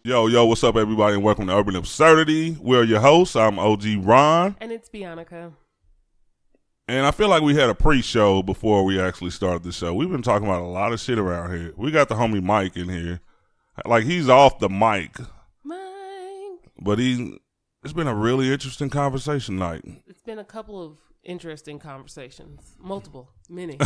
Yo, what's up, everybody, and welcome to Urban Absurdity. We're your hosts. I'm OG Ron. And it's Bianca. And I feel like we had a pre-show before we actually started the show. We've been talking about a lot of shit around here. We got the homie Mike in here. Like, he's off the mic. But it's been a really interesting conversation night. It's been a couple of interesting conversations. Multiple. Many.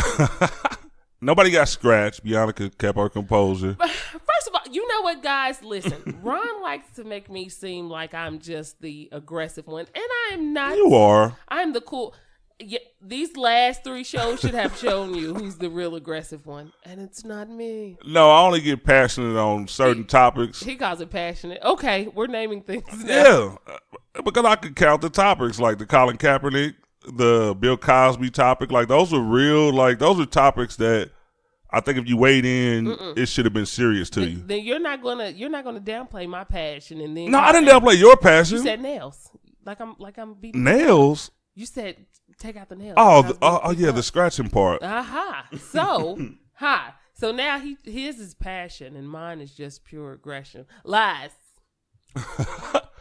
Nobody got scratched. Bianca kept her composure. First of all, you know what, guys? Listen, Ron likes to make me seem like I'm just the aggressive one, and I am not. You are. I'm the cool. Yeah, these last 3 shows should have shown you who's the real aggressive one, and it's not me. No, I only get passionate on certain topics. He calls it passionate. Okay, we're naming things now. Yeah, because I could count the topics, like the Colin Kaepernick, the Bill Cosby topic. Like, those are real, like, those are topics that I think if you weighed in, it should have been serious to you. Then you're not gonna downplay my passion, and then no, I didn't downplay your passion. You said nails, like I'm beating nails. You said take out the nails. Oh yeah, the scratching part. Aha. So now his is passion, and mine is just pure aggression. Lies.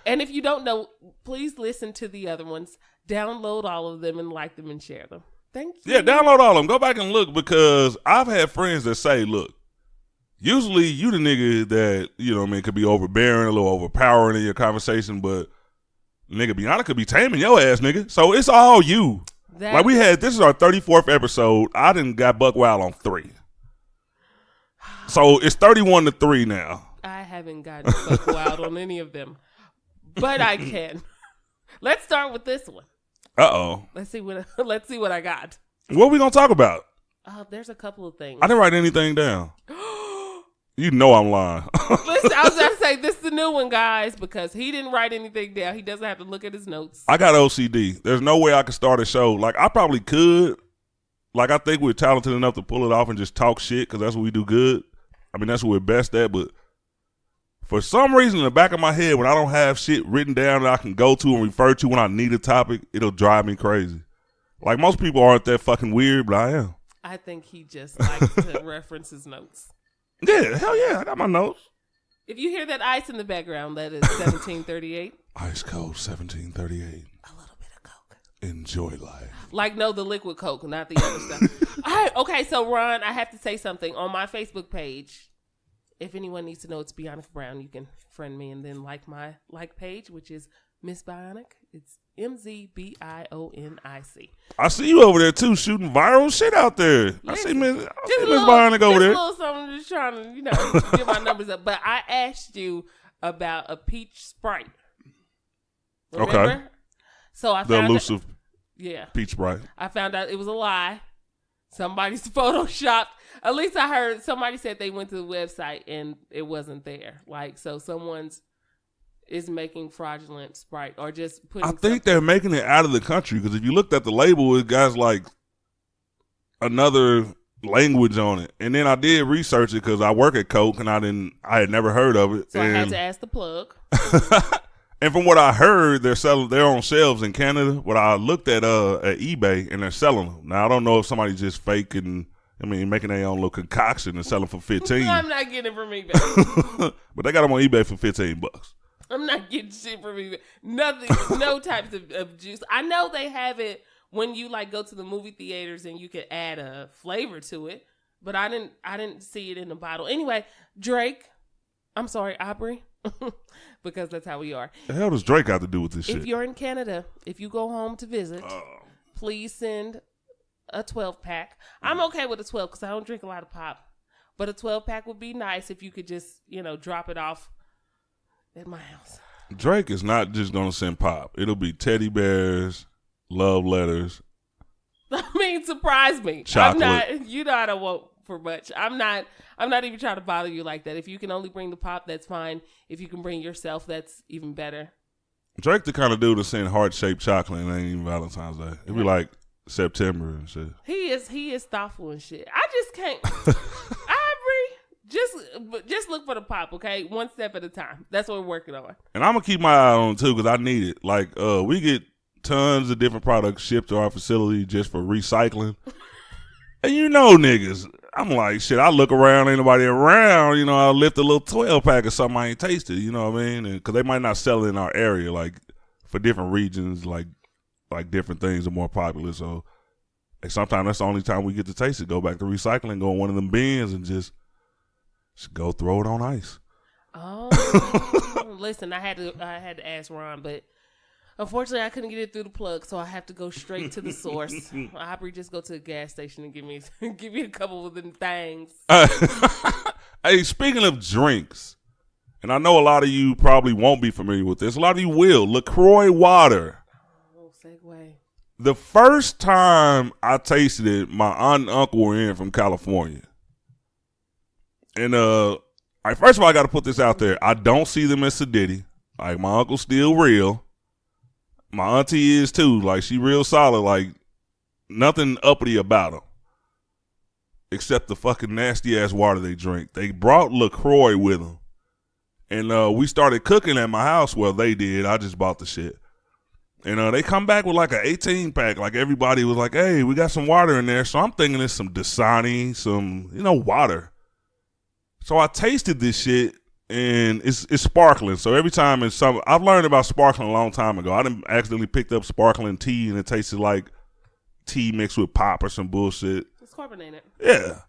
And if you don't know, please listen to the other ones. Download all of them and like them and share them. Thank you. Yeah, download all of them. Go back and look, because I've had friends that say, look, usually you the nigga that, you know what I mean, could be overbearing, a little overpowering in your conversation, but nigga Bianca could be taming your ass, nigga. So it's all you. Like, this is our 34th episode. I done got buck wild on 3. So it's 31-3 now. I haven't gotten buck wild on any of them, but I can. Let's start with this one. Uh-oh. Let's see what I got. What are we going to talk about? There's a couple of things. I didn't write anything down. You know I'm lying. Listen, I was going to say, this is the new one, guys, because he didn't write anything down. He doesn't have to look at his notes. I got OCD. There's no way I could start a show. Like, I probably could. Like, I think we're talented enough to pull it off and just talk shit, because that's what we do good. I mean, that's what we're best at, but for some reason in the back of my head, when I don't have shit written down that I can go to and refer to when I need a topic, it'll drive me crazy. Like, most people aren't that fucking weird, but I am. I think he just likes to reference his notes. Yeah, hell yeah, I got my notes. If you hear that ice in the background, that is 1738. Ice cold 1738. A little bit of Coke. Enjoy life. Like, no, the liquid Coke, not the other stuff. All right, okay, so Ron, I have to say something. On my Facebook page, if anyone needs to know it's Bionic Brown, you can friend me and then like my page, which is Miss Bionic. It's MZBIONIC. I see you over there too, shooting viral shit out there. Listen, I see Miss Bionic over there. Just a little something, just trying to, get my numbers up. But I asked you about a peach Sprite. Remember? Okay. So I the found elusive peach Sprite. I found out it was a lie. Somebody's photoshopped. At least I heard somebody said they went to the website and it wasn't there. Like, so someone's is making fraudulent Sprite or just putting. I think they're making it out of the country, because if you looked at the label, it got like another language on it. And then I did research it because I work at Coke and I had never heard of it. So I had to ask the plug. And from what I heard, they're on shelves in Canada. But I looked at eBay and they're selling them. Now I don't know if somebody's just faking. I mean, making their own little concoction and selling for $15. I'm not getting it from eBay. But they got them on eBay for $15. I'm not getting shit from eBay. Nothing, no types of juice. I know they have it when you like go to the movie theaters and you can add a flavor to it, but I didn't see it in the bottle. Anyway, Aubrey, because that's how we are. The hell does Drake have to do with this shit? If you're in Canada, if you go home to visit, please send a 12-pack. I'm okay with a 12 because I don't drink a lot of pop, but a 12-pack would be nice if you could just, drop it off at my house. Drake is not just going to send pop. It'll be teddy bears, love letters. I mean, surprise me. Chocolate. I don't want for much. I'm not even trying to bother you like that. If you can only bring the pop, that's fine. If you can bring yourself, that's even better. Drake the kind of dude to send heart-shaped chocolate and it ain't even Valentine's Day. It'd be like September and shit. He is thoughtful and shit. I just can't. Just look for the pop, okay? One step at a time. That's what we're working on. And I'm going to keep my eye on it, too, because I need it. Like, we get tons of different products shipped to our facility just for recycling. And you know niggas, I'm like, shit, I look around, ain't nobody around, you know, I'll lift a little 12-pack or something I ain't tasted, you know what I mean? Because they might not sell it in our area, like, for different regions, like different things are more popular, so like, sometimes that's the only time we get to taste it. Go back to recycling, go in one of them bins and just go throw it on ice. Oh, listen, I had to ask Ron, but unfortunately, I couldn't get it through the plug, so I have to go straight to the source. I probably just go to a gas station and give me a couple of them things. Hey, speaking of drinks, and I know a lot of you probably won't be familiar with this. A lot of you will. LaCroix water. Oh, segue. The first time I tasted it, my aunt and uncle were in from California. And first of all, I got to put this out there. I don't see them as Sadiddy. Like, my uncle's still real. My auntie is too. Like, she real solid. Like, nothing uppity about them. Except the fucking nasty-ass water they drink. They brought LaCroix with them. And we started cooking at my house. Well, they did. I just bought the shit. And they come back with like an 18-pack. Like, everybody was like, hey, we got some water in there. So I'm thinking it's some Dasani, some, water. So I tasted this shit. And it's sparkling. So every time I've learned about sparkling a long time ago. I done accidentally picked up sparkling tea and it tasted like tea mixed with pop or some bullshit. It's carbonated. Yeah.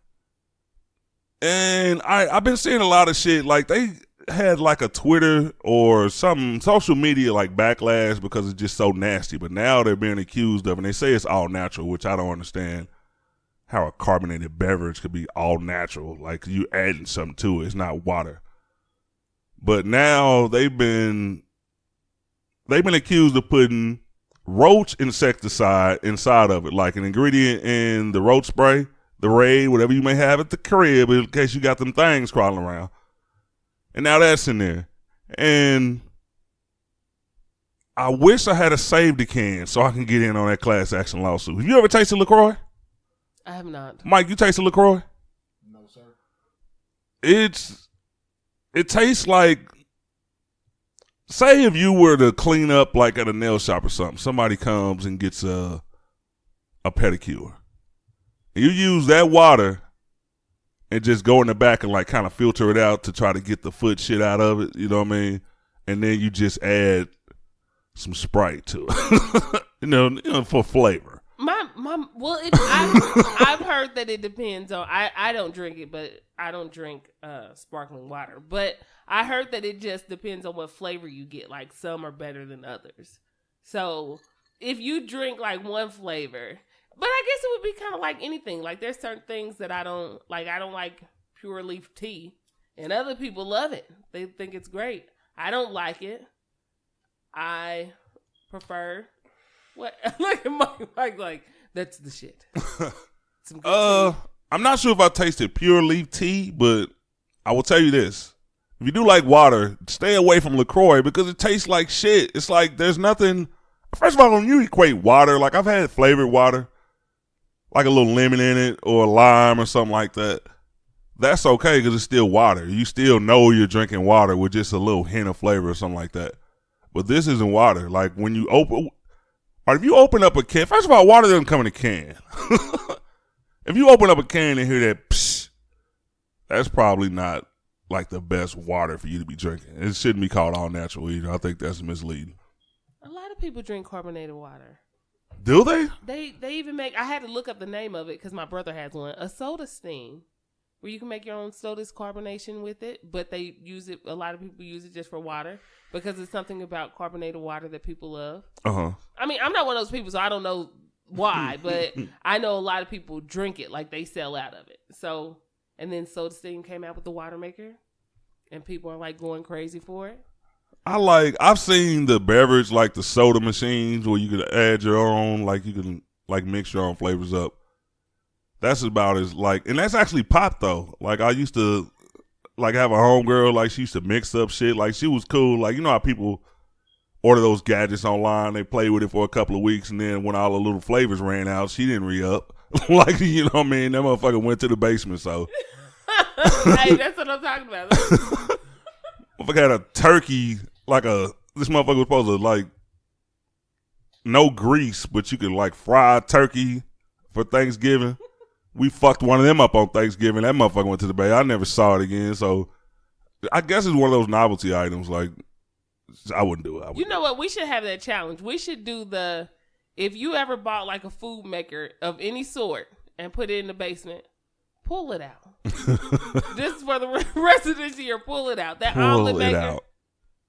And I've been seeing a lot of shit. Like, they had like a Twitter or some social media like backlash because it's just so nasty. But now they're being accused of, and they say it's all natural, which I don't understand how a carbonated beverage could be all natural. Like, you adding something to it. It's not water. But now they've been accused of putting roach insecticide inside of it, like an ingredient in the roach spray, the Raid, whatever you may have at the crib in case you got them things crawling around. And now that's in there. And I wish I had a safety can so I can get in on that class action lawsuit. Have you ever tasted LaCroix? I have not. Mike, you tasted LaCroix? No, sir. It tastes like, say if you were to clean up like at a nail shop or something, somebody comes and gets a pedicure. And you use that water and just go in the back and like kind of filter it out to try to get the foot shit out of it, you know what I mean? And then you just add some Sprite to it, you know, for flavor. I've heard that it depends on. I don't drink it, but I don't drink sparkling water. But I heard that it just depends on what flavor you get. Like, some are better than others. So if you drink like one flavor, but I guess it would be kind of like anything. Like, there's certain things that I don't like. I don't like pure leaf tea, and other people love it. They think it's great. I don't like it. I prefer. What? Look at Mike like, that's the shit. Some good tea. I'm not sure if I tasted pure leaf tea, but I will tell you this. If you do like water, stay away from LaCroix because it tastes like shit. It's like there's nothing. First of all, when you equate water, like I've had flavored water, like a little lemon in it or lime or something like that. That's okay because it's still water. You still know you're drinking water with just a little hint of flavor or something like that. But this isn't water. Like, when you open... Or if you open up a can, first of all, water doesn't come in a can. If you open up a can and hear that, psh, that's probably not like the best water for you to be drinking. It shouldn't be called all natural either. I think that's misleading. A lot of people drink carbonated water. Do they? They even make. I had to look up the name of it because my brother has one. A Soda Steam, where you can make your own soda's carbonation with it, but they use it. A lot of people use it just for water because it's something about carbonated water that people love. I mean, I'm not one of those people, so I don't know why, but I know a lot of people drink it, like they sell out of it. So, and then Soda Steam came out with the water maker, and people are like going crazy for it. I've seen the beverage, like the soda machines where you can add your own, like you can like mix your own flavors up. That's about as like, and that's actually pop though. Like, I used to like have a homegirl, like she used to mix up shit. Like, she was cool. Like, you know how people order those gadgets online, they play with it for a couple of weeks, and then when all the little flavors ran out, she didn't re-up. Like, you know what I mean? That motherfucker went to the basement, so. Hey, that's what I'm talking about. Motherfucker had a turkey, this motherfucker was supposed to, like, no grease, but you could, like, fry turkey for Thanksgiving. we fucked one of them up on Thanksgiving. That motherfucker went to the bay. I never saw it again. So I guess it's one of those novelty items. Like, I wouldn't do it. You know what? We should have that challenge. We should do if you ever bought like a food maker of any sort and put it in the basement, pull it out. This is for the rest of this year. Pull it out. That omelet maker.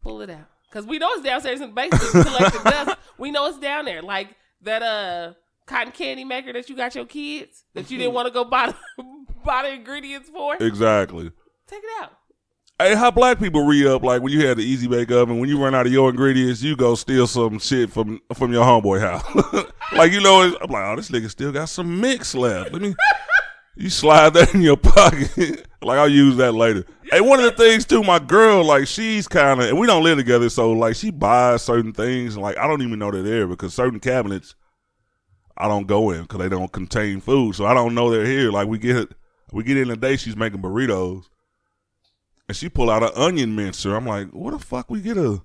Pull it out. Because we know it's downstairs in the basement collecting dust. We know it's down there. Like that cotton candy maker that you got your kids that you didn't want to go buy the ingredients for. Exactly. Take it out. Hey, how black people re-up, like when you had the Easy Bake Oven, when you run out of your ingredients, you go steal some shit from your homeboy house. Like, you know, I'm like, oh, this nigga still got some mix left. You slide that in your pocket. Like, I'll use that later. Hey, one of the things, too, my girl, like, she's kind of, and we don't live together, so, like, she buys certain things, and, like, I don't even know they're there because certain cabinets I don't go in because they don't contain food, so I don't know they're here. Like, we get in the day, she's making burritos. And she pull out an onion mincer. I'm like, what the fuck we get a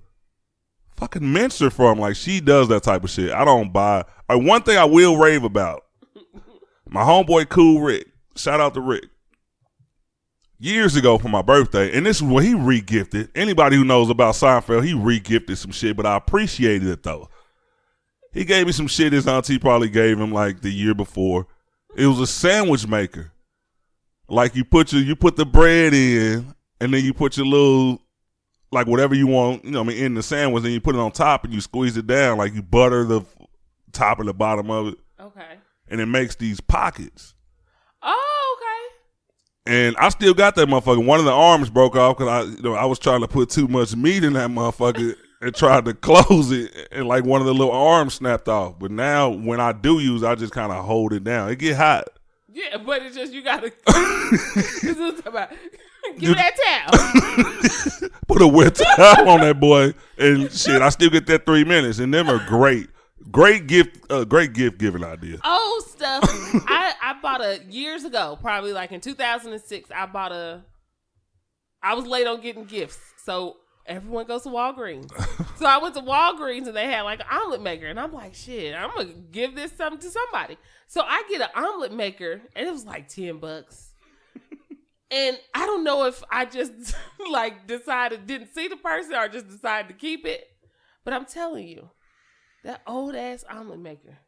fucking mincer from? Like, she does that type of shit. I don't buy. One thing I will rave about. My homeboy Cool Rick. Shout out to Rick. Years ago for my birthday, and this is what he re-gifted. Anybody who knows about Seinfeld, he re-gifted some shit, but I appreciated it, though. He gave me some shit his auntie probably gave him, like, the year before. It was a sandwich maker. Like, you put the bread in, and then you put your little, like, whatever you want, in the sandwich, and you put it on top, and you squeeze it down. Like, you butter the top and the bottom of it. Okay. And it makes these pockets. Oh, okay. And I still got that motherfucker. One of the arms broke off because I was trying to put too much meat in that motherfucker and tried to close it, and, like, one of the little arms snapped off. But now, when I do use it, I just kind of hold it down. It get hot. Yeah, but it's just, you got to, give me that towel. Put a wet towel on that boy, and shit, I still get that 3 minutes, and them are great. Great gift giving idea. Old stuff. I bought years ago, probably like in 2006, I was late on getting gifts. So everyone goes to Walgreens. So I went to Walgreens and they had like an omelet maker. And I'm like, shit, I'm going to give this something to somebody. So I get an omelet maker and it was like $10. And I don't know if I just like didn't see the person or just decided to keep it. But I'm telling you, that old ass omelet maker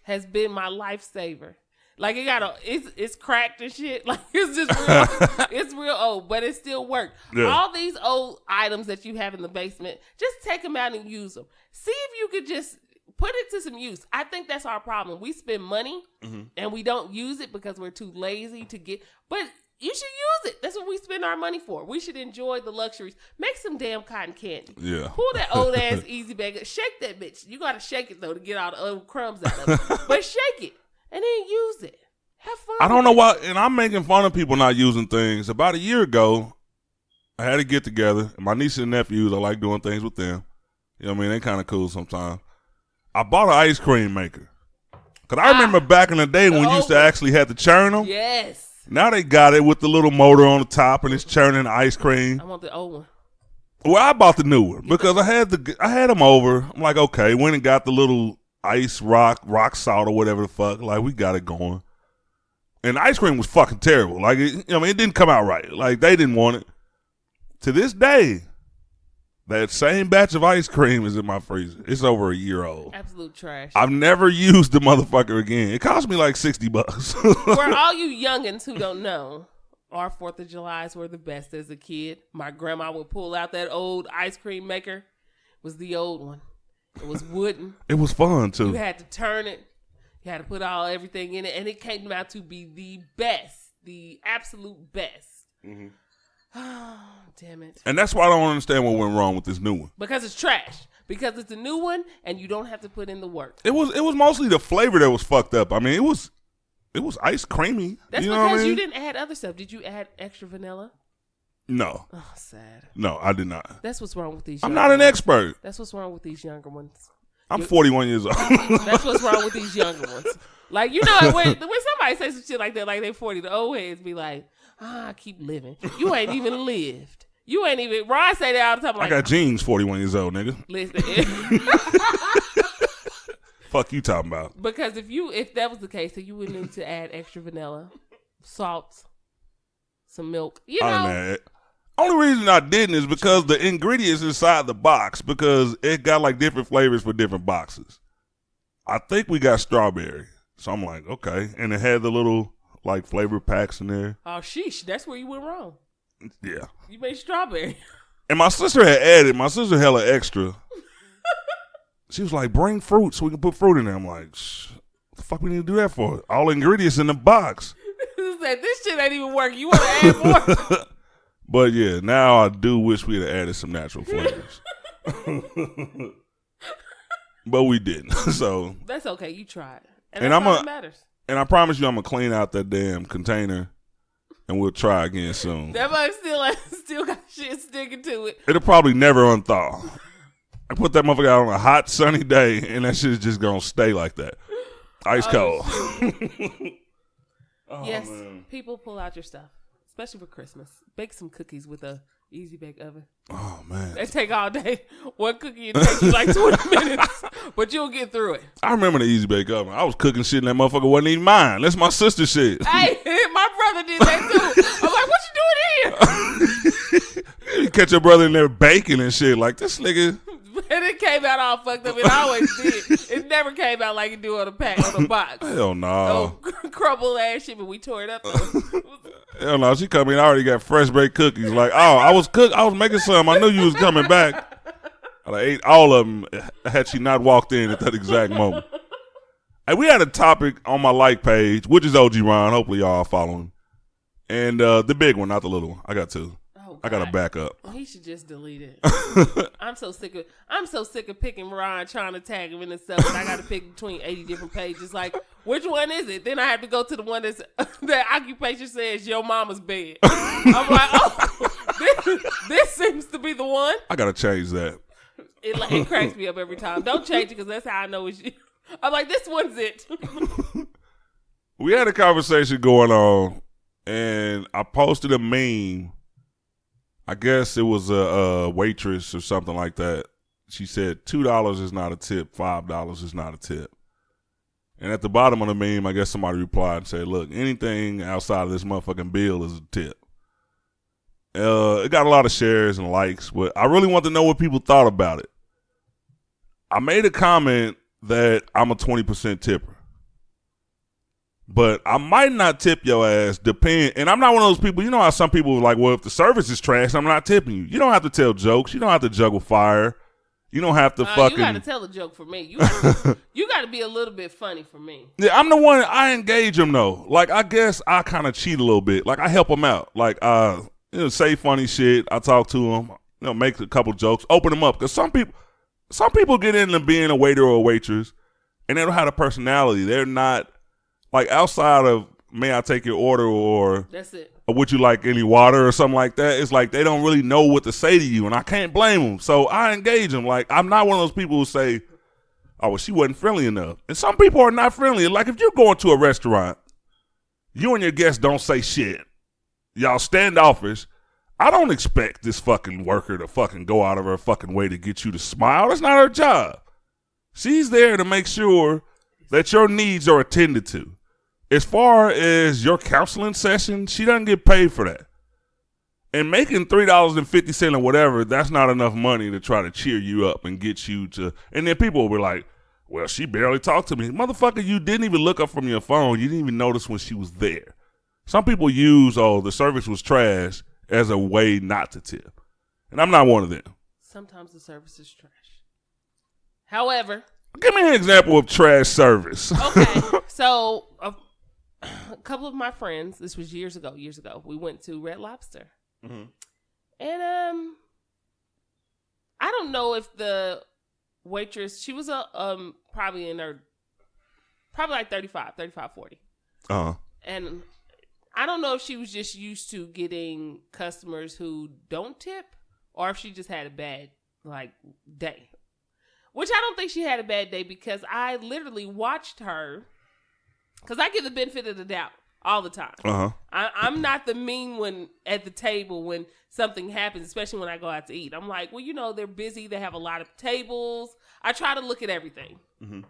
has been my lifesaver. Like it's cracked and shit. Like it's just real, it's real old, but it still works. Yeah. All these old items that you have in the basement, just take them out and use them. See if you could just put it to some use. I think that's our problem. We spend money and we don't use it because we're too lazy to get. But you should use it. That's what we spend our money for. We should enjoy the luxuries. Make some damn cotton candy. Yeah. Pull that old ass Easy Bake. Shake that bitch. You got to shake it though to get all the old crumbs out of it. But shake it. And then use it. Have fun. I don't know why, and I'm making fun of people not using things. About a year ago, I had to get together. And my niece and nephews, I like doing things with them. You know what I mean? They kind of cool sometimes. I bought an ice cream maker. Because I remember back in the day when you used to actually have to churn them. Yes. Now they got it with the little motor on the top and it's churning ice cream. I want the old one. Well, I bought the new one because I had them over. I'm like, okay, went and got the little ice rock salt or whatever the fuck. Like, we got it going. And the ice cream was fucking terrible. Like, it didn't come out right. Like, they didn't want it. To this day, that same batch of ice cream is in my freezer. It's over a year old. Absolute trash. I've never used the motherfucker again. It cost me like $60. For all you youngins who don't know, our 4th of Julys were the best as a kid. My grandma would pull out that old ice cream maker. It was the old one. It was wooden. It was fun, too. You had to turn it. You had to put everything in it. And it came out to be the best. The absolute best. Mm-hmm. Oh, damn it. And that's why I don't understand what went wrong with this new one. Because it's trash. Because it's a new one and you don't have to put in the work. It was mostly the flavor that was fucked up. I mean, it was ice creamy. That's because you didn't add other stuff. Did you add extra vanilla? No. Oh, sad. No, I did not. That's what's wrong with these I'm not an expert. That's what's wrong with these younger ones. I'm 41 years old. That's what's wrong with these younger ones. Like, you know, when somebody says some shit like that, like they 40, the old heads be like, keep living. You ain't even lived. You ain't even. Ron say that all the time. Like, I got jeans 41 years old, nigga. Listen. fuck you talking about? Because if that was the case, then you would need to add extra vanilla, salt, some milk. You know. Only reason I didn't is because the ingredients inside the box, because it got like different flavors for different boxes. I think we got strawberry. So I'm like, okay. And it had the little like flavor packs in there. Oh, sheesh. That's where you went wrong. Yeah. You made strawberry. And my sister had added, hella extra. She was like, bring fruit so we can put fruit in there. I'm like, what the fuck we need to do that for? All the ingredients in the box. Said, this shit ain't even working. You want to add more? But yeah, now I do wish we had added some natural flavors. But we didn't. So that's okay. You tried. And that's all that matters. And I promise you I'm going to clean out that damn container and we'll try again soon. That mug still got shit sticking to it. It'll probably never unthaw. I put that motherfucker out on a hot, sunny day, and that shit's just going to stay like that. Ice cold. Yes, man. People pull out your stuff, especially for Christmas. Bake some cookies with a easy bake oven. Oh, man. They take all day. One cookie, it takes you like 20 minutes, but you'll get through it. I remember the easy bake oven. I was cooking shit and that motherfucker wasn't even mine. That's my sister's shit. Hey, my brother did that too. I'm like, what you doing here? You catch your brother in there baking and shit like, this nigga. And it came out all fucked up. It always did. It never came out like it do on a box. Hell no. Crumble ass shit, but we tore it up. Hell no. She come in, I already got fresh baked cookies. Like, I was making some. I knew you was coming back. I ate all of them had she not walked in at that exact moment. Hey, we had a topic on my like page, which is OG Ron. Hopefully y'all are following. And the big one, not the little one. I got two. I gotta back up. He should just delete it. I'm so sick of picking Ron, trying to tag him in and stuff, and I gotta pick between 80 different pages. Like, which one is it? Then I have to go to the one that occupation says your mama's bed. I'm like, oh, this seems to be the one. I gotta change that. It cracks me up every time. Don't change it because that's how I know it's you. I'm like, this one's it. We had a conversation going on, and I posted a meme. I guess it was a waitress or something like that. She said $2 is not a tip, $5 is not a tip. And at the bottom of the meme, I guess somebody replied and said, look, anything outside of this motherfucking bill is a tip. It got a lot of shares and likes, but I really want to know what people thought about it. I made a comment that I'm a 20% tipper. But I might not tip your ass, and I'm not one of those people, you know how some people are like, well, if the service is trash, I'm not tipping you. You don't have to tell jokes. You don't have to juggle fire. You don't have to fucking. You got to tell a joke for me. You got to be a little bit funny for me. Yeah, I'm the one, I engage them though. Like, I guess I kind of cheat a little bit. Like, I help them out. Like, say funny shit. I talk to them, make a couple jokes, open them up. Because some people get into being a waiter or a waitress, and they don't have a personality. They're not. Like, outside of, may I take your order, or that's it. Or would you like any water or something like that? It's like they don't really know what to say to you, and I can't blame them. So I engage them. Like, I'm not one of those people who say, oh, well, she wasn't friendly enough. And some people are not friendly. Like, if you're going to a restaurant, you and your guests don't say shit. Y'all standoffish. I don't expect this fucking worker to fucking go out of her fucking way to get you to smile. That's not her job. She's there to make sure that your needs are attended to. As far as your counseling session, she doesn't get paid for that. And making $3.50 or whatever, that's not enough money to try to cheer you up and get you to. And then people will be like, well, she barely talked to me. Motherfucker, you didn't even look up from your phone. You didn't even notice when she was there. Some people use, the service was trash as a way not to tip. And I'm not one of them. Sometimes the service is trash. However. Give me an example of trash service. Okay. So a couple of my friends, this was years ago, we went to Red Lobster. Mm-hmm. And I don't know if the waitress, she was probably like 35, 40. Uh-huh. And I don't know if she was just used to getting customers who don't tip, or if she just had a bad day. Which I don't think she had a bad day, because I literally watched her. Because I give the benefit of the doubt all the time. Uh-huh. I'm not the mean one at the table when something happens, especially when I go out to eat. I'm like, well, they're busy. They have a lot of tables. I try to look at everything. Mm-hmm.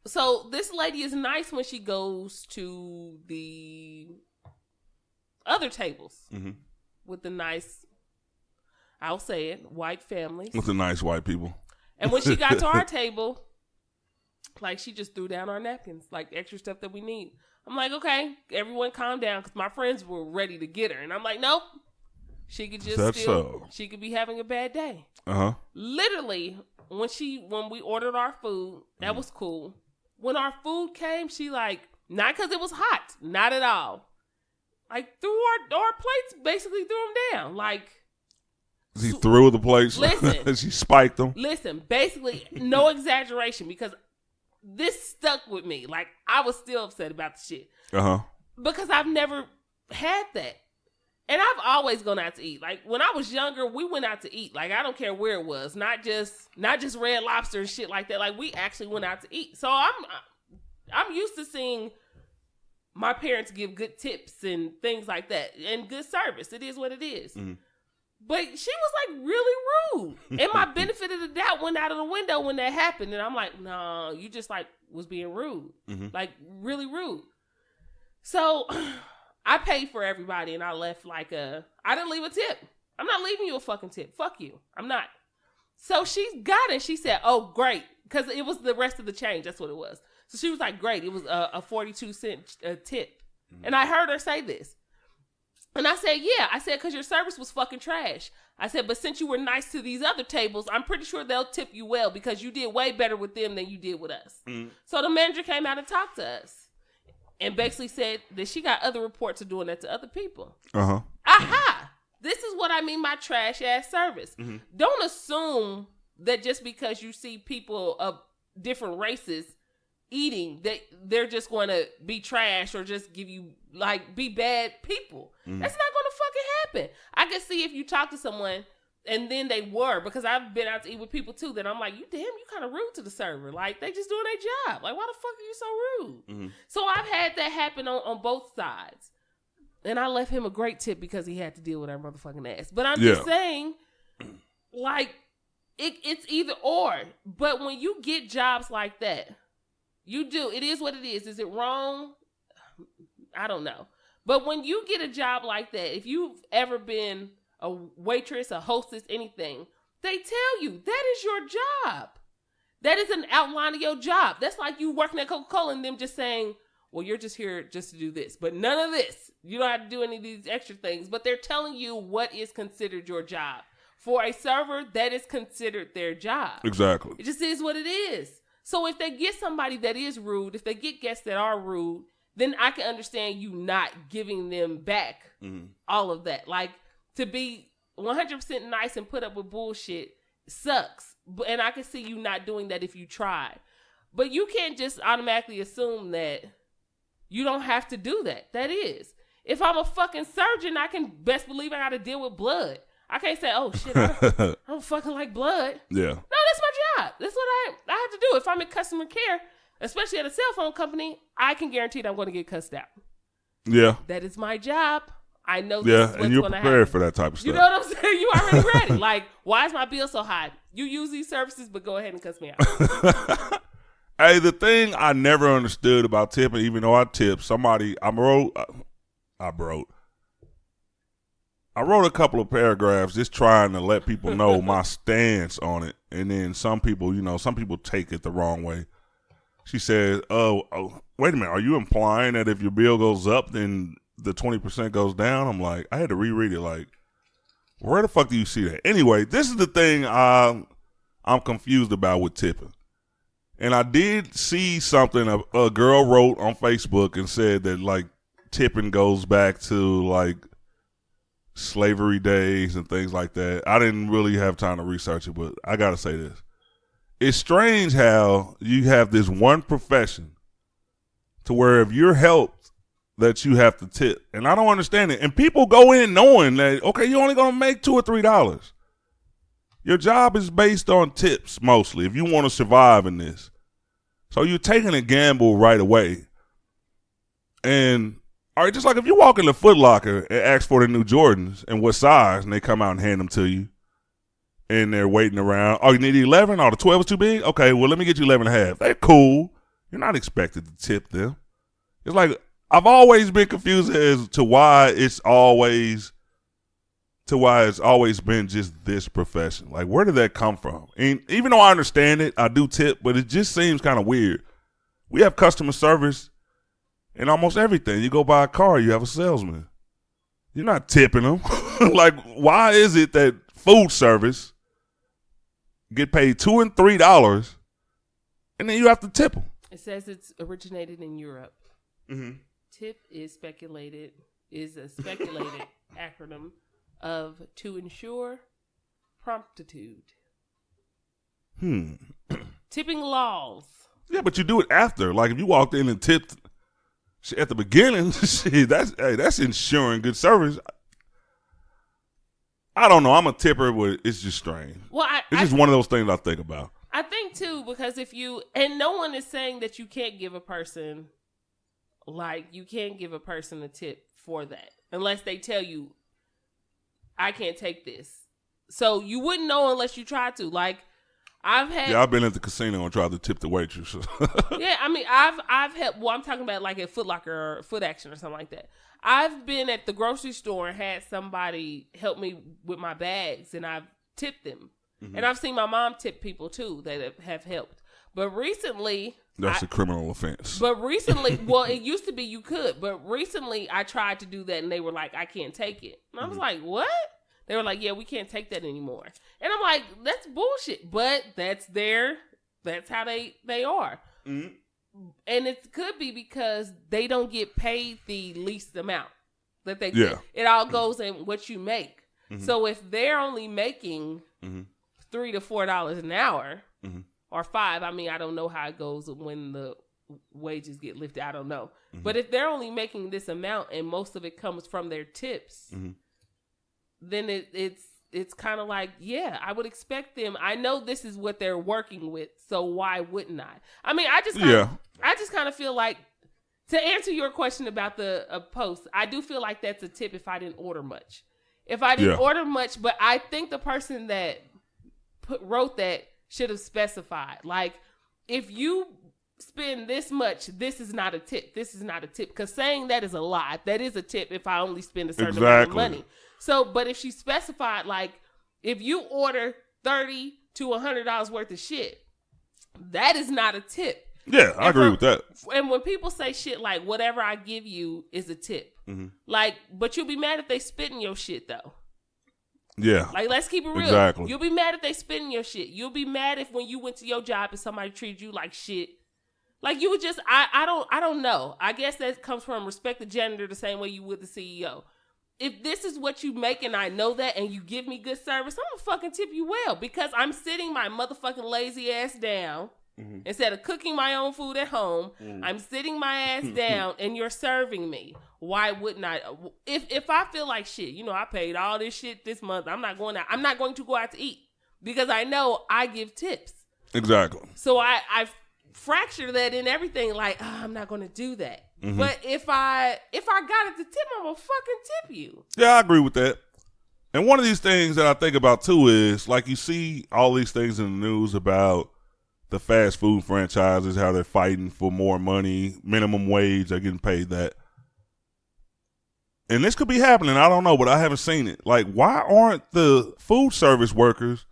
So this lady is nice when she goes to the other tables with the nice, I'll say it, white families. With the nice white people. And when she got to our table, like she just threw down our napkins, like extra stuff that we need. I'm like, okay, everyone calm down, because my friends were ready to get her. And I'm like, nope. She could just she could be having a bad day. Literally, when we ordered our food, that was cool. When our food came, she like, not because it was hot, not at all. Like threw our plates, basically threw them down. Like he threw the plates. Listen, she spiked them. Listen, basically, no exaggeration, because this stuck with me. Like I was still upset about the shit. Because I've never had that. And I've always gone out to eat. Like when I was younger, we went out to eat. Like I don't care where it was, not just Red Lobster and shit like that. Like we actually went out to eat. So I'm used to seeing my parents give good tips and things like that and good service. It is what it is. But she was like really rude. And my benefit of the doubt went out of the window when that happened. And I'm like, no, you just like was being rude. Like really rude. So I paid for everybody and I left I didn't leave a tip. I'm not leaving you a fucking tip. Fuck you. I'm not. So she got it. She said, oh, great. Because it was the rest of the change. That's what it was. So she was like, great. It was a 42-cent tip. And I heard her say this. And I said, yeah. I said, because your service was fucking trash. I said, but since you were nice to these other tables, I'm pretty sure they'll tip you well because you did way better with them than you did with us. So the manager came out and talked to us. And basically said that she got other reports of doing that to other people. Aha! This is what I mean by trash ass service. Don't assume that just because you see people of different races eating, that they're just going to be trash or just give you, like, be bad people. That's not going to fucking happen. I can see if you talk to someone and then they were, because I've been out to eat with people too, that I'm like, you kind of rude to the server. Like, they just doing their job. Like, why the fuck are you so rude? So I've had that happen on both sides. And I left him a great tip because he had to deal with our motherfucking ass. But I'm just saying, like, it's either or. But when you get jobs like that, you do. It is what it is. Is it wrong? I don't know. But when you get a job like that, if you've ever been a waitress, a hostess, anything, they tell you that is your job. That is an outline of your job. That's like you working at Coca-Cola and them just saying, well, you're just here just to do this. But none of this. You don't have to do any of these extra things. But they're telling you what is considered your job. For a server, that is considered their job. Exactly. It just is what it is. So if they get somebody that is rude, if they get guests that are rude, then I can understand you not giving them back all of that. Like, to be 100% nice and put up with bullshit sucks. And I can see you not doing that if you try. But you can't just automatically assume that you don't have to do that. That is. If I'm a fucking surgeon, I can best believe I got to deal with blood. I can't say, oh, shit, I don't fucking like blood. Yeah. No, that's my job. That's what I have to do. If I'm in customer care, especially at a cell phone company, I can guarantee that I'm going to get cussed out. Yeah. That is my job. I know this is what's and you're going to prepared happen. for that type of stuff. You know what I'm saying? You already ready. Like, why is my bill so high? You use these services, but go ahead and cuss me out. Hey, the thing I never understood about tipping, even though I tipped somebody, I wrote a couple of paragraphs just trying to let people know my stance on it. And then some people take it the wrong way. She said, oh, wait a minute. Are you implying that if your bill goes up, then the 20% goes down? I'm like, I had to reread it. Like, where the fuck do you see that? Anyway, this is the thing I'm confused about with tipping. And I did see something a girl wrote on Facebook and said that, like, tipping goes back to, like, slavery days and things like that. I didn't really have time to research it, but I got to say this. It's strange how you have this one profession to where if you're helped that you have to tip. And I don't understand it. And people go in knowing that, okay, you're only going to make $2 or $3. Your job is based on tips mostly if you want to survive in this. So you're taking a gamble right away. And all right, just like if you walk in the Foot Locker and ask for the new Jordans and what size, and they come out and hand them to you, and they're waiting around. Oh, you need 11? Oh, the 12 is too big? Okay, well, let me get you 11 and a half. They're cool. You're not expected to tip them. It's like I've always been confused as to why it's always been just this profession. Like, where did that come from? And even though I understand it, I do tip, but it just seems kind of weird. We have customer service in almost everything. You go buy a car, you have a salesman. You're not tipping them. Like, why is it that food service get paid $2 and $3 and then you have to tip them? It says it's originated in Europe. Mm-hmm. Tip is a speculated acronym of to ensure promptitude. Tipping laws. Yeah, but you do it after. Like, if you walked in and tipped at the beginning, that's ensuring good service. I don't know. I'm a tipper, but it's just strange. Well, it's just one of those things I think about. I think, too, because and no one is saying that you can't give a person, a tip for that. Unless they tell you, I can't take this. So you wouldn't know unless you tried to. Like, I've been at the casino and tried to tip the waitress. Yeah, I mean, I've had, I'm talking about like at Foot Locker or Foot Action or something like that. I've been at the grocery store and had somebody help me with my bags and I've tipped them. Mm-hmm. And I've seen my mom tip people too that have helped. But recently... That's a criminal offense. But recently, well, it used to be you could. But recently, I tried to do that and they were like, I can't take it. And I was like, what? They were like, yeah, we can't take that anymore. And I'm like, that's bullshit. But that's how they are. Mm-hmm. And it could be because they don't get paid the least amount that they get. It all goes in what you make. Mm-hmm. So if they're only making $3 to $4 an hour or $5, I mean, I don't know how it goes when the wages get lifted. I don't know. Mm-hmm. But if they're only making this amount and most of it comes from their tips, then it's kind of like, yeah, I would expect them. I know this is what they're working with, so why wouldn't I? I mean, I just kind of feel like, to answer your question about the post, I do feel like that's a tip if I didn't order much. If I didn't order much, but I think the person that wrote that should have specified. Like, if you spend this much, this is not a tip. This is not a tip. Because saying that is a lie. That is a tip if I only spend a certain amount of money. So, but if she specified, like, if you order $30 to $100 worth of shit, that is not a tip. Yeah, I agree with that. And when people say shit like, whatever I give you is a tip. Like, but you'll be mad if they spit in your shit, though. Yeah. Like, let's keep it real. Exactly. You'll be mad if they spit in your shit. You'll be mad if when you went to your job and somebody treated you like shit. Like, you would just, I don't know. I guess that comes from respect the janitor the same way you would the CEO. If this is what you make and I know that and you give me good service, I'm gonna fucking tip you well because I'm sitting my motherfucking lazy ass down. Instead of cooking my own food at home, I'm sitting my ass down and you're serving me. Why wouldn't I? If I feel like shit, you know, I paid all this shit this month, I'm not going to go out to eat because I know I give tips. Exactly. So I fracture that in everything. Like, I'm not going to do that. But if I got it to tip, I'm gonna fucking tip you. Yeah, I agree with that. And one of these things that I think about too is, like, you see all these things in the news about the fast food franchises, how they're fighting for more money, minimum wage, they're getting paid that. And this could be happening, I don't know, but I haven't seen it. Like, why aren't the food service workers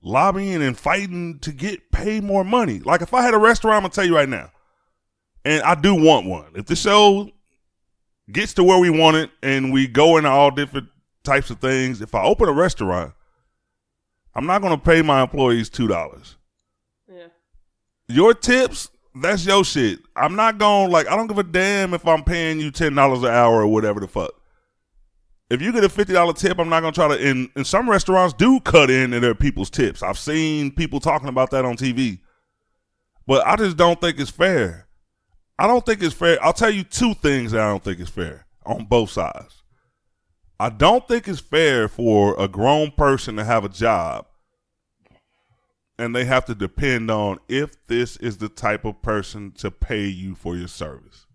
lobbying and fighting to get paid more money? Like, if I had a restaurant, I'm going to tell you right now, and I do want one. If the show gets to where we want it and we go into all different types of things, if I open a restaurant, I'm not going to pay my employees $2. Yeah. Your tips, that's your shit. I'm not going, like, I don't give a damn if I'm paying you $10 an hour or whatever the fuck. If you get a $50 tip, I'm not going to try to, and some restaurants do cut into their people's tips. I've seen people talking about that on TV. But I just don't think it's fair. I don't think it's fair. I'll tell you two things that I don't think is fair on both sides. I don't think it's fair for a grown person to have a job and they have to depend on if this is the type of person to pay you for your service.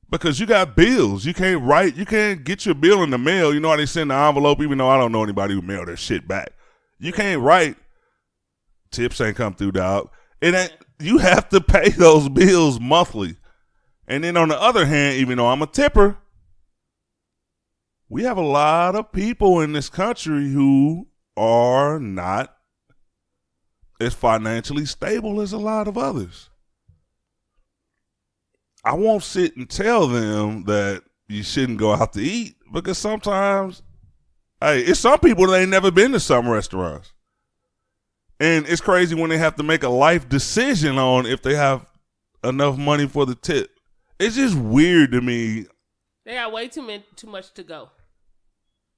Because you got bills. You can't get your bill in the mail. You know how they send the envelope, even though I don't know anybody who mail their shit back. You can't write, tips ain't come through, dog. It ain't, you have to pay those bills monthly. And then on the other hand, even though I'm a tipper, we have a lot of people in this country who are not as financially stable as a lot of others. I won't sit and tell them that you shouldn't go out to eat because sometimes, hey, it's some people that ain't never been to some restaurants. And it's crazy when they have to make a life decision on if they have enough money for the tip. It's just weird to me. They got way too much to go.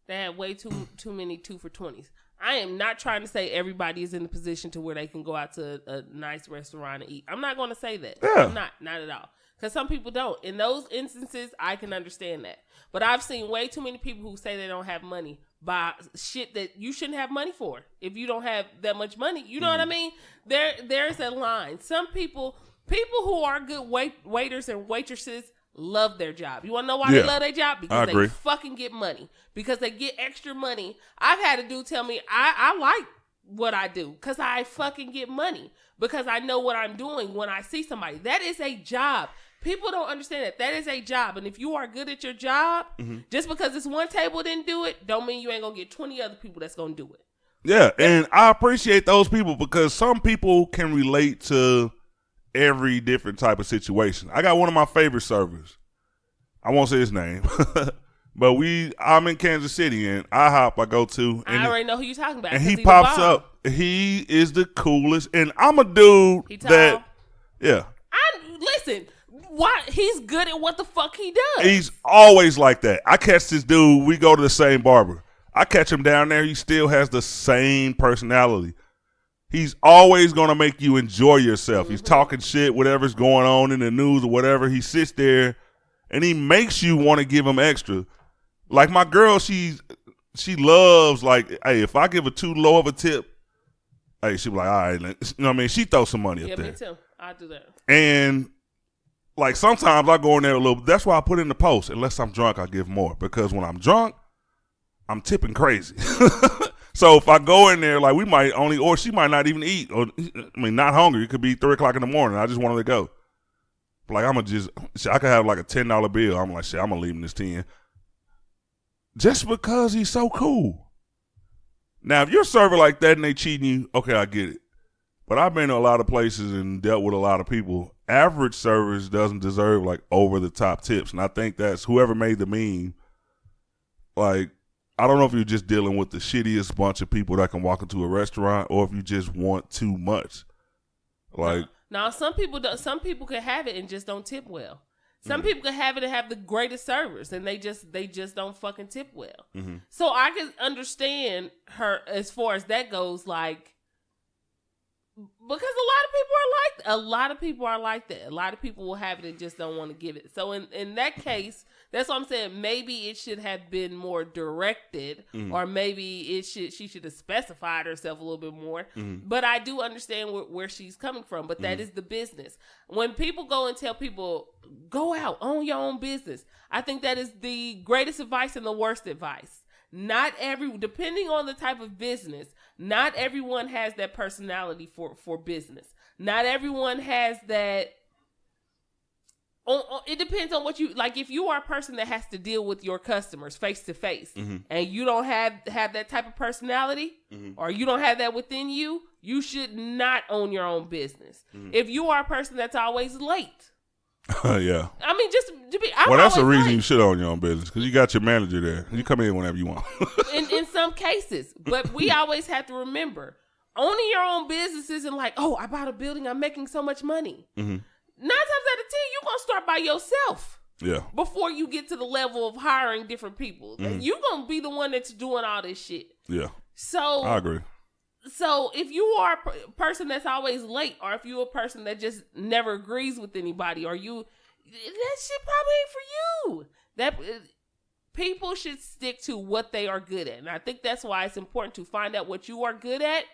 They had way too many 2 for $20s. I am not trying to say everybody is in the position to where they can go out to a nice restaurant and eat. I'm not going to say that. Yeah. I'm not at all. Because some people don't. In those instances, I can understand that. But I've seen way too many people who say they don't have money buy shit that you shouldn't have money for. If you don't have that much money, you know what I mean? There's a line. Some people who are good waiters and waitresses love their job. You want to know why they love their job? Because they fucking get money. Because they get extra money. I've had a dude tell me, I like what I do because I fucking get money. Because I know what I'm doing when I see somebody. That is a job. People don't understand that. That is a job. And if you are good at your job, just because this one table didn't do it, don't mean you ain't going to get 20 other people that's going to do it. Yeah, and I appreciate those people because some people can relate to every different type of situation. I got one of my favorite servers. I won't say his name. But I'm in Kansas City, and IHOP I go to. And I already know who you're talking about. And he pops up. He is the coolest. And I'm a dude that, yeah. Listen, why he's good at what the fuck he does. He's always like that. I catch this dude. We go to the same barber. I catch him down there. He still has the same personality. He's always going to make you enjoy yourself. Mm-hmm. He's talking shit, whatever's going on in the news or whatever. He sits there, and he makes you want to give him extra. Like my girl, she loves, like, hey, if I give her too low of a tip, hey, she be like, all right, you know what I mean? She throws some money up there. Yeah, me too. I do that. And like sometimes I go in there a little. That's why I put in the post. Unless I'm drunk, I give more because when I'm drunk, I'm tipping crazy. So if I go in there, like we might only, or she might not even eat, or I mean, not hungry. It could be 3:00 in the morning. I just wanted to go. Like I could have like a $10 bill. I'm like, shit, I'm gonna leave him this 10. Just because he's so cool. Now, if you're a server like that and they cheating you, okay, I get it. But I've been to a lot of places and dealt with a lot of people. Average servers doesn't deserve like over the top tips. And I think that's whoever made the meme. Like, I don't know if you're just dealing with the shittiest bunch of people that can walk into a restaurant or if you just want too much. Like, now some people can have it and just don't tip well. Some people can have it and have the greatest servers and they just don't fucking tip well. Mm-hmm. So I can understand her as far as that goes, like, because a lot of people are like that. A lot of people will have it and just don't want to give it. So in that case, that's what I'm saying. Maybe it should have been more directed, or maybe she should have specified herself a little bit more. But I do understand where she's coming from. But that is the business. When people go and tell people, go out, own your own business, I think that is the greatest advice and the worst advice. Depending on the type of business, not everyone has that personality for business. Not everyone has that. It depends on what you like. If you are a person that has to deal with your customers face to face, and you don't have that type of personality, or you don't have that within you, you should not own your own business. If you are a person that's always late. Yeah. I mean, just to be. Well, that's the reason you should own your own business because you got your manager there. You come in whenever you want. in some cases, but we always have to remember owning your own business isn't like, oh, I bought a building, I'm making so much money. 9 times out of 10, you're gonna start by yourself. Yeah. Before you get to the level of hiring different people, you're gonna be the one that's doing all this shit. Yeah. So I agree. So if you are a person that's always late, or if you're a person that just never agrees with anybody, or that shit probably ain't for you. People should stick to what they are good at. And I think that's why it's important to find out what you are good at,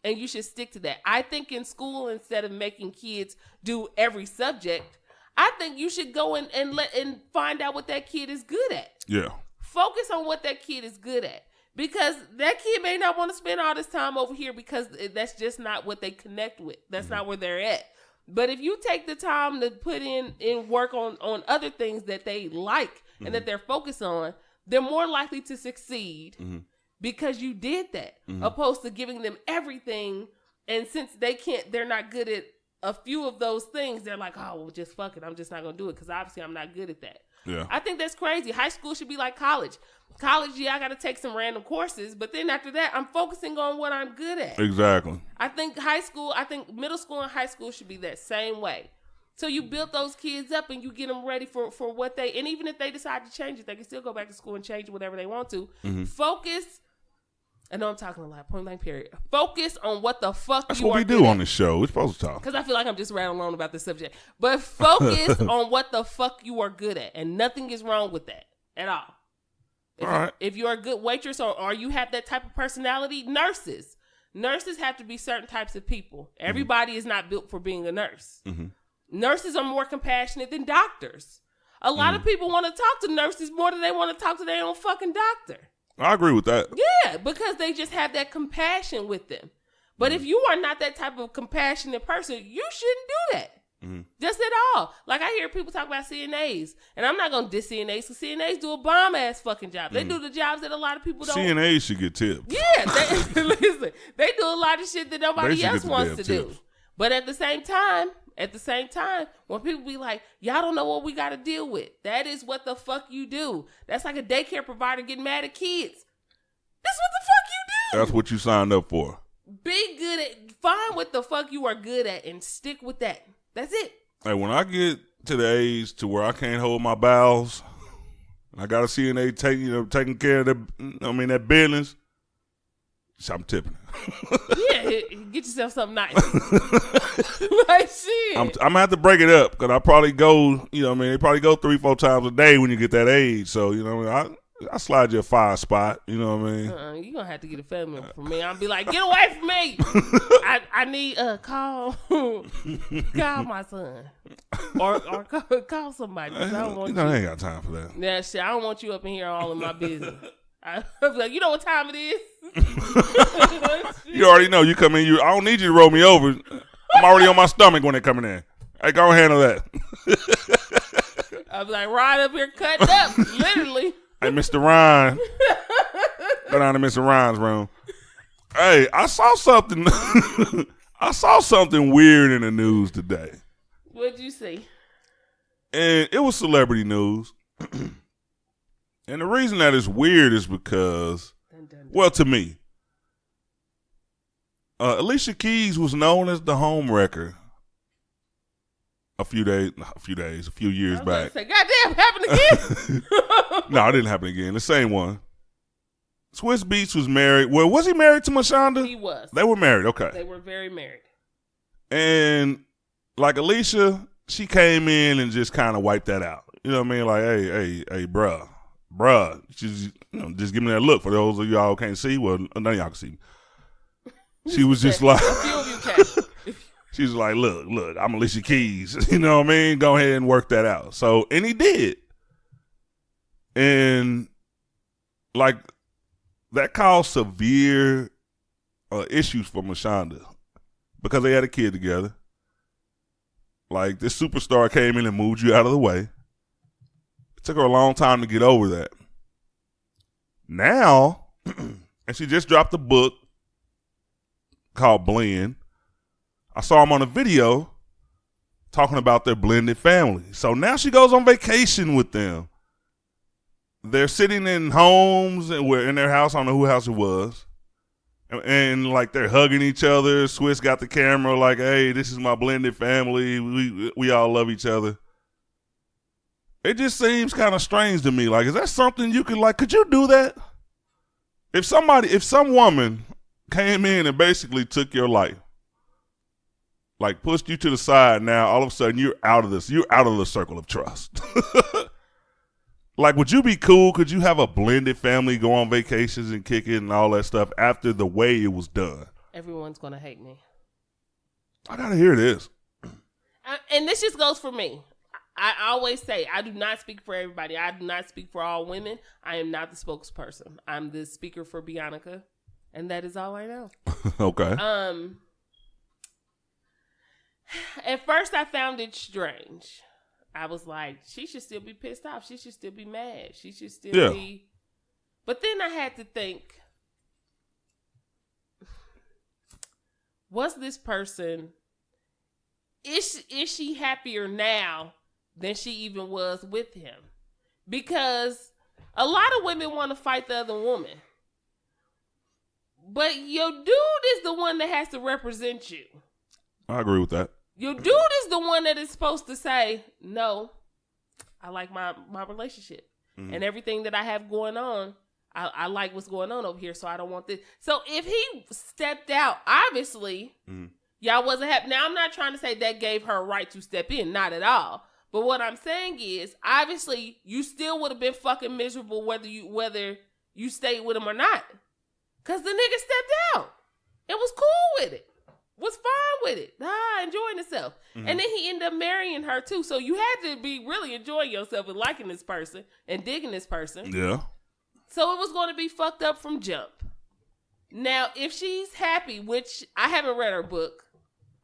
and you should stick to that. I think in school, instead of making kids do every subject, I think you should go and find out what that kid is good at. Yeah. Focus on what that kid is good at. Because that kid may not want to spend all this time over here because that's just not what they connect with. That's not where they're at. But if you take the time to put in work on other things that they like and that they're focused on, they're more likely to succeed because you did that, opposed to giving them everything. And since they're not good at a few of those things, they're like, oh, well, just fuck it. I'm just not going to do it because obviously I'm not good at that. Yeah. I think that's crazy. High school should be like college. College, yeah, I got to take some random courses, but then after that, I'm focusing on what I'm good at. Exactly. I think middle school and high school should be that same way. So you build those kids up and you get them ready for what and even if they decide to change it, they can still go back to school and change whatever they want to. Focus. I know I'm talking a lot. Point blank period. Focus on what the fuck That's you are what we good do at. on this show. We're supposed to talk. Because I feel like I'm just rattling on about this subject. But focus on what the fuck you are good at. And nothing is wrong with that at all. If you're a good waitress or you have that type of personality, nurses have to be certain types of people. Everybody is not built for being a nurse. Nurses are more compassionate than doctors. A lot of people want to talk to nurses more than they want to talk to their own fucking doctor. I agree with that. Yeah, because they just have that compassion with them. But if you are not that type of compassionate person, you shouldn't do that. Just at all. Like I hear people talk about CNAs, and I'm not going to diss CNAs because CNAs do a bomb-ass fucking job. They do the jobs that a lot of people don't. CNAs should get tips. Yeah, listen, they do a lot of shit that nobody else wants to do. But at the same time, when people be like, y'all don't know what we got to deal with, that is what the fuck you do. That's like a daycare provider getting mad at kids. That's what the fuck you do. That's what you signed up for. Be good at, find what the fuck you are good at and stick with that. That's it. Hey, when I get to the age to where I can't hold my bowels, I got to see they taking care of that business, I'm tipping it. Yeah, get yourself something nice. Like shit. I'm gonna have to break it up because I probably go, they probably go 3-4 times a day when you get that age. So, I slide you a 5 spot, you know what I mean? You're gonna have to get a family member from me. I'll be like, get away from me. I need call my son. Or call somebody. I don't want I ain't got time for that. Yeah, shit, I don't want you up in here all in my business. I'll be like, you know what time it is? You already know. You come in, I don't need you to roll me over. I'm already on my stomach when they're coming in. Hey, go handle that. I'll be like, Ryan up here cutting up, literally. Hey, Mr. Ryan. Go down to Mr. Ryan's room. Hey, I saw something. I saw something weird in the news today. What'd you see? And it was celebrity news. And the reason that it's weird is because, well, to me, Alicia Keys was known as the home wrecker a few years back. Say, goddamn, happened again? No, it didn't happen again. The same one. Swiss Beats was married. Well, was he married to Mashonda? He was. They were married. Okay. They were very married. And like Alicia, she came in and just kind of wiped that out. You know what I mean? Like, hey, bruh. She's, just give me that look. For those of y'all who can't see, well, none of y'all can see me. She was just like, a few of you can. She was like, look, I'm Alicia Keys. You know what I mean? Go ahead and work that out. So, and he did. And like that caused severe issues for Mashonda because they had a kid together. Like this superstar came in and moved you out of the way. It took her a long time to get over that. Now, and she just dropped a book called Blend. I saw him on a video talking about their blended family. So now she goes on vacation with them. They're sitting in homes and we're in their house. I don't know whose house it was. And like they're hugging each other. Swiss got the camera like, hey, this is my blended family. We all love each other. It just seems kind of strange to me. Like, is that something you could you do that? If some woman came in and basically took your life, like pushed you to the side, now all of a sudden you're out of the circle of trust. Like, would you be cool? Could you have a blended family, go on vacations and kick it and all that stuff after the way it was done? Everyone's going to hate me. I got to hear this. And this just goes for me. I always say, I do not speak for everybody. I do not speak for all women. I am not the spokesperson. I'm the speaker for Bianca. And that is all I know. Okay. At first, I found it strange. I was like, she should still be pissed off. She should still be mad. She should still be. But then I had to think, was this person, is she happier now than she even was with him? Because a lot of women want to fight the other woman. But your dude is the one that has to represent you. I agree with that. Your dude is the one that is supposed to say, no, I like my relationship. Mm-hmm. And everything that I have going on, I like what's going on over here, so I don't want this. So if he stepped out, obviously, y'all wasn't happy. Now, I'm not trying to say that gave her a right to step in. Not at all. But what I'm saying is, obviously, you still would have been fucking miserable whether you stayed with him or not. Because the nigga stepped out. It was cool with it. Was fine with it. Enjoying himself. Mm-hmm. And then he ended up marrying her too. So you had to be really enjoying yourself and liking this person and digging this person. Yeah. So it was going to be fucked up from jump. Now, if she's happy, which I haven't read her book.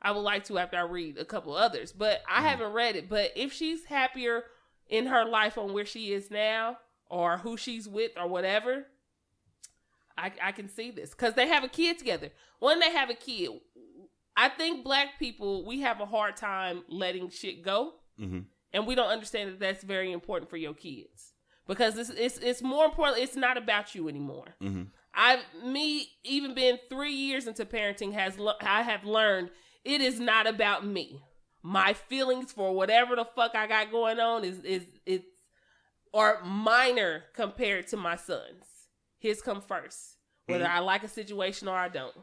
I would like to after I read a couple others. But I haven't read it. But if she's happier in her life on where she is now or who she's with or whatever, I can see this. Because they have a kid together. When they have a kid, I think black people, we have a hard time letting shit go. Mm-hmm. And we don't understand that that's very important for your kids. Because it's more important. It's not about you anymore. Mm-hmm. Me even being 3 years into parenting, I have learned it is not about me. My feelings for whatever the fuck I got going on are minor compared to my son's. His come first, whether I like a situation or I don't.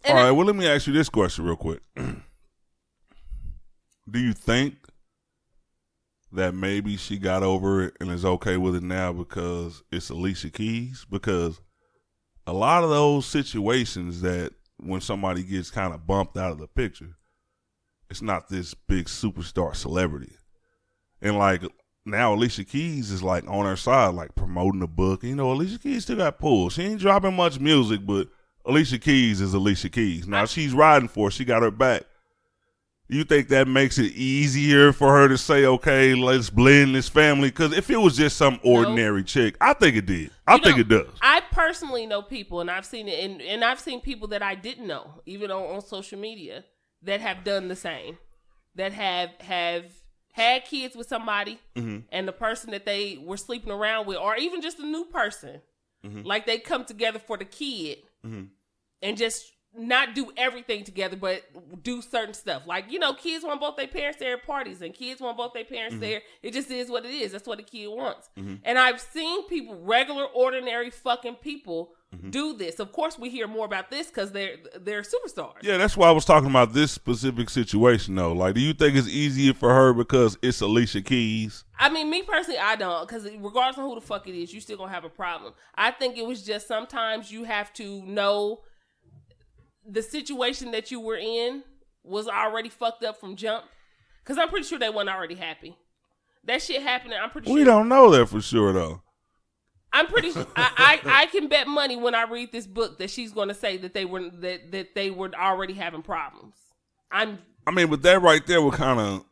And all right, well, let me ask you this question real quick. Do you think that maybe she got over it and is okay with it now because it's Alicia Keys? Because a lot of those situations that when somebody gets kind of bumped out of the picture, it's not this big superstar celebrity. And like now Alicia Keys is like on her side, like promoting the book. You know, Alicia Keys still got pulled. She ain't dropping much music, but Alicia Keys is Alicia Keys. Now she's riding for it. She got her back. You think that makes it easier for her to say, okay, let's blend this family? Because if it was just some ordinary chick, I think it did. I think it does. I personally know people, and I've seen it, and I've seen people that I didn't know, even on social media, that have done the same, that have had kids with somebody, and the person that they were sleeping around with, or even just a new person, like they come together for the kid, and just not do everything together, but do certain stuff. Like, you know, kids want both their parents there at parties, and kids want both their parents there. It just is what it is. That's what a kid wants. And I've seen people, regular, ordinary fucking people, do this. Of course, we hear more about this because they're superstars. Yeah, that's why I was talking about this specific situation, though. Like, do you think it's easier for her because it's Alicia Keys? I mean, me personally, I don't. Because regardless of who the fuck it is, you still going to have a problem. I think it was just sometimes you have to know the situation that you were in was already fucked up from jump. Because I'm pretty sure they weren't already happy. That shit happening, I'm pretty sure. We don't know that for sure, though. I'm pretty sure. I can bet money when I read this book that she's going to say that they were already having problems. But that right there would kind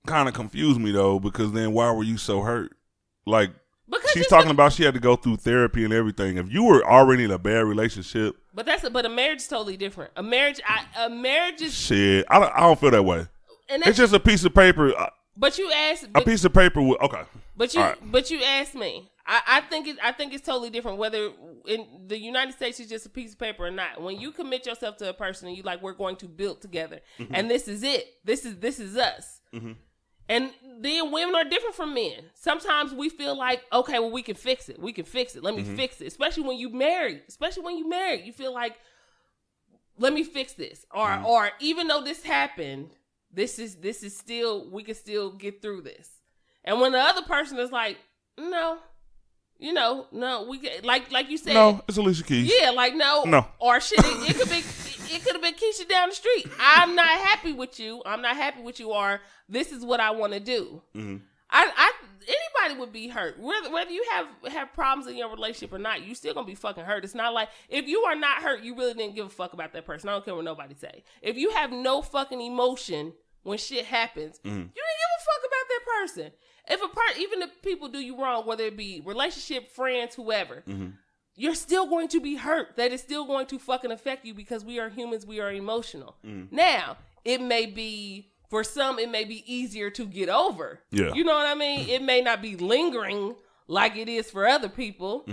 of confuse me, though, because then why were you so hurt? Like, because she's talking about she had to go through therapy and everything. If you were already in a bad relationship, but a marriage is totally different. A marriage is shit. I don't feel that way. And it's just a piece of paper. But you asked a piece of paper with okay. But you asked me. I think it's totally different whether in the United States it's just a piece of paper or not. When you commit yourself to a person and you like, we're going to build together, and this is it. This is us. And then women are different from men. Sometimes we feel like, okay, well, we can fix it. Let me fix it. Especially when you married. You feel like, let me fix this. Or even though this happened, this is still, we can still get through this. And when the other person is like, no, we can, like you said. No, it's Alicia Keys. Yeah, like no. Or shit, it could have been Keisha down the street. I'm not happy with you. Or this is what I want to do. Anybody would be hurt. Whether you have problems in your relationship or not, you still gonna be fucking hurt. It's not like if you are not hurt, you really didn't give a fuck about that person. I don't care what nobody say. If you have no fucking emotion when shit happens, you didn't give a fuck about that person. Even if people do you wrong, whether it be relationship, friends, whoever, you're still going to be hurt. That is still going to fucking affect you because we are humans. We are emotional. Now, it may be, for some, it may be easier to get over. Yeah. You know what I mean? It may not be lingering like it is for other people.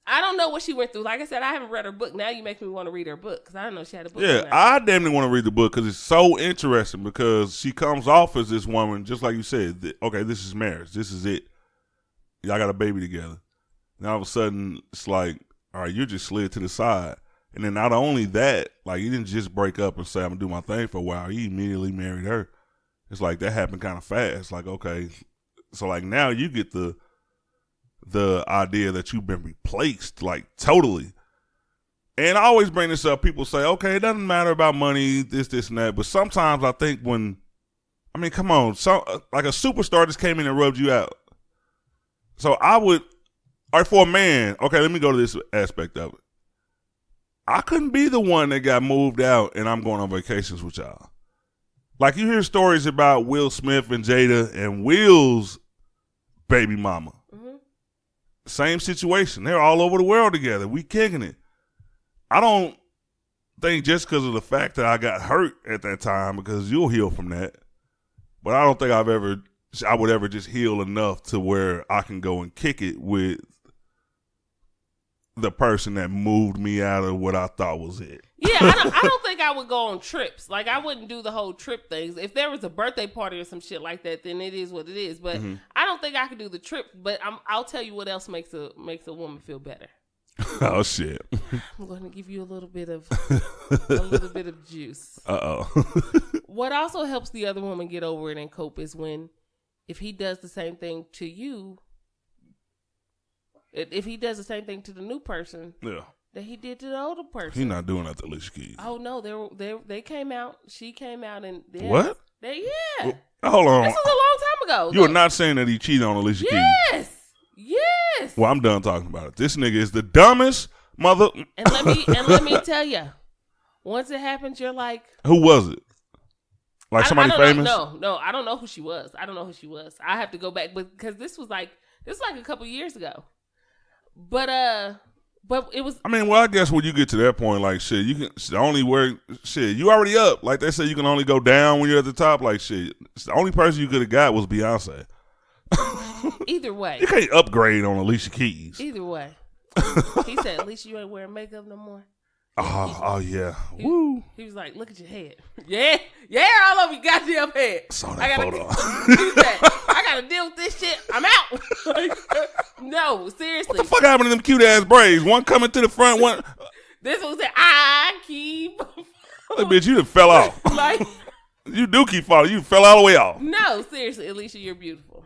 I don't know what she went through. Like I said, I haven't read her book. Now you make me want to read her book because I didn't know she had a book. Yeah, I definitely want to read the book because it's so interesting because she comes off as this woman, just like you said, okay, this is marriage. This is it. Y'all got a baby together. Now all of a sudden, it's like, all right, you just slid to the side. And then not only that, like, you didn't just break up and say, I'm going to do my thing for a while. You immediately married her. It's like that happened kind of fast. Like, okay. So, like, now you get the idea that you've been replaced, like, totally. And I always bring this up. People say, okay, it doesn't matter about money, this, and that. But sometimes I think come on. Like a superstar just came in and rubbed you out. So I would, all right, for a man, okay, let me go to this aspect of it. I couldn't be the one that got moved out and I'm going on vacations with y'all. Like you hear stories about Will Smith and Jada and Will's baby mama. Same situation. They're all over the world together. We kicking it. I don't think just because of the fact that I got hurt at that time, because you'll heal from that. But I don't think I would ever just heal enough to where I can go and kick it with the person that moved me out of what I thought was it. Yeah, I don't think I would go on trips. Like, I wouldn't do the whole trip things. If there was a birthday party or some shit like that, then it is what it is. But I don't think I could do the trip. But I'll tell you what else makes a woman feel better. Oh shit! I'm going to give you a little bit of juice. What also helps the other woman get over it and cope is if he does the same thing to you. If he does the same thing to the new person, that he did to the older person, he's not doing that to Alicia Keys. Oh no, they came out. She came out and what? Well, hold on. This was a long time ago. You are not saying that he cheated on Alicia Keys. Yes. Well, I'm done talking about it. This nigga is the dumbest mother. And let me tell you, once it happens, you're like, who was it? Like somebody famous? No, I don't know who she was. I have to go back because this was like a couple years ago. But it was. I mean, well, I guess when you get to that point, like shit, you can you already up. Like they say, you can only go down when you're at the top. Like shit, the only person you could have got was Beyonce. Either way, you can't upgrade on Alicia Keys. Either way, he said, "Alicia, you ain't wearing makeup no more." Oh yeah. Woo. He was like, "Look at your head." Yeah, all over your goddamn head. Saw that photo. He said, I gotta deal with this shit. I'm out. No, seriously. What the fuck happened to them cute ass braids? One coming to the front, one. This one said, I keep. That bitch, you done fell off. Like, you do keep falling. You fell all the way off. No, seriously, Alicia, you're beautiful.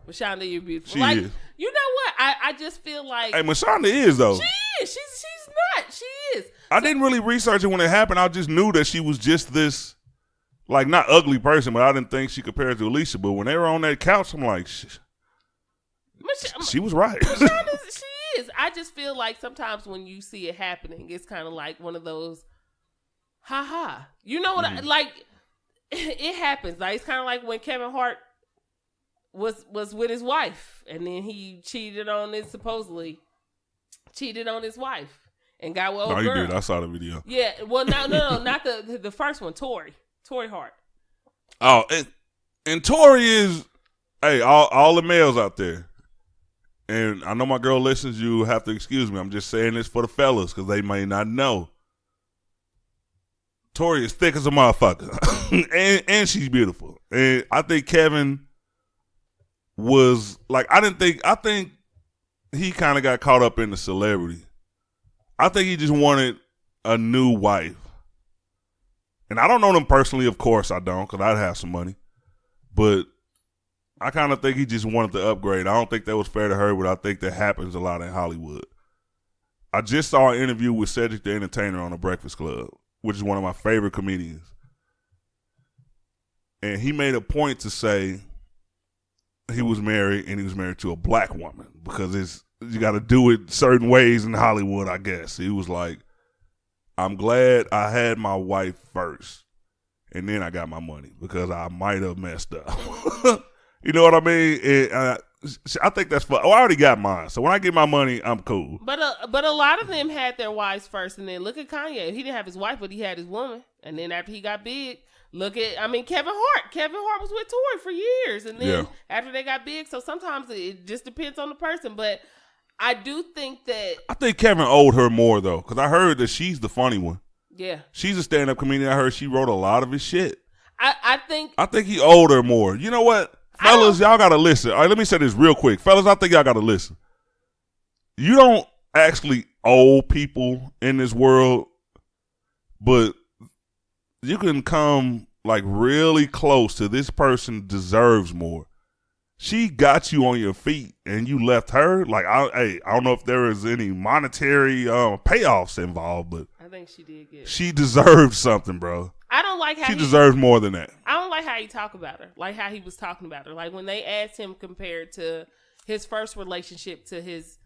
Mashonda, you're beautiful. She like, is. You know what? I just feel like. Hey, Mashonda is though. She is. She's not. She is. I didn't really research it when it happened. I just knew that she was just this, like, not ugly person, but I didn't think she compared to Alicia. But when they were on that couch, I'm like, she was right. She is. I just feel like sometimes when you see it happening, it's kind of like one of those, ha. You know what? It happens. Like, it's kind of like when Kevin Hart was with his wife, and then he supposedly cheated on his wife. And got with old girl. No, he did. I saw the video. Yeah. Well, no, not the first one. Tory Hart. Oh, and Tory is, hey, all the males out there. And I know my girl listens. You have to excuse me. I'm just saying this for the fellas because they may not know. Tory is thick as a motherfucker, and she's beautiful. And I think Kevin was like, I think he kind of got caught up in the celebrity. I think he just wanted a new wife. And I don't know them personally, of course I don't, because I'd have some money. But I kind of think he just wanted to upgrade. I don't think that was fair to her, but I think that happens a lot in Hollywood. I just saw an interview with Cedric the Entertainer on The Breakfast Club, which is one of my favorite comedians. And he made a point to say he was married, and he was married to a black woman because you got to do it certain ways in Hollywood, I guess. He was like, I'm glad I had my wife first, and then I got my money because I might have messed up. You know what I mean? I think that's fun. Oh, I already got mine, so when I get my money, I'm cool. But a lot of them had their wives first, and then look at Kanye. He didn't have his wife, but he had his woman. And then after he got big, Kevin Hart. Kevin Hart was with Tory for years, and then after they got big, so sometimes it just depends on the person. But I do think that Kevin owed her more though, because I heard that she's the funny one. Yeah, she's a stand-up comedian. I heard she wrote a lot of his shit. I think he owed her more. You know what? Fellas, y'all got to listen. All right, let me say this real quick. Fellas, I think y'all got to listen. You don't actually owe people in this world, but you can come like really close to this person deserves more. She got you on your feet and you left her. Like, I don't know if there is any monetary payoffs involved, but I think she did get it. She deserved something, bro. I don't like how she deserves more than that. I don't like how he talk about her, like how he was talking about her. Like when they asked him compared to his first relationship to his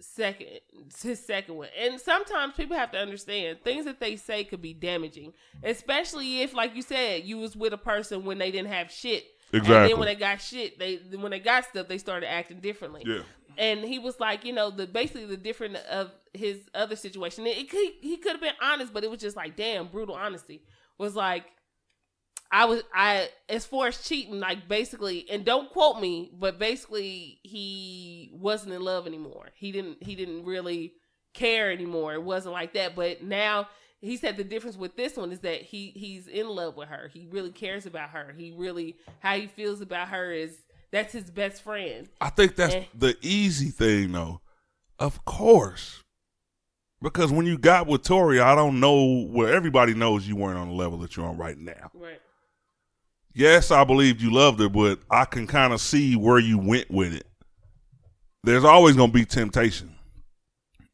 second one. And sometimes people have to understand things that they say could be damaging, especially if, like you said, you was with a person when they didn't have shit. Exactly. And then when they got shit, when they got stuff, they started acting differently. Yeah. And he was like, basically the difference of his other situation. He could have been honest, but it was just like, damn, brutal honesty. Was like, as far as cheating, like basically, and don't quote me, but basically he wasn't in love anymore. He didn't really care anymore. It wasn't like that. But now he said the difference with this one is that he's in love with her. He really cares about her. How he feels about her is, that's his best friend. I think that's the easy thing, though. Of course. Because when you got with Tori, I don't know where everybody knows you weren't on the level that you're on right now. Right. Yes, I believed you loved her, but I can kind of see where you went with it. There's always going to be temptation.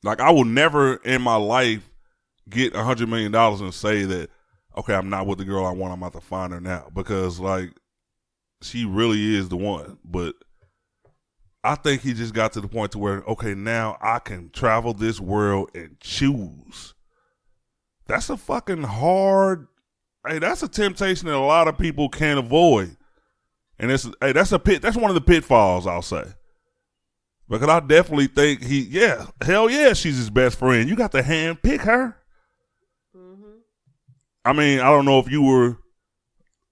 Like, I will never in my life get $100 million and say that, okay, I'm not with the girl I want, I'm about to find her now. Because, like, she really is the one. But I think he just got to the point to where, okay, now I can travel this world and choose. That's a fucking hard, that's a temptation that a lot of people can't avoid. And that's one of the pitfalls, I'll say. Because I definitely think hell yeah, she's his best friend. You got to hand pick her. Mm-hmm. I mean, I don't know if you were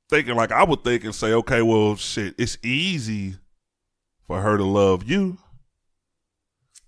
thinking like I would think and say, okay, well, shit, it's easy for her to love you.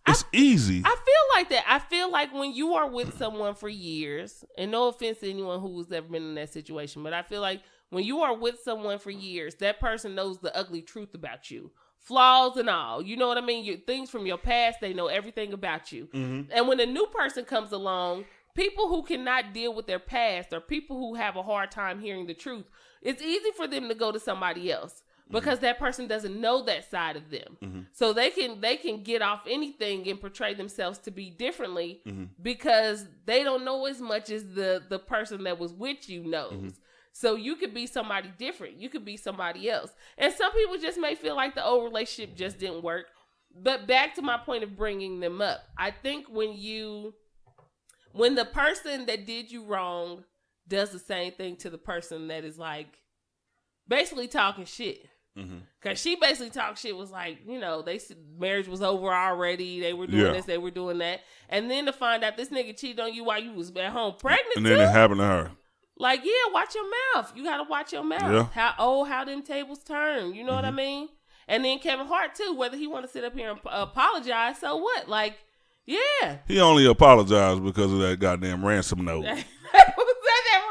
It's easy. I feel like that. I feel like when you are with someone for years, and no offense to anyone who's ever been in that situation, but I feel like when you are with someone for years, that person knows the ugly truth about you. Flaws and all. You know what I mean? Things from your past, they know everything about you. Mm-hmm. And when a new person comes along, people who cannot deal with their past or people who have a hard time hearing the truth, it's easy for them to go to somebody else because that person doesn't know that side of them. Mm-hmm. So they can get off anything and portray themselves to be differently because they don't know as much as the person that was with you knows. Mm-hmm. So you could be somebody different. You could be somebody else. And some people just may feel like the old relationship just didn't work. But back to my point of bringing them up, I think when the person that did you wrong does the same thing to the person that is like basically talking shit. Because she basically talked shit, was like, marriage was over already. They were doing this, they were doing that. And then to find out this nigga cheated on you while you was at home pregnant and then it happened to her. Like, yeah, watch your mouth. You got to watch your mouth. Yeah. How them tables turn. You know what I mean? And then Kevin Hart, too, whether he want to sit up here and apologize, so what? Like, yeah. He only apologized because of that goddamn ransom note.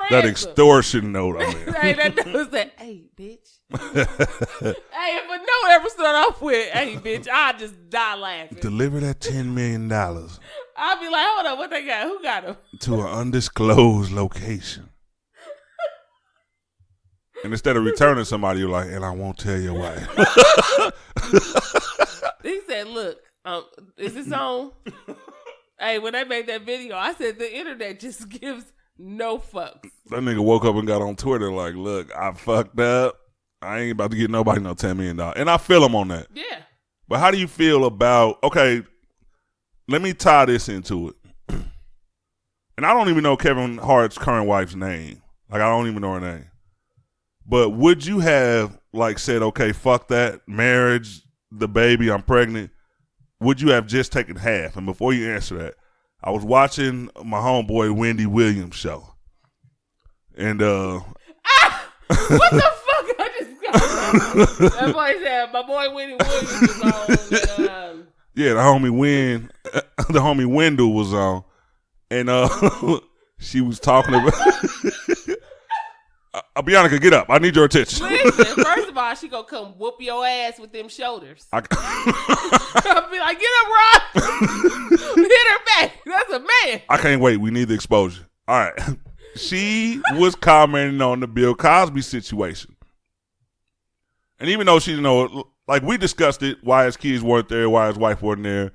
That extortion note, I mean. That was that, hey, bitch. Hey, if a note ever start off with, hey, bitch, I'll just die laughing. Deliver that $10 million. I'll be like, hold on, what they got? Who got him? To an undisclosed location. And instead of returning somebody, you're like, and I won't tell you why. He said, look, is this on? Hey, when they made that video, I said the internet just gives no fucks. That nigga woke up and got on Twitter like, look, I fucked up. I ain't about to get nobody no $10 million. And I feel him on that. Yeah. But how do you feel about, okay, let me tie this into it. And I don't even know Kevin Hart's current wife's name. Like, I don't even know her name. But would you have, like, said, okay, fuck that, marriage, the baby, I'm pregnant. Would you have just taken half? And before you answer that, I was watching my homeboy Wendy Williams show. And, what the fuck? I just got that boy said, my boy Wendy Williams was on. Yeah, the homie Wendell was on. And she was talking about Bianca, get up. I need your attention. Listen, first of all, she gonna come whoop your ass with them shoulders. I'll be like, get up, Rob. Hit her back. That's a man. I can't wait. We need the exposure. All right. She was commenting on the Bill Cosby situation. And even though she didn't know, like we discussed it, why his kids weren't there, why his wife wasn't there,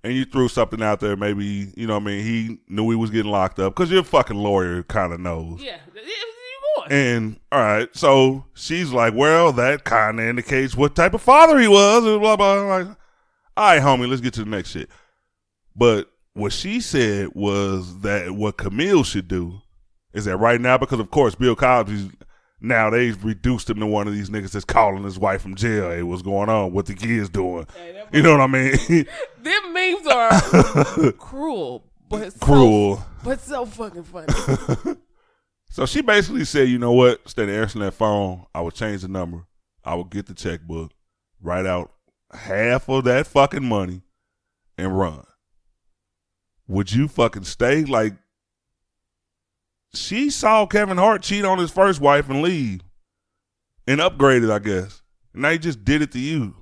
and you threw something out there, maybe, you know what I mean, he knew he was getting locked up, because your fucking lawyer kind of knows. Yeah. And, all right, so she's like, well, that kind of indicates what type of father he was, and blah, blah, blah. Like, all right, homie, let's get to the next shit. But what she said was that what Camille should do is that right now, because, of course, Bill Cosby's, now they've reduced him to one of these niggas that's calling his wife from jail. Hey, what's going on? What the kids doing? Hey, you know what I mean? Them memes are cruel, but so fucking funny. So she basically said, you know what? Instead of answering that phone, I would change the number. I would get the checkbook, write out half of that fucking money, and run. Would you fucking stay? Like, she saw Kevin Hart cheat on his first wife and leave. And upgraded, I guess. And now he just did it to you.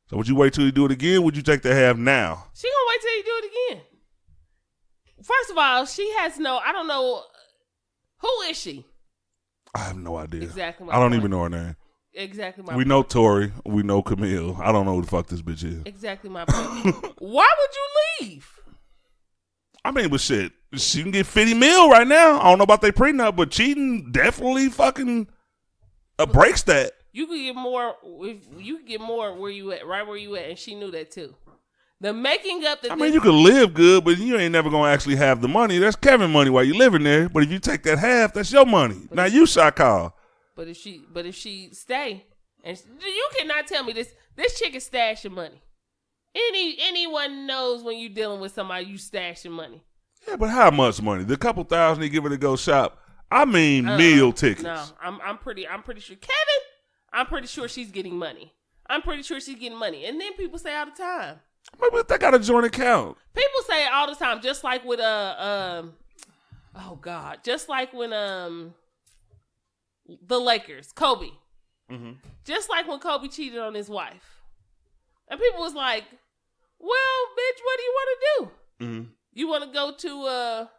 So would you wait till he do it again? Would you take the half now? She gonna wait till he do it again. First of all, she has I don't know. Who is she? I have no idea. Exactly. I don't even know her name. Exactly my We point. know Tori. We know Camille. I don't know who the fuck this bitch is. Exactly my point. Why would you leave? I mean, but shit, she can get 50 mil right now. I don't know about their prenup, but cheating definitely fucking breaks that. You could get more. You could get more where you at, right where you at, and she knew that too. The making up. I mean, you could live good, but you ain't never gonna actually have the money. That's Kevin money while you living there. But if you take that half, that's your money. Now you shot call. But if she stay, and you cannot tell me this chick is stashing money. Anyone knows when you dealing with somebody, you stashing money. Yeah, but how much money? The couple thousand he give her to go shop. I mean, meal tickets. No, I'm pretty sure Kevin. I'm pretty sure she's getting money. I'm pretty sure she's getting money. And then people say all the time. Maybe they got a joint account. People say it all the time, just like with just like when the Lakers, Kobe. Mm-hmm. Just like when Kobe cheated on his wife. And people was like, well, bitch, what do you want to do? Mm-hmm. You want to go to a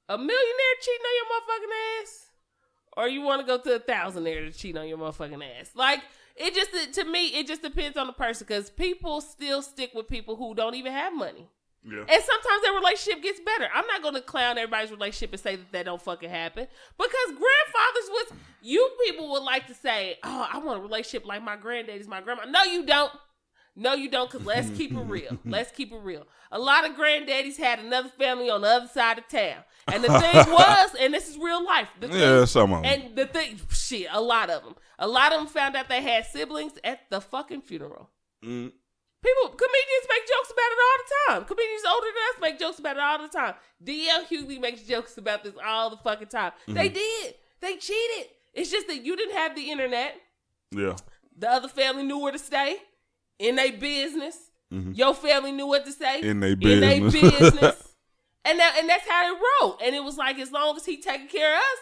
millionaire cheating on your motherfucking ass? Or you want to go to a thousandaire to cheat on your motherfucking ass? Like, it just, to me, it just depends on the person, because people still stick with people who don't even have money. Yeah. And sometimes their relationship gets better. I'm not going to clown everybody's relationship and say that don't fucking happen, because grandfathers you people would like to say, oh, I want a relationship like my granddaddy's, my grandma. No, you don't. No, you don't, because let's keep it real. Let's keep it real. A lot of granddaddies had another family on the other side of town. And the thing was, and this is real life. Some of them. And the thing, a lot of them. A lot of them found out they had siblings at the fucking funeral. Mm. Comedians make jokes about it all the time. Comedians older than us make jokes about it all the time. D.L. Hughley makes jokes about this all the fucking time. Mm-hmm. They did. They cheated. It's just that you didn't have the internet. Yeah. The other family knew where to stay. In their business. Mm-hmm. Your family knew what to say. In their business. And that's how it rolled. And it was like, as long as he taking care of us,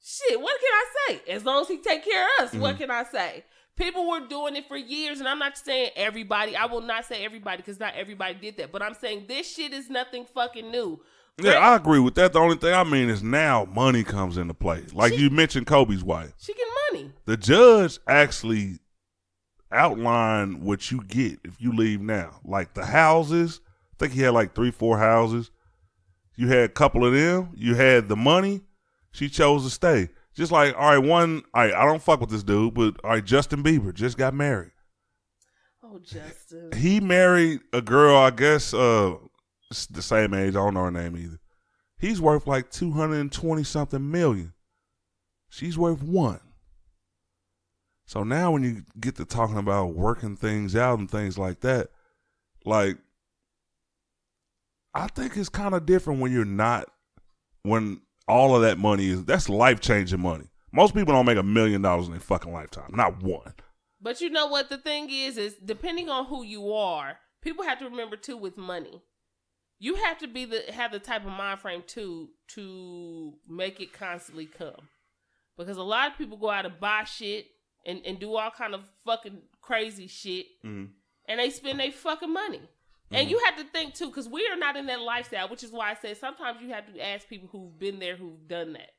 shit, what can I say? As long as he take care of us, mm-hmm. What can I say? People were doing it for years, and I'm not saying everybody. I will not say everybody, because not everybody did that. But I'm saying this shit is nothing fucking new. Yeah, I agree with that. The only thing I mean is now money comes into play. Like you mentioned Kobe's wife. She get money. The judge actually outlined what you get if you leave now. Like the houses, I think he had like 3-4 houses. You had a couple of them. You had the money. She chose to stay. Just like, all right, I don't fuck with this dude, but all right, Justin Bieber just got married. Oh, Justin. He married a girl, I guess, the same age. I don't know her name either. He's worth like 220-something million. She's worth $1 million. So now when you get to talking about working things out and things like that, like, I think it's kind of different when all of that money that's life-changing money. Most people don't make $1 million in their fucking lifetime. Not one. But you know what the thing is depending on who you are, people have to remember too with money. You have to have the type of mind frame too to make it constantly come. Because a lot of people go out and buy shit and do all kind of fucking crazy shit, and they spend their fucking money. And you have to think too, because we are not in that lifestyle, which is why I say sometimes you have to ask people who've been there, who've done that.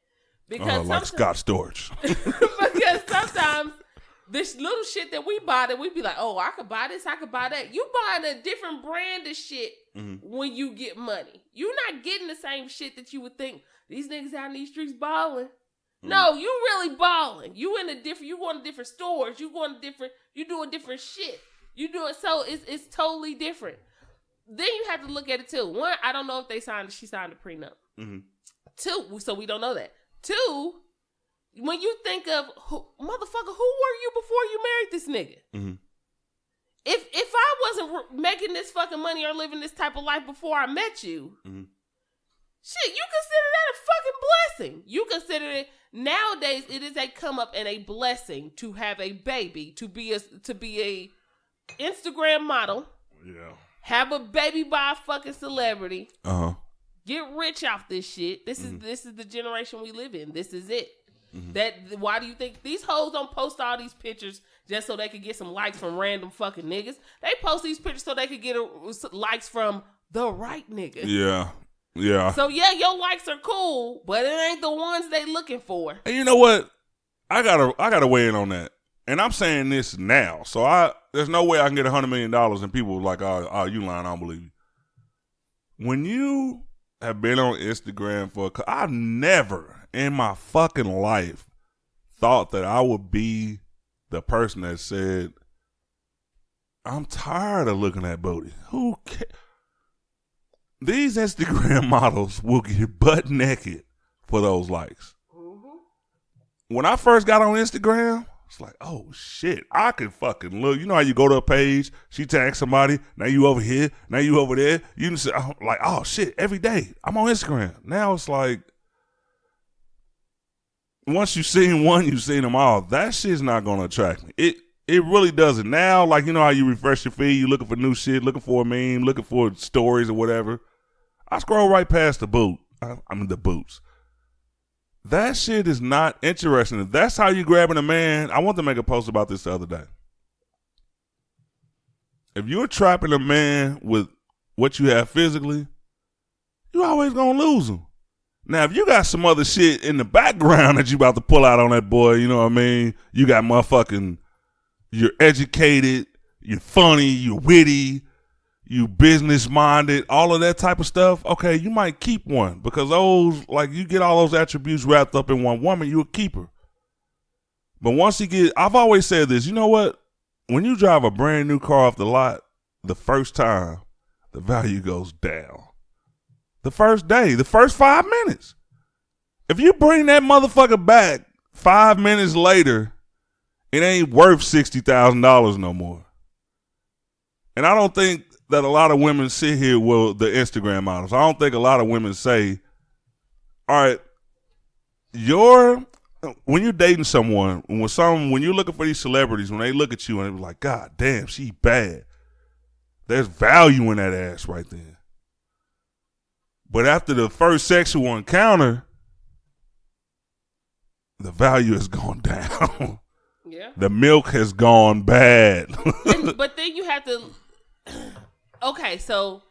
Because like Scott Storch. Because sometimes this little shit that we buy, that we be like, oh, I could buy this, I could buy that. You buying a different brand of shit when you get money. You're not getting the same shit that you would think. These niggas out in these streets balling. No, you really balling. You going to different stores. You doing different shit. So it's totally different. Then you have to look at it too. One, I don't know if she signed a prenup. Two, so we don't know that. Two, when you think of motherfucker, who were you before you married this nigga? If I wasn't making this fucking money or living this type of life before I met you, shit, you consider that a fucking blessing. You consider it nowadays. It is a come up and a blessing to have a baby, to be a Instagram model. Yeah. Have a baby by a fucking celebrity. Get rich off this shit. This is the generation we live in. This is it. Why do you think these hoes don't post all these pictures just so they could get some likes from random fucking niggas? They post these pictures so they could get likes from the right nigga. Yeah. Yeah. So yeah, your likes are cool, but it ain't the ones they looking for. And you know what? I gotta weigh in on that. And I'm saying this now. So there's no way I can get $100 million and people like, oh, you lying, I don't believe you. When you have been on Instagram I've never in my fucking life thought that I would be the person that said, I'm tired of looking at booty. Who cares? These Instagram models will get butt naked for those likes. When I first got on Instagram, it's like, oh shit, I can fucking look. You know how you go to a page, she tags somebody, now you over here, now you over there. You can say, like, oh shit, every day I'm on Instagram. Now it's like, once you've seen one, you've seen them all. That shit's not gonna attract me. It really doesn't. Now, like, you know how you refresh your feed, you looking for new shit, looking for a meme, looking for stories or whatever. I scroll right past the boots. That shit is not interesting. If that's how you grabbing a man, I want to make a post about this the other day. If you're trapping a man with what you have physically, you always gonna lose him. Now, if you got some other shit in the background that you about to pull out on that boy, you know what I mean? You got you're educated, you're funny, you're witty, you business minded, all of that type of stuff. Okay, you might keep one because you get all those attributes wrapped up in one woman, you're a keeper. But once I've always said this, you know what? When you drive a brand new car off the lot, the first time, the value goes down. The first day, the first 5 minutes. If you bring that motherfucker back 5 minutes later, it ain't worth $60,000 no more. And I don't think that a lot of women sit here with the Instagram models. I don't think a lot of women say, all right, when you're dating someone, when you're looking for these celebrities, when they look at you and they're like, God damn, she bad. There's value in that ass right there. But after the first sexual encounter, the value has gone down. Yeah. The milk has gone bad. But then you have to. Okay, so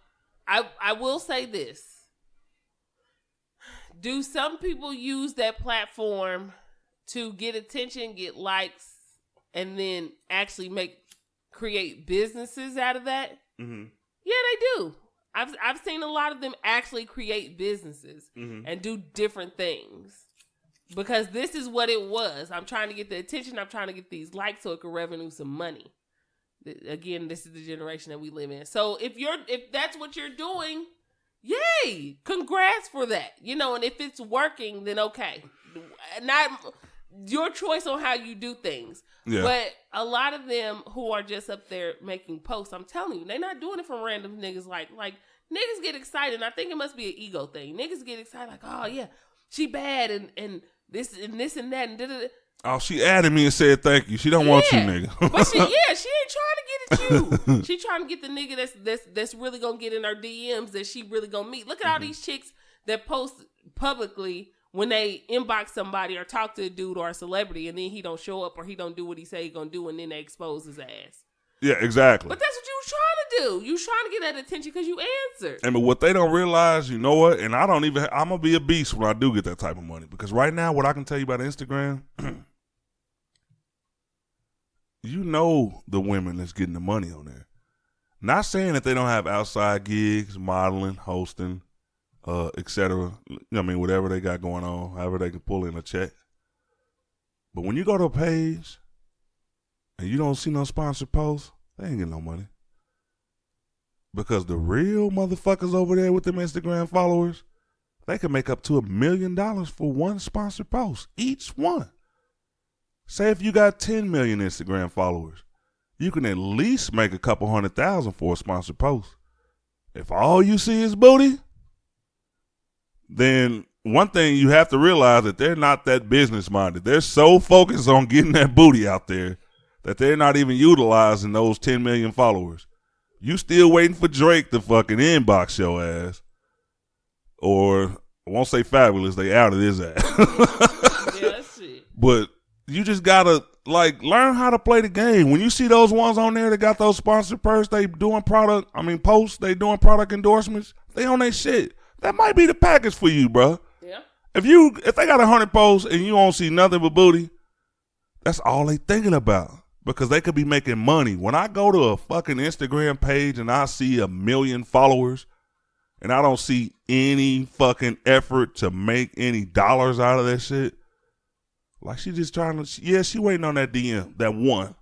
I will say this. Do some people use that platform to get attention, get likes, and then actually create businesses out of that? Mm-hmm. Yeah, they do. I've seen a lot of them actually create businesses and do different things. Because this is what it was. I'm trying to get the attention. I'm trying to get these likes so it can revenue some money. Again, this is the generation that we live in. So if that's what you're doing, yay! Congrats for that. You know, and if it's working, then okay. Not your choice on how you do things. Yeah. But a lot of them who are just up there making posts, I'm telling you, they're not doing it from random niggas. Like niggas get excited. And I think it must be an ego thing. Niggas get excited like, oh yeah, she bad and this and this and that and da-da-da. Oh, she added me and said thank you. She don't want you, nigga. But she ain't trying to get at you. She trying to get the nigga that's really gonna get in her DMs that she really gonna meet. Look at all these chicks that post publicly when they inbox somebody or talk to a dude or a celebrity, and then he don't show up or he don't do what he say he gonna do, and then they expose his ass. Yeah, exactly. But that's what you was trying to do. You was trying to get that attention because you answered. And but what they don't realize, you know what? And I'm gonna be a beast when I do get that type of money, because right now, what I can tell you about Instagram. You know the women that's getting the money on there. Not saying that they don't have outside gigs, modeling, hosting, etc. I mean, whatever they got going on, however they can pull in a check. But when you go to a page and you don't see no sponsored posts, they ain't getting no money. Because the real motherfuckers over there with them Instagram followers, they can make up to $1 million for one sponsored post, each one. Say if you got 10 million Instagram followers, you can at least make a couple 100,000 for a sponsored post. If all you see is booty, then one thing you have to realize that they're not that business minded. They're so focused on getting that booty out there that they're not even utilizing those 10 million followers. You still waiting for Drake to fucking inbox your ass. Or, I won't say fabulous, they outed his ass. Yeah, that's it. But you just gotta learn how to play the game. When you see those ones on there that got those sponsored posts, they doing product endorsements, they on their shit. That might be the package for you, bro. Yeah. If they got 100 posts and you don't see nothing but booty, that's all they thinking about, because they could be making money. When I go to a fucking Instagram page and I see 1 million followers and I don't see any fucking effort to make any dollars out of that shit, like she just trying to, she waiting on that DM, that one.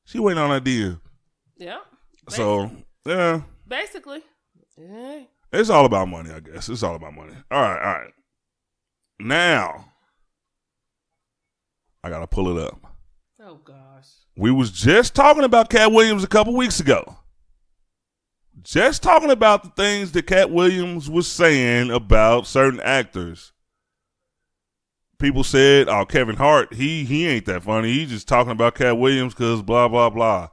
She waiting on that DM. Yeah. Basically. So, yeah. Basically. Yeah. It's all about money, I guess. It's all about money. All right. Now, I got to pull it up. Oh, gosh. We was just talking about Katt Williams a couple weeks ago. Just talking about the things that Katt Williams was saying about certain actors. People said, oh, Kevin Hart, he ain't that funny. He just talking about Katt Williams because blah, blah, blah.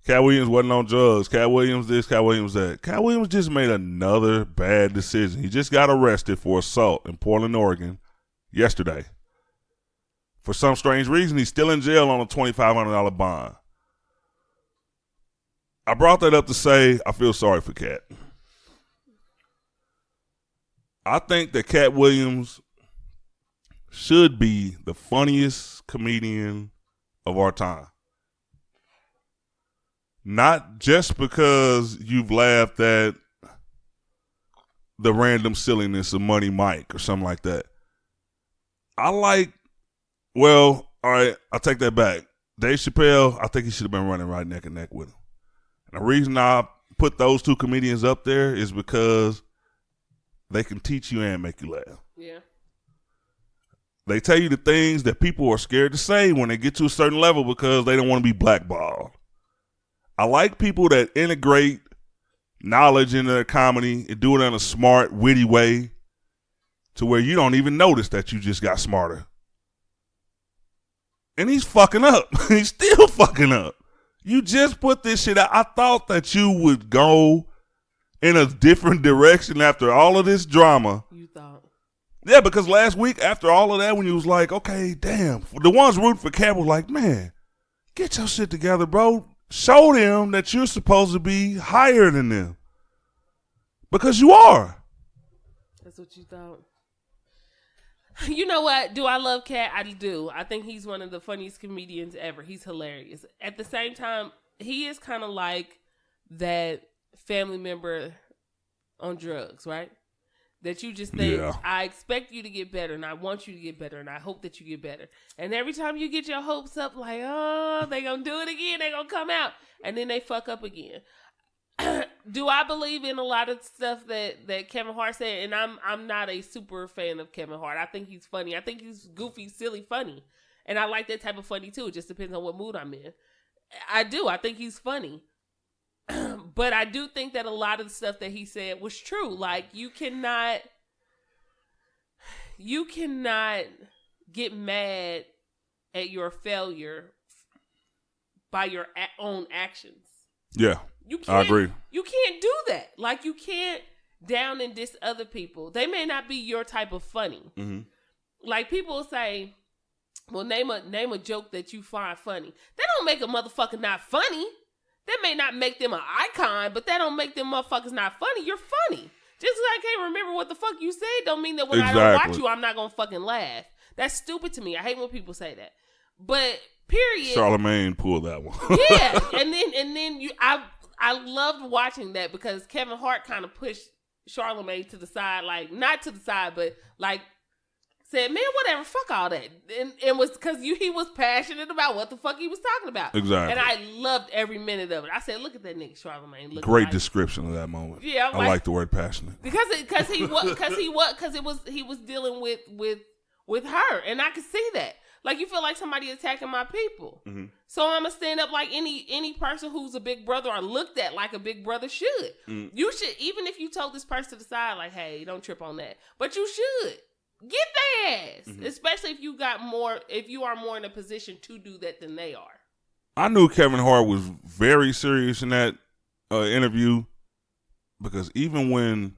Katt Williams wasn't on drugs. Katt Williams this, Katt Williams that. Katt Williams just made another bad decision. He just got arrested for assault in Portland, Oregon yesterday. For some strange reason, he's still in jail on a $2,500 bond. I brought that up to say I feel sorry for Katt. I think that Katt Williams should be the funniest comedian of our time. Not just because you've laughed at the random silliness of Money Mike or something like that. All right, I take that back. Dave Chappelle, I think he should have been running right neck and neck with him. And the reason I put those two comedians up there is because they can teach you and make you laugh. Yeah. They tell you the things that people are scared to say when they get to a certain level because they don't want to be blackballed. I like people that integrate knowledge into their comedy and do it in a smart, witty way to where you don't even notice that you just got smarter. And he's fucking up. He's still fucking up. You just put this shit out. I thought that you would go in a different direction after all of this drama. You thought. Yeah, because last week, after all of that, when you was like, okay, damn, the ones rooting for Katt was like, man, get your shit together, bro. Show them that you're supposed to be higher than them. Because you are. That's what you thought. You know what? Do I love Katt? I do. I think he's one of the funniest comedians ever. He's hilarious. At the same time, he is kind of like that family member on drugs, right? that you just think, Yeah. I expect you to get better, and I want you to get better, and I hope that you get better. And every time you get your hopes up, like, oh, they gonna do it again, they gonna come out, and then they fuck up again. Do I believe in a lot of stuff that Kevin Hart said? And I'm not a super fan of Kevin Hart. I think he's funny. I think he's goofy, silly, funny. And I like that type of funny too. It just depends on what mood I'm in. I do. I think he's funny. But I do think that a lot of the stuff that he said was true. Like, you cannot get mad at your failure by your own actions. Yeah. I agree. You can't do that. Like, you can't down and diss other people. They may not be your type of funny. Mm-hmm. Like, people say, well, name a joke that you find funny. That don't make a motherfucker not funny. That may not make them an icon, but that don't make them motherfuckers not funny. You're funny. Just because I can't remember what the fuck you said don't mean that when I don't watch you, I'm not going to fucking laugh. That's stupid to me. I hate when people say that. But, period. Charlamagne pulled that one. Yeah. And then I loved watching that because Kevin Hart kind of pushed Charlamagne to the side, like, not to the side, but like said, man, whatever, fuck all that. And was because he was passionate about what the fuck he was talking about. Exactly. And I loved every minute of it. I said, look at that nigga Charlamagne. Great description of that moment. Yeah, I like the word passionate. Because he was dealing with her, and I could see that. Like, you feel like somebody attacking my people. Mm-hmm. So I'm going to stand up like any person who's a big brother or looked at like a big brother should. Mm. You should, even if you told this person to the side, like, hey, don't trip on that. But you should. Get their ass. Mm-hmm. Especially if you are more in a position to do that than they are. I knew Kevin Hart was very serious in that interview because even when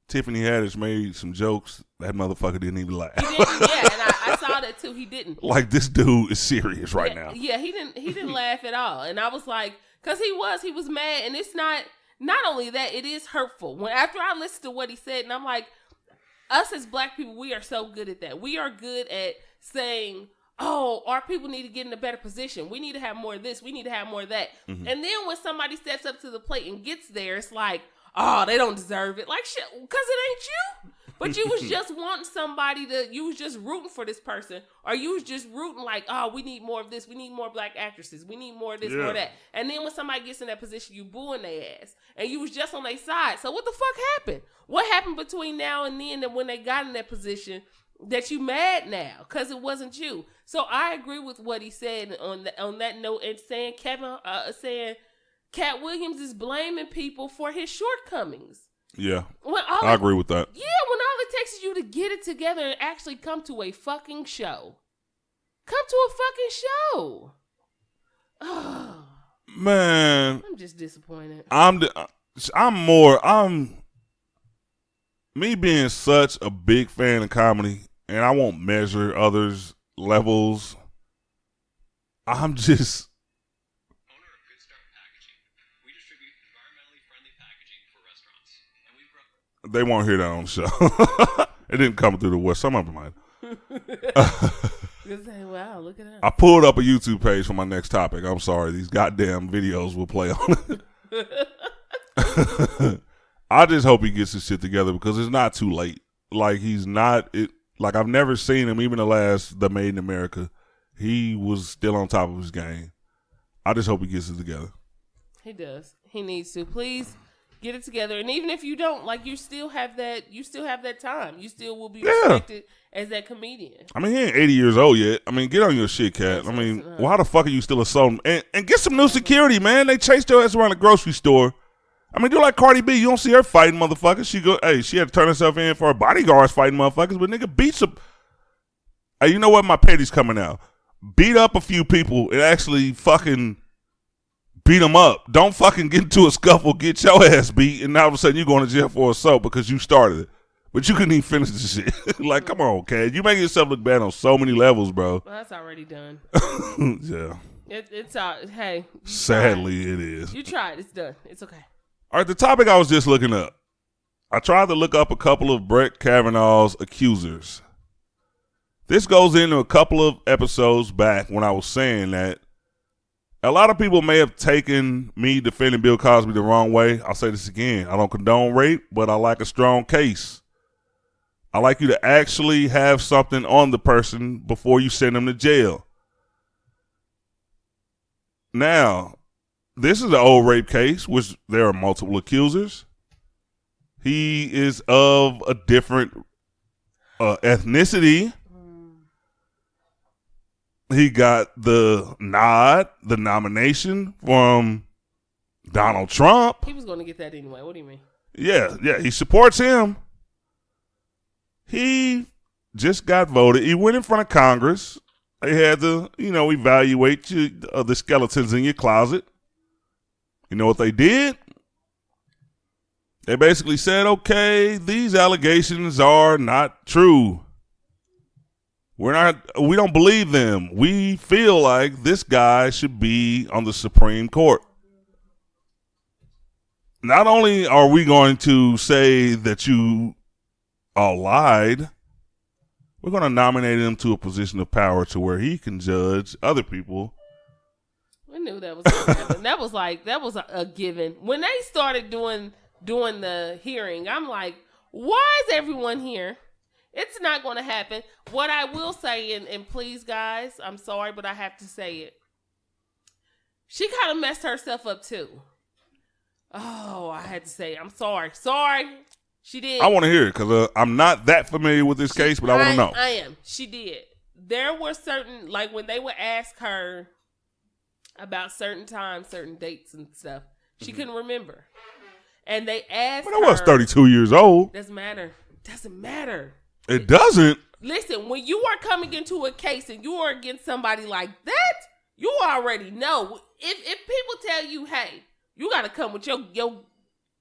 Tiffany Haddish made some jokes, that motherfucker didn't even laugh. He didn't, yeah, and I saw that too. He didn't. Like, this dude is serious right now. Yeah, he didn't laugh at all. And I was like, because he was mad. And it's not only that, it is hurtful. After I listened to what he said, and I'm like, us as black people, we are so good at that. We are good at saying, oh, our people need to get in a better position. We need to have more of this. We need to have more of that. Mm-hmm. And then when somebody steps up to the plate and gets there, it's like, oh, they don't deserve it. Like, shit, because it ain't you. But you was just wanting somebody you was just rooting for this person. Or you was just rooting like, oh, we need more of this. We need more black actresses. We need more of this, more of that. And then when somebody gets in that position, you booing their ass. And you was just on their side. So what the fuck happened? What happened between now and then that when they got in that position that you mad now? Because it wasn't you. So I agree with what he said on that note and saying Katt Williams is blaming people for his shortcomings. Yeah, I agree with that. Yeah, when all it takes is you to get it together and actually come to a fucking show. Come to a fucking show. Oh, man, I'm just disappointed. Me being such a big fan of comedy, and I won't measure others' levels. I'm just. They won't hear that on the show. It didn't come through the West. Some of them might. Wow, look at that. I pulled up a YouTube page for my next topic. I'm sorry. These goddamn videos will play on it. I just hope he gets his shit together because it's not too late. Like, like, I've never seen him, even the Made in America. He was still on top of his game. I just hope he gets it together. He does. He needs to. Please. Get it together, and even if you don't, like, you still have that time. You still will be respected as that comedian. I mean, he ain't 80 years old yet. I mean, get on your shit, Katt. I mean, why the fuck are you still assaulting? And get some new security, man. They chased your ass around the grocery store. I mean, do like Cardi B. You don't see her fighting motherfuckers. She had to turn herself in for her bodyguards fighting motherfuckers, but nigga beats up. Hey, you know what? My petty's coming out. Beat up a few people and actually fucking beat them up. Don't fucking get into a scuffle, get your ass beat, and all of a sudden you're going to jail for assault because you started it. But you couldn't even finish the shit. Like, come on, Katt. You making yourself look bad on so many levels, bro. Well, that's already done. Yeah. It's hey. Sadly, it is. You tried. It's done. It's okay. All right, the topic I was just looking up. I tried to look up a couple of Brett Kavanaugh's accusers. This goes into a couple of episodes back when I was saying that a lot of people may have taken me defending Bill Cosby the wrong way. I'll say this again. I don't condone rape, but I like a strong case. I like you to actually have something on the person before you send them to jail. Now, this is an old rape case, which there are multiple accusers. He is of a different ethnicity. He got the nomination from Donald Trump. He was going to get that anyway. What do you mean? Yeah, he supports him. He just got voted. He went in front of Congress. They had to, evaluate the skeletons in your closet. You know what they did? They basically said, okay, these allegations are not true. We don't believe them. We feel like this guy should be on the Supreme Court. Not only are we going to say that you all lied, we're going to nominate him to a position of power to where he can judge other people. We knew that was going to happen. That was a given. When they started doing the hearing, I'm like, why is everyone here? It's not going to happen. What I will say, and please, guys, I'm sorry, but I have to say it. She kind of messed herself up, too. Oh, I had to say it. I'm sorry. Sorry. She did. I want to hear it because I'm not that familiar with this case, but I want to know. I am. She did. There were certain, like when they would ask her about certain times, certain dates and stuff, she couldn't remember. And they asked her. I was 32 years old. Doesn't matter. It doesn't. Listen, when you are coming into a case and you are against somebody like that, you already know. If people tell you, hey, you got to come with your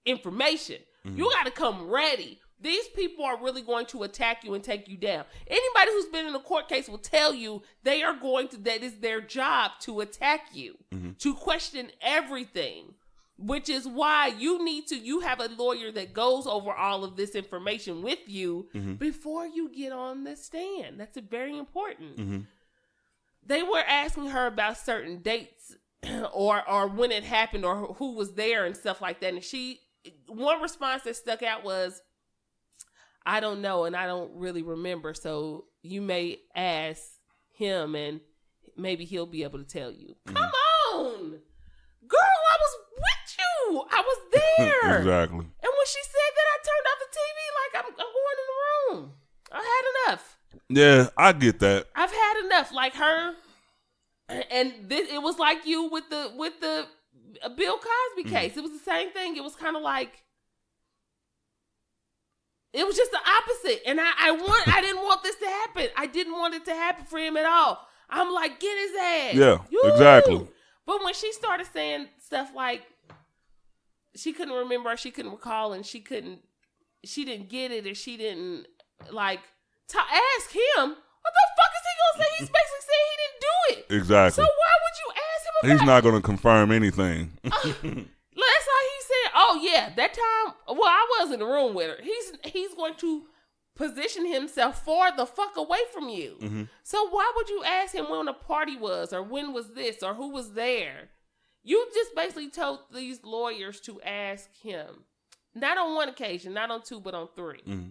information. Mm-hmm. You got to come ready. These people are really going to attack you and take you down. Anybody who's been in a court case will tell you that is their job to attack you, to question everything, which is why you have a lawyer that goes over all of this information with you before you get on the stand. That's very important. Mm-hmm. They were asking her about certain dates or when it happened or who was there and stuff like that. And one response that stuck out was, I don't know and I don't really remember. So you may ask him and maybe he'll be able to tell you. Come on! Girl, I was with you. I was there. Exactly. And when she said that, I turned off the TV like I'm going in the room. I had enough. Yeah, I get that. I've had enough. Like her, and it was like you with the Bill Cosby case. It was the same thing. It was kind of like, it was just the opposite. And I didn't want this to happen. I didn't want it to happen for him at all. I'm like, get his ass. Yeah, exactly. But when she started saying stuff like she couldn't remember or she couldn't recall and she didn't get it or she didn't ask him, what the fuck is he gonna say? He's basically saying he didn't do it. Exactly. So why would you ask him about He's not going to confirm anything. That's how he said, oh yeah, that time, well, I was in the room with her. He's going to position himself far the fuck away from you. Mm-hmm. So why would you ask him when a party was or when was this or who was there? You just basically told these lawyers to ask him. Not on one occasion, not on two, but on three. Mm-hmm.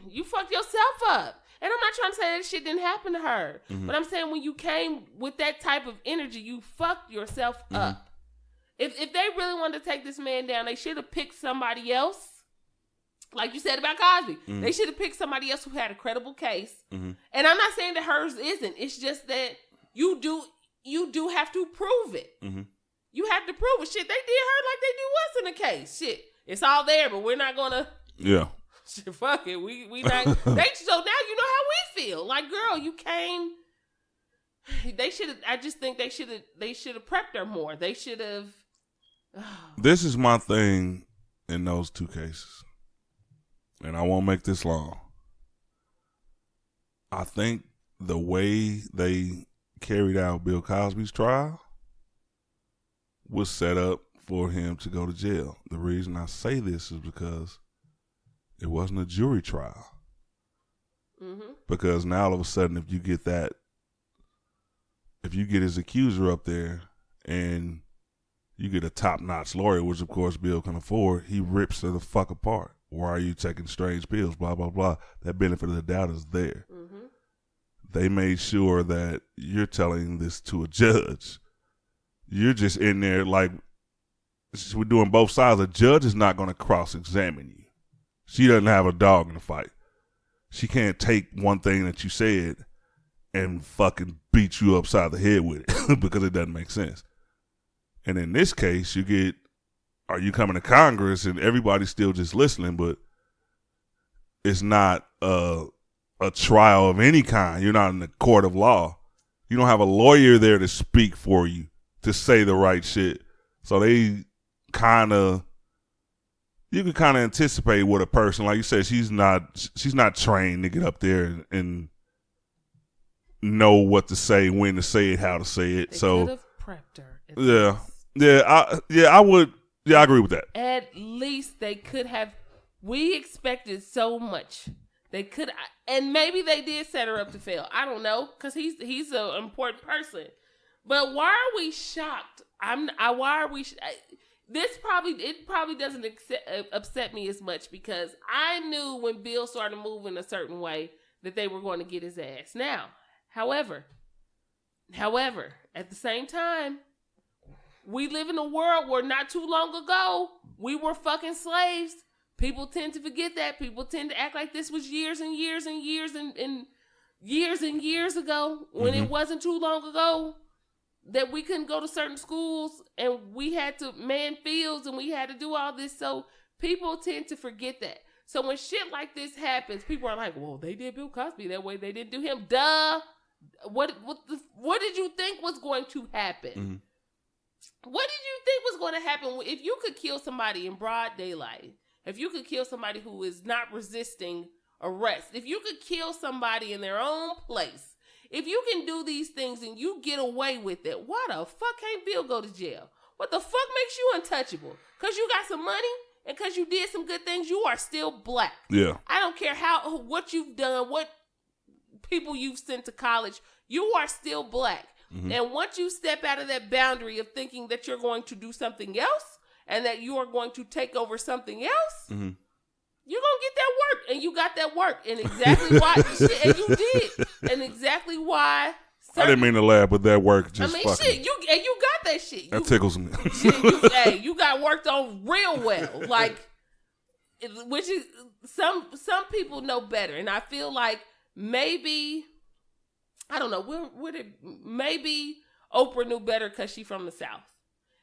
You fucked yourself up. And I'm not trying to say that shit didn't happen to her. Mm-hmm. But I'm saying when you came with that type of energy, you fucked yourself up. If they really wanted to take this man down, they should have picked somebody else. Like you said about Cosby. Mm-hmm. They should have picked somebody else who had a credible case. Mm-hmm. And I'm not saying that hers isn't. It's just that you do have to prove it. Mm-hmm. You have to prove it. Shit, they did her like they do us in the case. Shit, it's all there, but we're not gonna. Yeah. Shit, fuck it. We not. So now you know how we feel. Like, girl, you came. They should have. I just think they should have prepped her more. They should have. This is my thing in those two cases, and I won't make this long. I think the way they carried out Bill Cosby's trial was set up for him to go to jail. The reason I say this is because it wasn't a jury trial. Mm-hmm. Because now all of a sudden, if you get his accuser up there and you get a top-notch lawyer, which of course Bill can afford, he rips her the fuck apart. Why are you taking strange pills? Blah, blah, blah. That benefit of the doubt is there. Mm-hmm. They made sure that you're telling this to a judge. You're just in there like, we're doing both sides. The judge is not going to cross-examine you. She doesn't have a dog in the fight. She can't take one thing that you said and fucking beat you upside the head with it because it doesn't make sense. And in this case, you get, are you coming to Congress and everybody's still just listening, but it's not a trial of any kind. You're not in the court of law. You don't have a lawyer there to speak for you, to say the right shit. So they you can kind of anticipate what a person, like you said, she's not trained to get up there and know what to say, when to say it, how to say it. They so could have prepped her. I agree with that. At least they could have. We expected so much. They could, and maybe they did set her up to fail. I don't know, because he's an important person. But why are we shocked? Why are we? It probably doesn't upset me as much because I knew when Bill started moving a certain way that they were going to get his ass. Now, however, at the same time, we live in a world where not too long ago we were fucking slaves. People tend to forget that. People tend to act like this was years and years and years and years and years ago when it wasn't too long ago that we couldn't go to certain schools and we had to man fields and we had to do all this. So people tend to forget that. So when shit like this happens, people are like, well, they did Bill Cosby that way. They didn't do him. Duh. What did you think was going to happen? Mm-hmm. What did you think was going to happen if you could kill somebody in broad daylight? If you could kill somebody who is not resisting arrest, if you could kill somebody in their own place, if you can do these things and you get away with it, why the fuck can't Bill go to jail? What the fuck makes you untouchable? Because you got some money and because you did some good things, you are still black. Yeah. I don't care what you've done, what people you've sent to college, you are still black. Mm-hmm. And once you step out of that boundary of thinking that you're going to do something else and that you are going to take over something else, you're going to get that work. And you got that work. And exactly why, and you did. And exactly why. I didn't mean to laugh, but that work just fucking. Shit, you got that shit. That tickles me. Shit, you got worked on real well. Like, which is, some people know better. And I feel like maybe, I don't know, maybe Oprah knew better because she's from the South.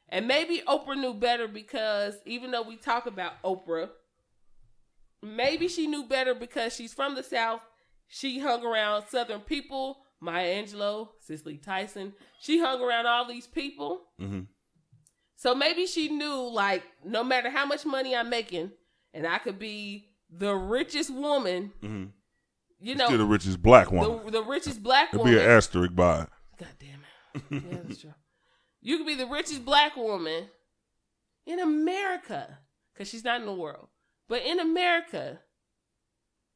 And maybe Oprah knew better because even though we talk about Oprah, maybe she knew better because she's from the South. She hung around Southern people, Maya Angelou, Cicely Tyson. She hung around all these people. Mm-hmm. So maybe she knew, like, no matter how much money I'm making, and I could be the richest woman, you know. Still the richest black woman. The richest black woman. It'd be an asterisk by it. God damn it. Yeah, that's true. You could be the richest black woman in America, because she's not in the world. But in America,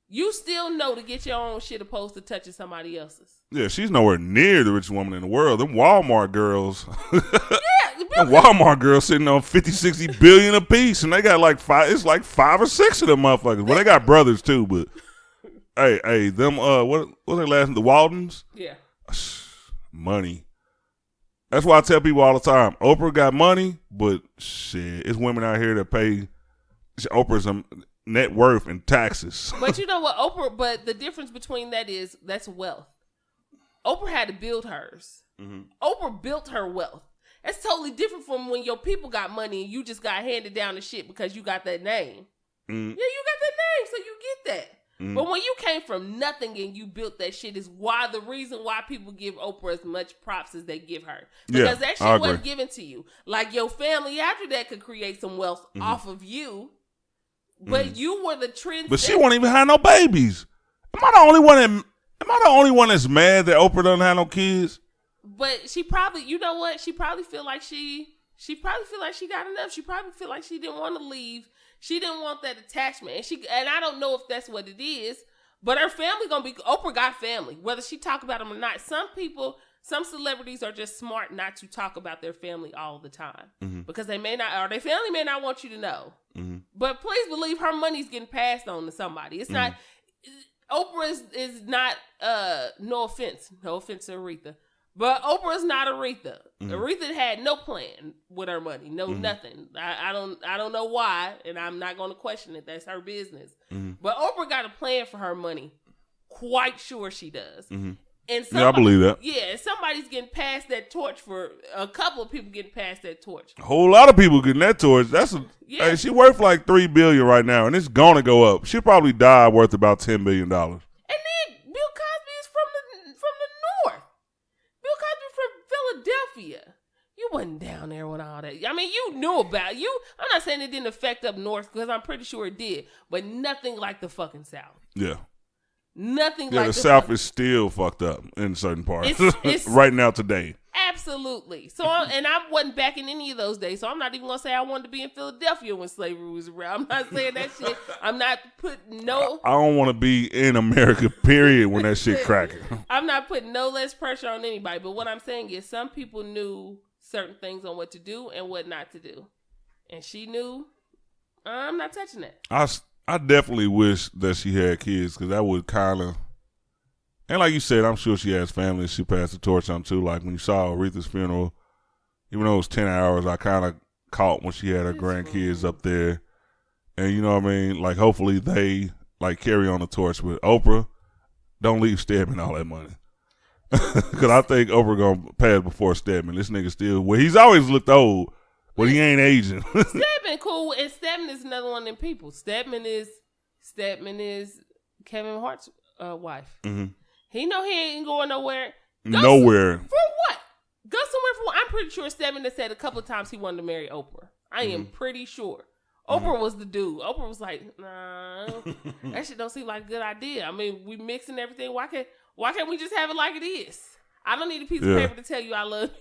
you still know to get your own shit opposed to touching somebody else's. Yeah, she's nowhere near the richest woman in the world. Them Walmart girls. Yeah. Them Walmart girls sitting on 50, 60 billion a piece, and they got like five or six of them motherfuckers. Well, they got brothers too, but hey, them, what's their last name? The Waldens? Yeah. Money. That's why I tell people all the time, Oprah got money, but shit, it's women out here that pay Oprah's net worth and taxes. But you know what, but the difference between that is that's wealth. Oprah had to build hers. Mm-hmm. Oprah built her wealth. That's totally different from when your people got money and you just got handed down the shit because you got that name. Mm-hmm. Yeah, you got that name, so you get that. Mm-hmm. But when you came from nothing and you built that shit is the reason why people give Oprah as much props as they give her. Because that shit wasn't given to you. Like your family after that could create some wealth off of you. But you were the trend. But she won't even have no babies. Am I the only one that's mad that Oprah doesn't have no kids? But she probably, you know what? She probably feel like she got enough. She probably feel like she didn't want to leave. She didn't want that attachment. And I don't know if that's what it is, but her family Oprah got family, whether she talk about them or not. Some people, Some celebrities are just smart not to talk about their family all the time Mm-hmm. because they may not, or their family may not want you to know. Mm-hmm. But please believe her money's getting passed on to somebody. It's not. Oprah is not. No offense to Aretha, but Oprah is not Aretha. Aretha had no plan with her money, nothing. I don't know why, and I'm not going to question it. That's her business. But Oprah got a plan for her money. Quite sure she does. And I believe that. Yeah, somebody's getting passed that torch for a couple of people getting passed that torch. A whole lot of people getting that torch. Hey, she worth like $3 billion right now, and it's gonna go up. She'll probably die worth about $10 billion. And then Bill Cosby is from the north. Bill Cosby from Philadelphia. You wasn't down there with all that. I mean, you knew about you. I'm not saying it didn't affect up north because I'm pretty sure it did, but nothing like the fucking South. Yeah. Nothing like the South is still fucked up in certain parts it's right now today. Absolutely. So, I wasn't back in any of those days, so I'm not even going to say I wanted to be in Philadelphia when slavery was around. I'm not saying that shit. I'm not putting no... I don't want to be in America, period, when that shit cracking. I'm not putting no less pressure on anybody, but what I'm saying is some people knew certain things on what to do and what not to do. And she knew, I'm not touching that. I definitely wish that she had kids because that would kind of, and like you said, I'm sure she has family she passed the torch on too. Like when you saw Aretha's funeral, even though it was 10 hours, I kind of caught when she had her grandkids up there. And you know what I mean? Like hopefully they like carry on the torch with Oprah. Don't leave Stedman all that money. Because I think Oprah going to pass before Stedman. This nigga still, well, he's always looked old. But he ain't Asian. Stedman cool, and Stedman is another one of them people. Stedman is Kevin Hart's wife. Mm-hmm. He know he ain't going nowhere. Nowhere. For what? Go somewhere for what? I'm pretty sure Stedman has said a couple of times he wanted to marry Oprah. I am pretty sure. Oprah was the dude. Oprah was like, nah, that shit don't seem like a good idea. I mean, we mixing everything. Why can't we just have it like it is? I don't need a piece of paper to tell you I love you.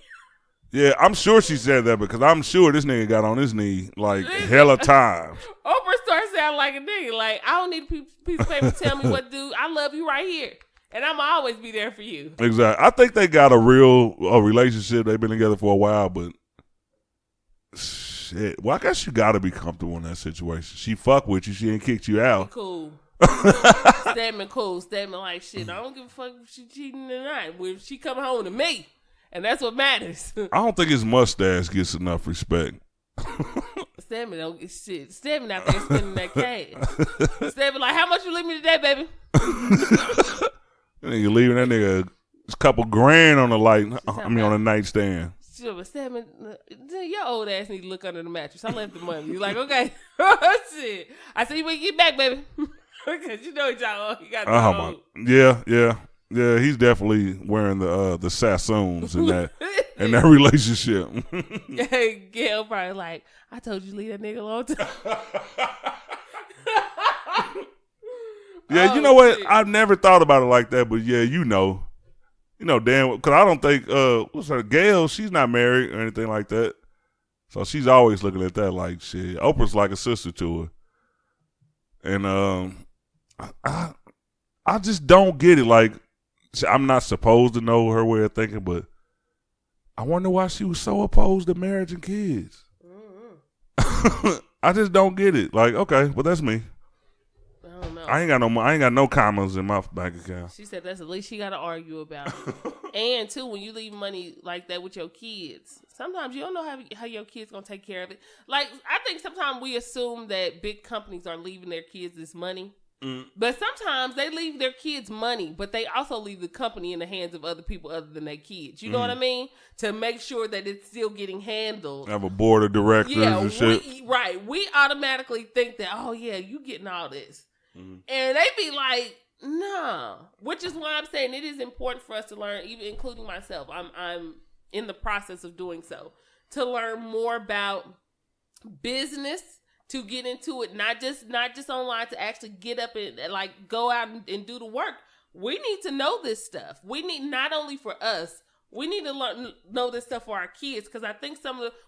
Yeah, I'm sure she said that because I'm sure this nigga got on his knee like hella times. Oprah starts sounding like a nigga. Like, I don't need a piece of paper to tell me what to do. I love you right here. And I'm always be there for you. Exactly. I think they got a real relationship. They've been together for a while, but shit. Well, I guess you got to be comfortable in that situation. She fuck with you. She ain't kicked you out. Cool. Stedman cool. Stedman like, shit, I don't give a fuck if she cheating or not. If she come home to me. And that's what matters. I don't think his mustache gets enough respect. Stedman don't get shit. Stedman out there spending that cash. Stedman like, how much you leave me today, baby? You leaving that nigga a couple grand on the on the nightstand. Sure, but Stedman, your old ass need to look under the mattress. I left the money. You're like, okay, shit. I said, when you get back, baby. Because you know y'all, you got Yeah, he's definitely wearing the Sassoons in that relationship. Gail probably like, I told you to leave that nigga a long time. Yeah, you know what? Shit. I've never thought about it like that, but yeah, you know damn, because I don't think what's her Gail? She's not married or anything like that, so she's always looking at that like shit. Oprah's like a sister to her, and I just don't get it. Like, I'm not supposed to know her way of thinking, but I wonder why she was so opposed to marriage and kids. Mm-hmm. I just don't get it. Like, okay, well that's me. I don't know. I ain't got no commas in my bank account. She said that's the least she got to argue about. And too, when you leave money like that with your kids, sometimes you don't know how your kids gonna take care of it. Like, I think sometimes we assume that big companies are leaving their kids this money. But sometimes they leave their kids money, but they also leave the company in the hands of other people other than their kids. You know what I mean? To make sure that it's still getting handled. Have a board of directors and shit. Right. We automatically think that, oh yeah, you getting all this. And they be like, no. Which is why I'm saying it is important for us to learn, even including myself. I'm in the process of doing so. To learn more about business. To get into it, not just online, to actually get up and like go out and do the work. We need to know this stuff. We need not only for us, we need to know this stuff for our kids. Because I think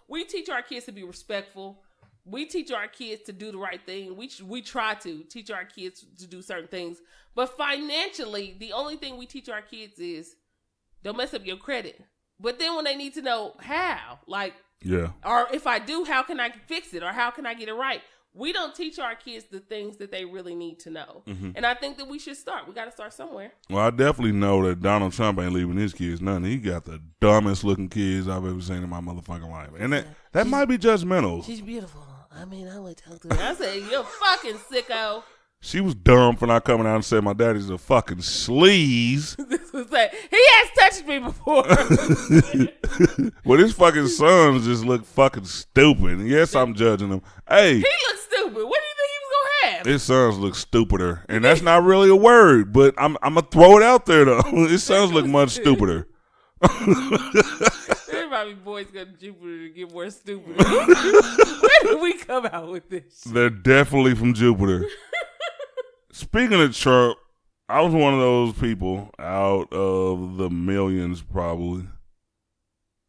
we teach our kids to be respectful. We teach our kids to do the right thing. We try to teach our kids to do certain things. But financially, the only thing we teach our kids is don't mess up your credit. But then when they need to know how, like, yeah, or if I do, how can I fix it, or how can I get it right? We don't teach our kids the things that they really need to know. And I think that we should start. We got to start somewhere. Well, I definitely know that Donald Trump ain't leaving his kids nothing. He got the dumbest looking kids I've ever seen in my motherfucking life. And that might be judgmental. She's beautiful. I mean, I would talk to her. I said, you're fucking sicko. She was dumb for not coming out and saying my daddy's a fucking sleaze. This was like, he has touched me before. Well, his fucking sons just look fucking stupid. And yes, I'm judging them. Hey. He looks stupid. What do you think he was going to have? His sons look stupider. And that's not really a word, but I'm going to throw it out there, though. His sons look much stupider. Everybody boys go to Jupiter to get more stupid. Where did we come out with this? They're definitely from Jupiter. Speaking of Trump, I was one of those people out of the millions probably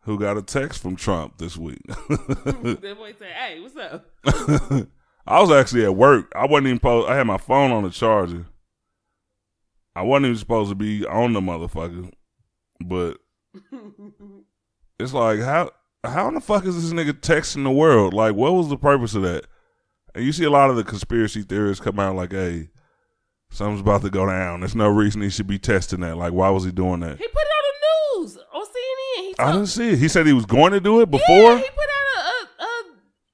who got a text from Trump this week. That boy said, hey, what's up? I was actually at work. I wasn't even I had my phone on the charger. I wasn't even supposed to be on the motherfucker. But it's like, how in the fuck is this nigga texting the world? Like, what was the purpose of that? And you see a lot of the conspiracy theorists come out like, hey, something's about to go down. There's no reason he should be testing that. Like, why was he doing that? He put it on the news on CNN. I didn't see it. He said he was going to do it before? Yeah, he put out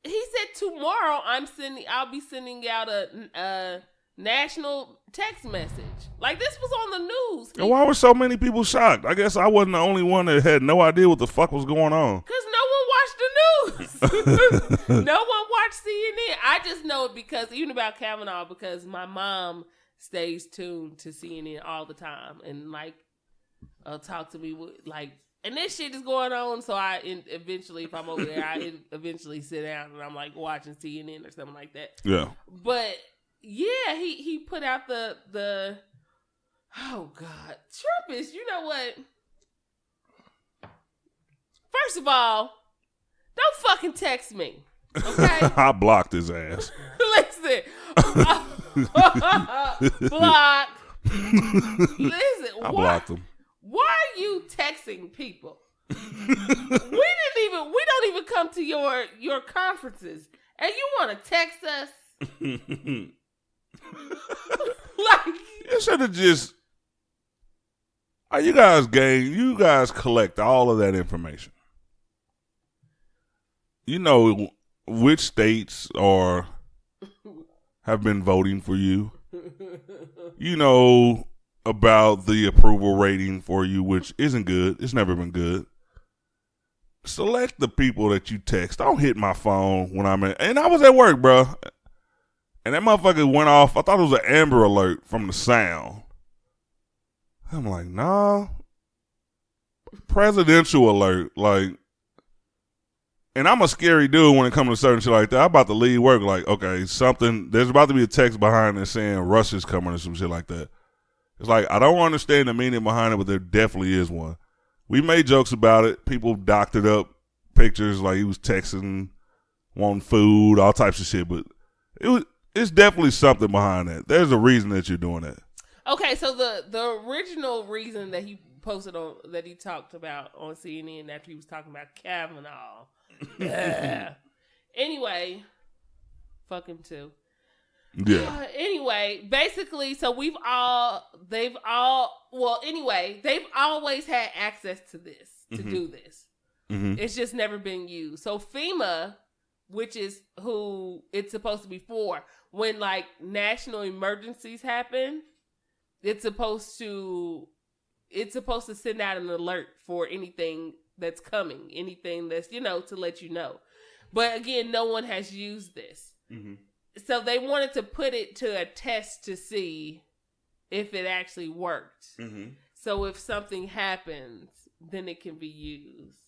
he said tomorrow I'll be sending out a national text message. Like, this was on the news. And why were so many people shocked? I guess I wasn't the only one that had no idea what the fuck was going on. Because no one watched the news. No one watched CNN. I just know it because, even about Kavanaugh, because my mom stays tuned to CNN all the time and, like, talk to me like, and this shit is going on. So eventually, if I'm over there, I eventually sit down and I'm like watching CNN or something like that. Yeah. But yeah, he put out the oh God, Trump is, you know what? First of all, don't fucking text me, okay? I blocked his ass. Listen. Block. Listen, I blocked him. Why are you texting people? We don't even come to your conferences, and you want to text us? Like, you should have just. You guys collect all of that information. You know which states have been voting for you. You know about the approval rating for you, which isn't good. It's never been good. Select the people that you text. Don't hit my phone when I'm in. And I was at work, bro. And that motherfucker went off. I thought it was an Amber Alert from the sound. I'm like, nah. Presidential alert. Like, and I'm a scary dude when it comes to certain shit like that. I'm about to leave work like, okay, there's about to be a text behind it saying Russia's coming or some shit like that. It's like, I don't understand the meaning behind it, but there definitely is one. We made jokes about it. People doctored up pictures like he was texting, wanting food, all types of shit. But it's definitely something behind that. There's a reason that you're doing that. Okay, so the original reason that he posted that he talked about on CNN after he was talking about Kavanaugh. Yeah. Anyway, fuck him too. Yeah. Anyway, basically, so they've always had access to this, to do this. Mm-hmm. It's just never been used. So FEMA, which is who it's supposed to be for, when like national emergencies happen, it's supposed to send out an alert for anything that's coming, anything that's, to let you know. But again, no one has used this. Mm-hmm. So they wanted to put it to a test to see if it actually worked. Mm-hmm. So if something happens, then it can be used.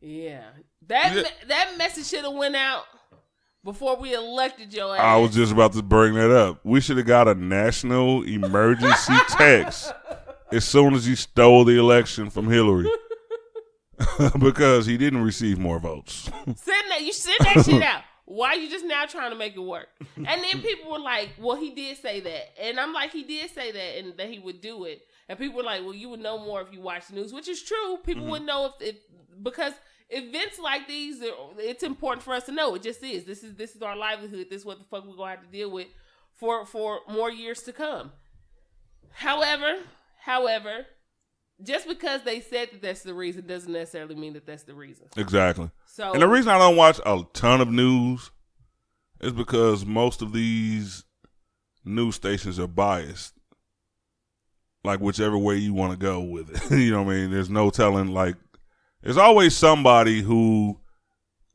Yeah. That message should have went out before we elected your ass. I was just about to bring that up. We should have got a national emergency text as soon as he stole the election from Hillary. Because he didn't receive more votes. You send that shit out. Why are you just now trying to make it work? And then people were like, well, he did say that. And I'm like, he did say that and that he would do it. And people were like, well, you would know more if you watch the news, which is true. People would know if because events like these, it's important for us to know. It just is. This is our livelihood. This is what the fuck we're going to have to deal with for more years to come. However, just because they said that that's the reason doesn't necessarily mean that that's the reason. Exactly. So, and the reason I don't watch a ton of news is because most of these news stations are biased. Like whichever way you want to go with it. You know what I mean? There's no telling. Like, there's always somebody who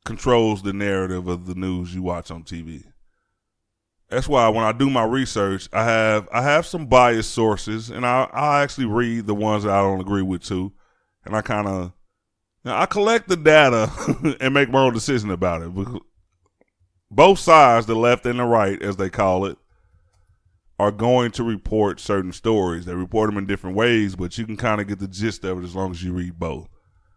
controls the narrative of the news you watch on TV. That's why when I do my research, I have some biased sources, and I actually read the ones that I don't agree with too, and I kind of I collect the data and make my own decision about it. Both sides, the left and the right, as they call it, are going to report certain stories. They report them in different ways, but you can kind of get the gist of it as long as you read both.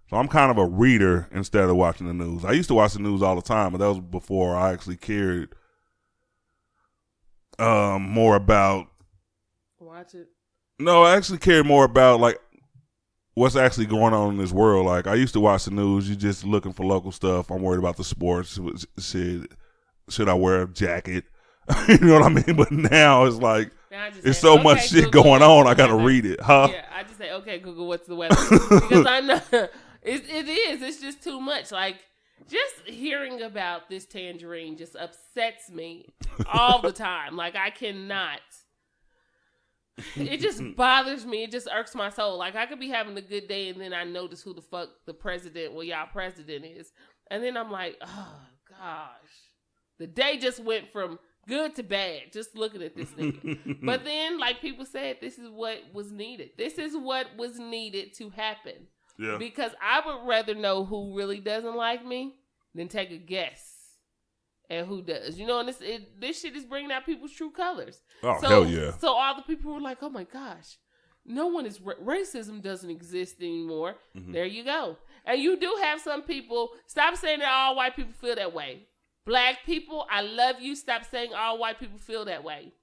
So I'm kind of a reader instead of watching the news. I used to watch the news all the time, but that was before I actually cared more about. Watch it. No, I actually cared more about like what's actually going on in this world. Like I used to watch the news, you just looking for local stuff. I'm worried about the sports. Should I wear a jacket? You know what I mean? But now it's like there's so much shit Google, going on. I gotta read it, huh? Yeah, I just say, okay, Google, what's the weather? Because I'm not. It is. It's just too much. Like just hearing about this tangerine just upsets me all the time. Like I cannot. It just bothers me. It just irks my soul. Like I could be having a good day and then I notice who the fuck the president, well, y'all president is, and then I'm like, oh gosh, the day just went from good to bad, just looking at this nigga. But then, like people said, this is what was needed. This is what was needed to happen. Yeah. Because I would rather know who really doesn't like me than take a guess at who does. You know, and this shit is bringing out people's true colors. Oh, hell yeah. So all the people were like, oh my gosh, no one is, racism doesn't exist anymore. Mm-hmm. There you go. And you do have some people, stop saying that all white people feel that way. Black people, I love you. Stop saying all white people feel that way.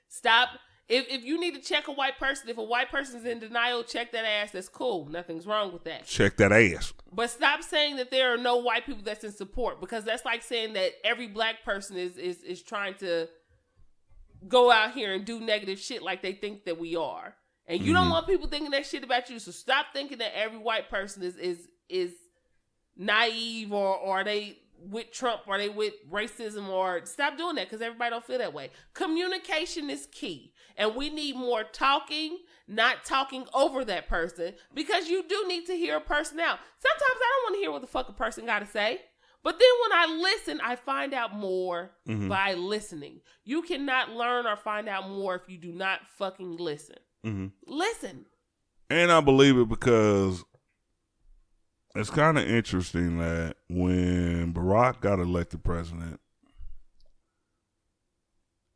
Stop. If you need to check a white person, if a white person's in denial, check that ass. That's cool. Nothing's wrong with that. Check that ass. But stop saying that there are no white people that's in support, because that's like saying that every black person is trying to go out here and do negative shit like they think that we are. And you don't want people thinking that shit about you. So stop thinking that every white person is naive or they with Trump or they with racism, or stop doing that, because everybody don't feel that way. Communication is key, and we need more talking, not talking over that person, because you do need to hear a person out. Sometimes I don't want to hear what the fuck a person got to say, but then when I listen, I find out more by listening. You cannot learn or find out more if you do not fucking listen. Listen. And I believe it because it's kind of interesting that when Barack got elected president,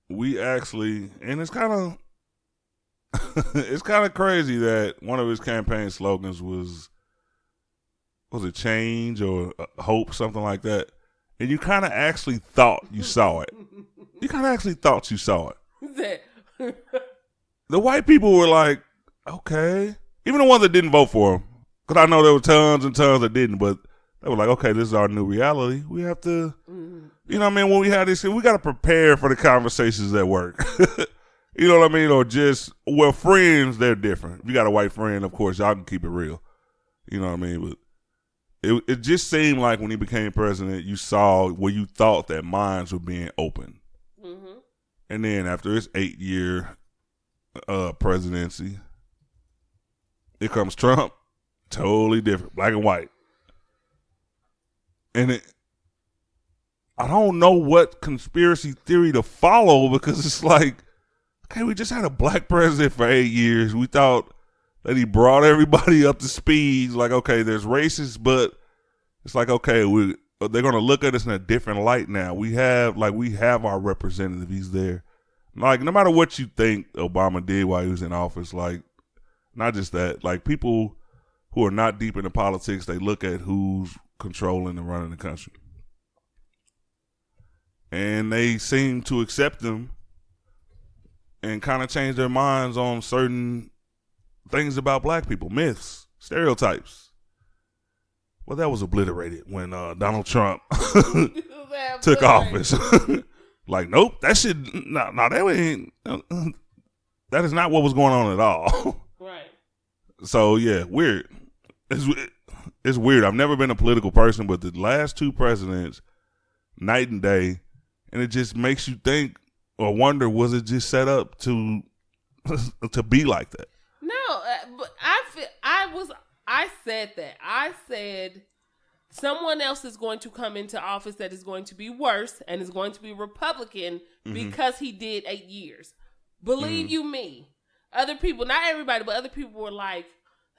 we actually, and it's kind of crazy that one of his campaign slogans was it change or hope, something like that. And you kind of actually thought you saw it. You kind of actually thought you saw it. The white people were like, okay. Even the ones that didn't vote for him. Because I know there were tons and tons that didn't, but they were like, okay, this is our new reality. We have to, you know what I mean? When we have this shit, we got to prepare for the conversations at work. You know what I mean? Or just, well, friends, they're different. If you got a white friend, of course, y'all can keep it real. You know what I mean? But it just seemed like when he became president, you saw where you thought that minds were being open. Mm-hmm. And then after his 8-year presidency, here comes Trump. Totally different, black and white. And I don't know what conspiracy theory to follow, because it's like, okay, we just had a black president for 8 years. We thought that he brought everybody up to speed. Like, okay, there's racists, but it's like, okay, they're going to look at us in a different light now. We have our representative. He's there. Like, no matter what you think Obama did while he was in office, like, not just that, like, people who are not deep into politics, they look at who's controlling and running the country. and they seem to accept them and kind of change their minds on certain things about black people, myths, stereotypes. Well, that was obliterated when Donald Trump took office. Like, nope, that shit, no, that ain't, that is not what was going on at all. Right. So, yeah, weird. It's weird. I've never been a political person, but the last two presidents, night and day, and it just makes you think or wonder, was it just set up to be like that? No, but I said that. I said someone else is going to come into office that is going to be worse and is going to be Republican because he did 8 years. Believe you me. Other people, not everybody, but other people were like,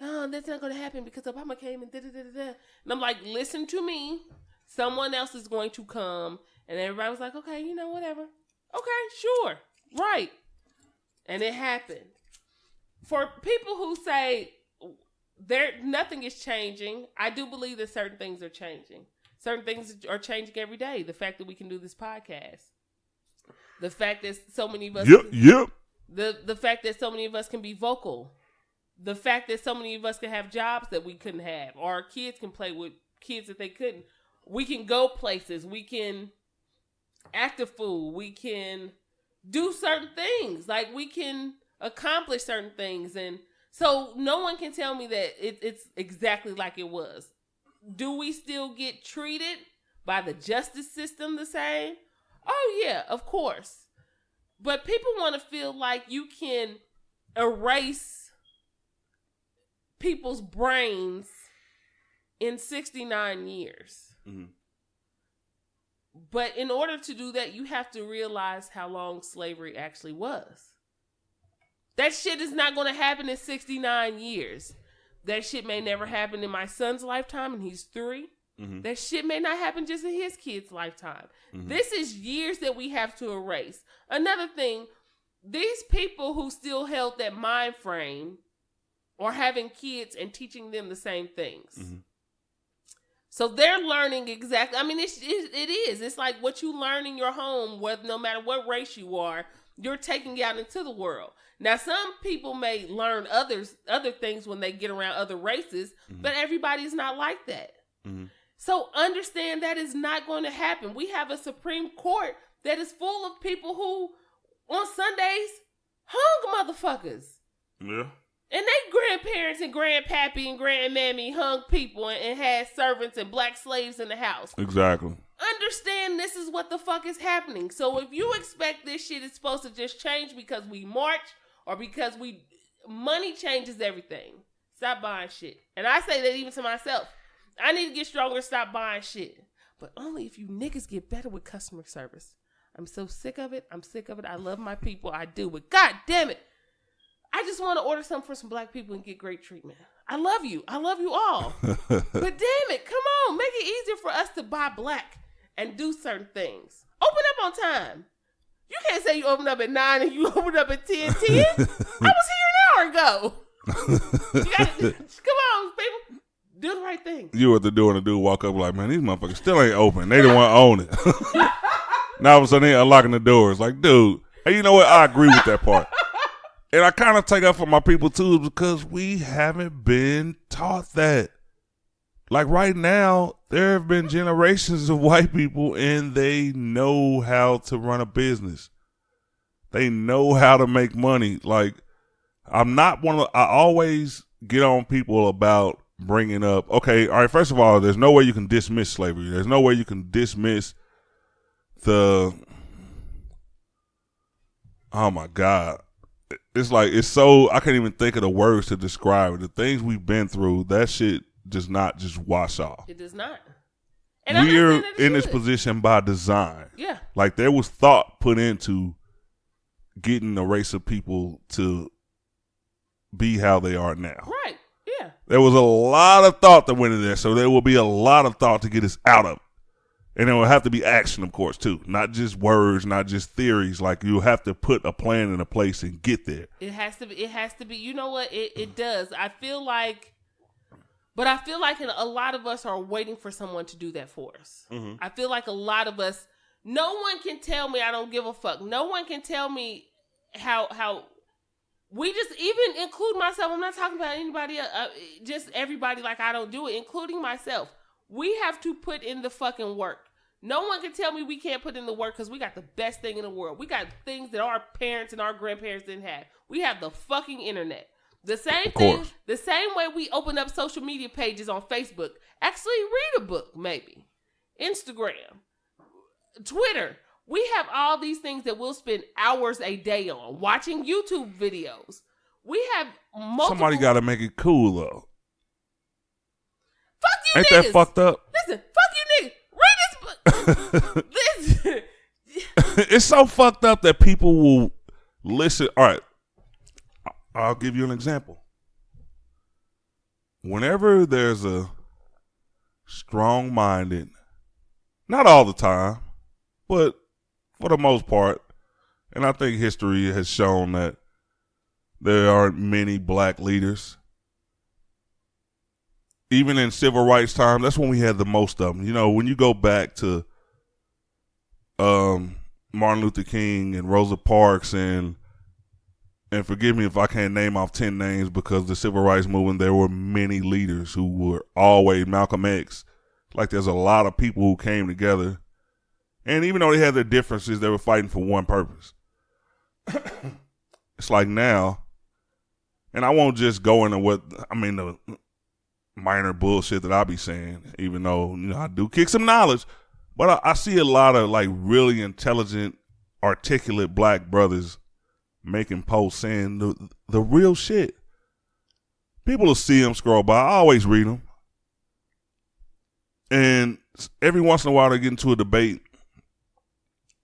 oh, that's not going to happen because Obama came and da-da-da-da-da. And I'm like, listen to me. Someone else is going to come. And everybody was like, okay, you know, whatever. Okay, sure. Right. And it happened. For people who say nothing is changing, I do believe that certain things are changing. Certain things are changing every day. The fact that we can do this podcast. The fact that so many of us The fact that so many of us can be vocal. The fact that so many of us can have jobs that we couldn't have. Or our kids can play with kids that they couldn't. We can go places. We can act a fool. We can do certain things. Like, we can accomplish certain things. And so no one can tell me that it's exactly like it was. Do we still get treated by the justice system the same? Oh, yeah, of course. But people want to feel like you can erase people's brains in 69 years. Mm-hmm. But in order to do that, you have to realize how long slavery actually was. That shit is not going to happen in 69 years. That shit may never happen in my son's lifetime, and he's 3. Mm-hmm. That shit may not happen just in his kid's lifetime. Mm-hmm. This is years that we have to erase. Another thing, these people who still held that mind frame are having kids and teaching them the same things. Mm-hmm. So they're learning exactly. I mean, it is. It's like what you learn in your home, whether no matter what race you are, you're taking out into the world. Now, some people may learn other things when they get around other races, mm-hmm. but everybody's not like that. Mm-hmm. So understand that is not going to happen. We have a Supreme Court that is full of people who, on Sundays, hung motherfuckers. Yeah. And they grandparents and grandpappy and grandmammy hung people and had servants and black slaves in the house. Exactly. Understand this is what the fuck is happening. So if you expect this shit is supposed to just change because we march or because money changes everything, stop buying shit. And I say that even to myself. I need to get stronger and stop buying shit. But only if you niggas get better with customer service. I'm so sick of it. I love my people. I do. But god damn it. I just want to order something for some black people and get great treatment. I love you. I love you all. But damn it, come on. Make it easier for us to buy black and do certain things. Open up on time. You can't say you open up at 9 and you open up at 10:10. I was here an hour ago. You gotta, come on, people. Do the right thing. You were at the door and the dude walk up like, man, these motherfuckers still ain't open. They the one own it. Now all of a sudden they unlocking the doors. Like, dude, hey, you know what? I agree with that part. And I kind of take up for my people, too, because we haven't been taught that. Like right now, there have been generations of white people, and they know how to run a business. They know how to make money. Like, I always get on people about bringing up, okay, all right, first of all, there's no way you can dismiss slavery. There's no way you can dismiss oh, my God. It's like, it's so, I can't even think of the words to describe it. The things we've been through, that shit does not just wash off. It does not. And we're in this position by design. Yeah. Like, there was thought put into getting a race of people to be how they are now. Right. Yeah. There was a lot of thought that went in there, so there will be a lot of thought to get us out of it. And it will have to be action, of course, too. Not just words, not just theories. Like, you have to put a plan in a place and get there. It has to be. You know what? It does. I feel like a lot of us are waiting for someone to do that for us. Mm-hmm. I feel like a lot of us No one can tell me I don't give a fuck. No one can tell me how we just, even include myself. I'm not talking about anybody else, just everybody, like I don't do it, including myself. We have to put in the fucking work. No one can tell me we can't put in the work because we got the best thing in the world. We got things that our parents and our grandparents didn't have. We have the fucking internet. The same thing, the same way we open up social media pages on Facebook. Actually read a book, maybe. Instagram, Twitter. We have all these things that we'll spend hours a day on. Watching YouTube videos. We have multiple... Somebody got to make it cool, though. Fuck you Ain't niggas. that fucked up? Listen, fuck you niggas. Read this book. Listen. It's so fucked up that people will listen. All right. I'll give you an example. Whenever there's a strong-minded, not all the time, but for the most part, and I think history has shown that there aren't many black leaders. Even in civil rights time, that's when we had the most of them. You know, when you go back to Martin Luther King and Rosa Parks and forgive me if I can't name off 10 names, because the civil rights movement, there were many leaders who were always Malcolm X. Like, there's a lot of people who came together. And even though they had their differences, they were fighting for one purpose. It's like now, and I won't just go into the minor bullshit that I be saying, even though, I do kick some knowledge. But I see a lot of, like, really intelligent, articulate black brothers making posts saying the real shit. People will see them scroll by. I always read them. And every once in a while they get into a debate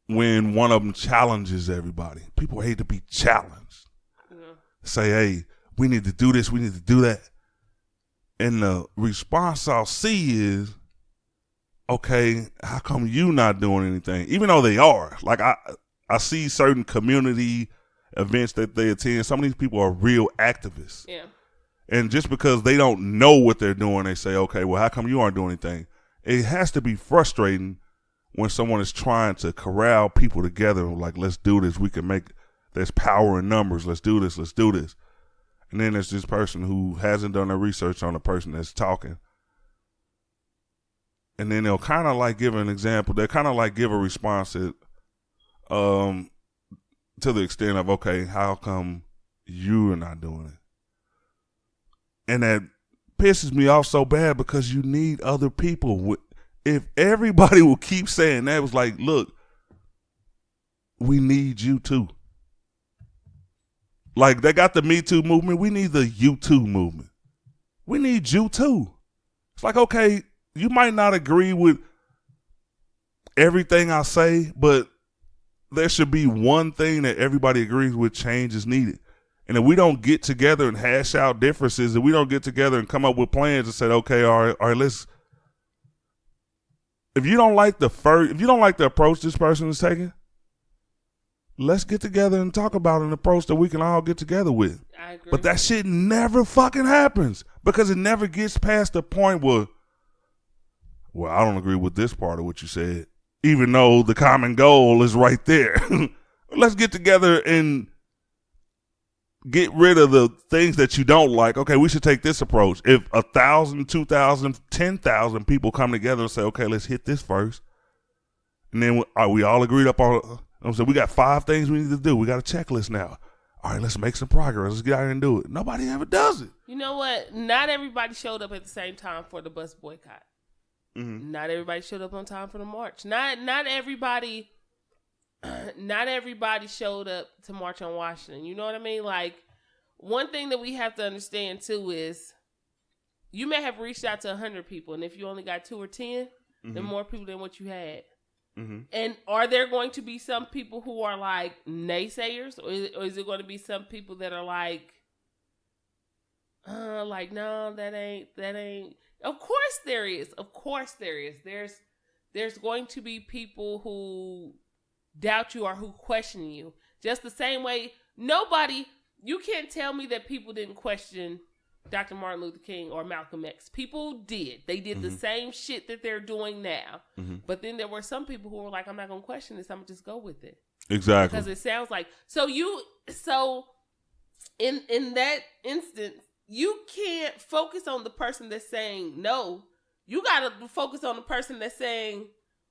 when one of them challenges everybody. People hate to be challenged. Yeah. Say, hey, we need to do this, we need to do that. And the response I'll see is, okay, how come you not doing anything? Even though they are. Like, I see certain community events that they attend. Some of these people are real activists. Yeah. And just because they don't know what they're doing, they say, okay, well, how come you aren't doing anything? It has to be frustrating when someone is trying to corral people together. Like, let's do this. We can there's power in numbers. Let's do this. Let's do this. And then there's this person who hasn't done their research on the person that's talking. And then they'll kind of like give an example. They'll kind of like give a response that, to the extent of, okay, how come you're not doing it? And that pisses me off so bad because you need other people. If everybody will keep saying that, it was like, look, we need you too. Like, they got the Me Too movement. We need the You Too movement. We need you too. It's like, okay, you might not agree with everything I say, but there should be one thing that everybody agrees with: change is needed. And if we don't get together and hash out differences, if we don't get together and come up with plans and say, okay, all right, let's. If you don't like the approach this person is taking, let's get together and talk about an approach that we can all get together with. I agree. But that shit never fucking happens because it never gets past the point where, well, I don't agree with this part of what you said, even though the common goal is right there. Let's get together and get rid of the things that you don't like. Okay, we should take this approach. If 1,000, 2,000, 10,000 people come together and say, okay, let's hit this first. And then we all agreed up on, so we got 5 things we need to do. We got a checklist now. All right, let's make some progress. Let's get out here and do it. Nobody ever does it. You know what? Not everybody showed up at the same time for the bus boycott. Mm-hmm. Not everybody showed up on time for the march. Not everybody showed up to march on Washington. You know what I mean? Like, one thing that we have to understand too is you may have reached out to 100 people, and if you only got 2 or 10, mm-hmm. then more people than what you had. Mm-hmm. And are there going to be some people who are like naysayers, or is it going to be some people that are like no, that ain't. Of course there is. There's going to be people who doubt you or who question you. Just the same way, you can't tell me that people didn't question Dr. Martin Luther King or Malcolm X. People did. They did the same shit that they're doing now. But then there were some people who were like, I'm not going to question this. I'm going to just go with it. Exactly. Because it sounds like, so in that instance, you can't focus on the person that's saying no. You got to focus on the person that's saying,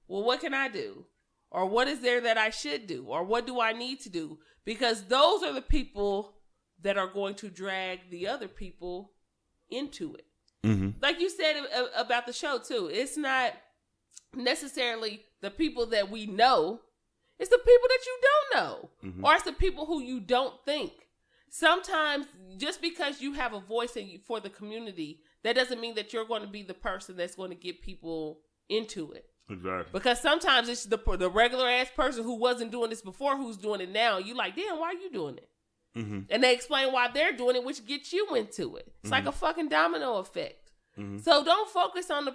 well, what can I do? Or what is there that I should do? Or what do I need to do? Because those are the people that are going to drag the other people into it. Like you said about the show, too. It's not necessarily the people that we know. It's the people that you don't know. Or it's the people who you don't think. Sometimes, just because you have a voice for the community, that doesn't mean that you're going to be the person that's going to get people into it. Exactly. Because sometimes it's the regular ass person who wasn't doing this before who's doing it now. You like, damn, why are you doing it? And they explain why they're doing it, which gets you into it. It's like a fucking domino effect. So don't focus on the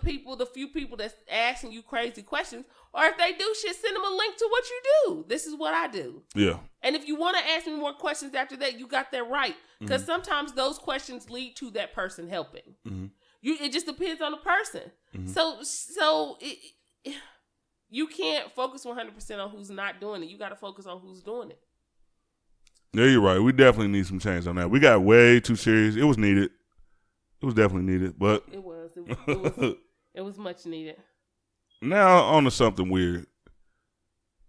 few people that's asking you crazy questions. Or if they do shit, send them a link to what you do. This is what I do. Yeah. And if you want to ask me more questions after that, you got that right. Because sometimes those questions lead to that person helping. It just depends on the person. So you can't focus 100% on who's not doing it. You got to focus on who's doing it. Yeah, you're right. We definitely need some change on that. We got way too serious. It was needed. It was definitely needed, but it was much needed. Now on to something weird.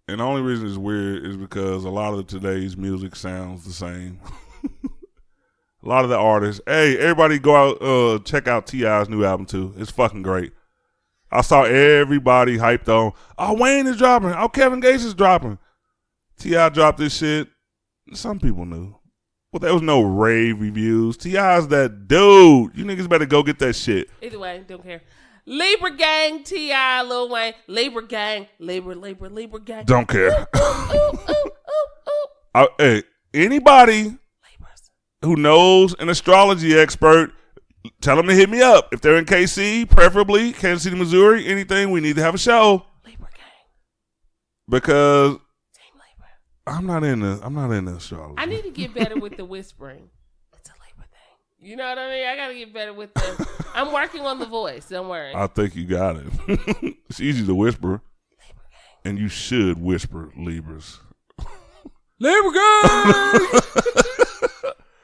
And the only reason it's weird is because a lot of today's music sounds the same. A lot of the artists. Hey, everybody go out, check out T.I.'s new album too. It's fucking great. I saw everybody hyped on, oh, Wayne is dropping. Oh, Kevin Gates is dropping. T.I. dropped this shit. Some people knew. Well, there was no rave reviews. T.I.'s that dude. You niggas better go get that shit. Either way, don't care. Libra gang, T.I., Lil Wayne. Libra gang, Libra gang. Don't care. Hey, anybody who knows an astrology expert, tell them to hit me up. If they're in KC, preferably Kansas City, Missouri, anything, we need to have a show. Libra gang. Because I'm not in the astrology. I need to get better with the whispering. It's a Libra thing. You know what I mean? I got to get better with the... I'm working on the voice. Don't worry. I think you got it. It's easy to whisper. Libra gang. And you should whisper Libras. Libra gang!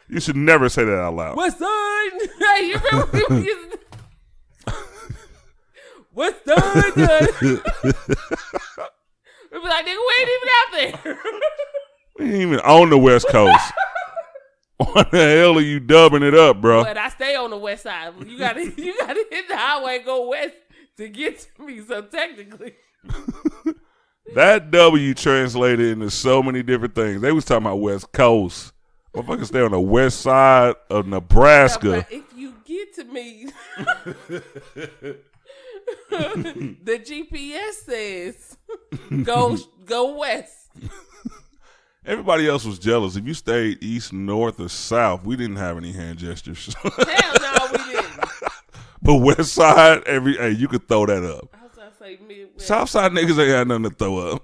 You should never say that out loud. What's side? Hey, you remember people used to... What's side? We be like, nigga, we ain't even out there. We ain't even on the West Coast. Why the hell are you dubbing it up, bro? But I stay on the west side. You gotta hit the highway and go west to get to me. So technically, that W translated into so many different things. They was talking about West Coast. Motherfuckers stay on the west side of Nebraska. Yeah, if you get to me, the GPS says go west. Everybody else was jealous. If you stayed east, north, or south, we didn't have any hand gestures. Hell no, we didn't. But west side, hey, you could throw that up. I was gonna say Midwest. South side niggas ain't had nothing to throw up.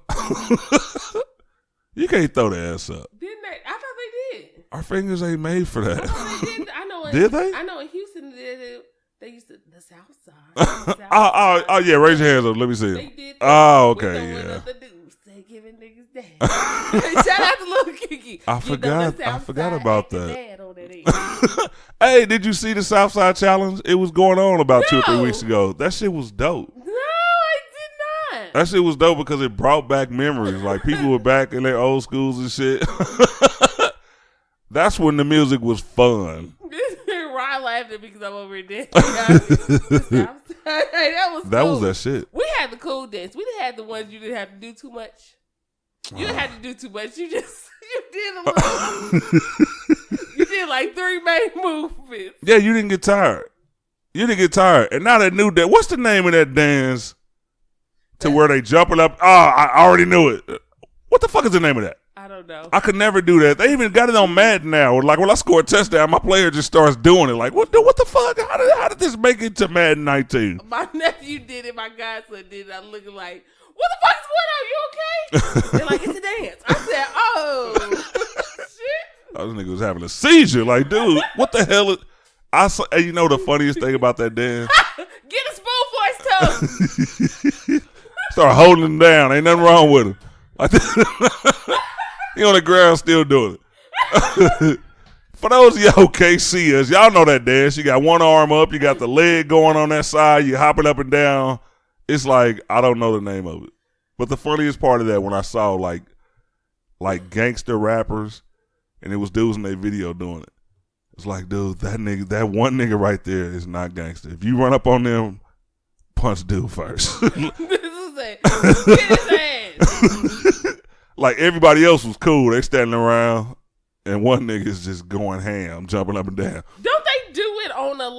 You can't throw the ass up. Didn't they? I thought they did. Our fingers ain't made for that. I know. Did they? I know in Houston they used to the South Side. Oh yeah, raise your hands up. Let me see. They did. Oh, okay, yeah. They giving niggas dad. Shout out to Lil Kiki. I forgot about that. Hey, did you see the Southside Challenge? It was going on about 2 or 3 weeks ago. That shit was dope. No, I did not. That shit was dope because it brought back memories. Like people were back in their old schools and shit. That's when the music was fun. Ryan laughed at me because I'm over here dancing. That was that shit. We had the cool dance. We didn't have the ones you didn't have to do too much. You didn't have to do too much. You did a little. You did like 3 main movements. Yeah, you didn't get tired. And now that new dance, what's the name of that dance to where they jumping up? Oh, I already knew it. What the fuck is the name of that? I don't know. I could never do that. They even got it on Madden now. Like when I score a touchdown, my player just starts doing it. Like what the fuck? How did this make it to Madden 19? My nephew did it. My godson did it. I'm looking like, what the fuck is going on? You okay? They're like, it's a dance. I said, oh shit. This nigga was having a seizure. Like, dude, what the hell? You know the funniest thing about that dance? Get a spoon for his toe. Start holding him down. Ain't nothing wrong with him. Like, he on the ground still doing it. For those of y'all who can't see us, y'all know that dance. You got one arm up, you got the leg going on that side, you hopping up and down. It's like, I don't know the name of it. But the funniest part of that, when I saw like gangster rappers, and it was dudes in their video doing it. It's like, dude, that one nigga right there is not gangster. If you run up on them, punch dude first. This is it. Get his ass. Like everybody else was cool. They standing around. And one nigga's just going ham, jumping up and down. Don't they do it on ain't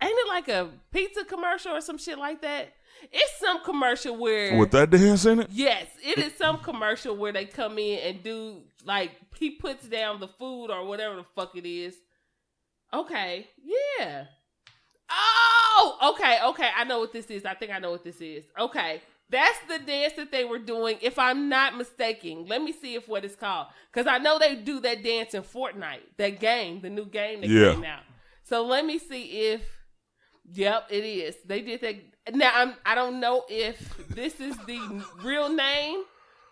it like a pizza commercial or some shit like that? It's some commercial where. With that dance in it? Yes, it is some commercial where they come in and do, like, he puts down the food or whatever the fuck it is. Okay, yeah. Oh, okay, I know what this is. I think I know what this is. Okay. That's the dance that they were doing, if I'm not mistaken. Let me see what it's called. Because I know they do that dance in Fortnite. That game, the new game that came out. So let me see if, yep, it is. They did that. Now, I don't know if this is the real name,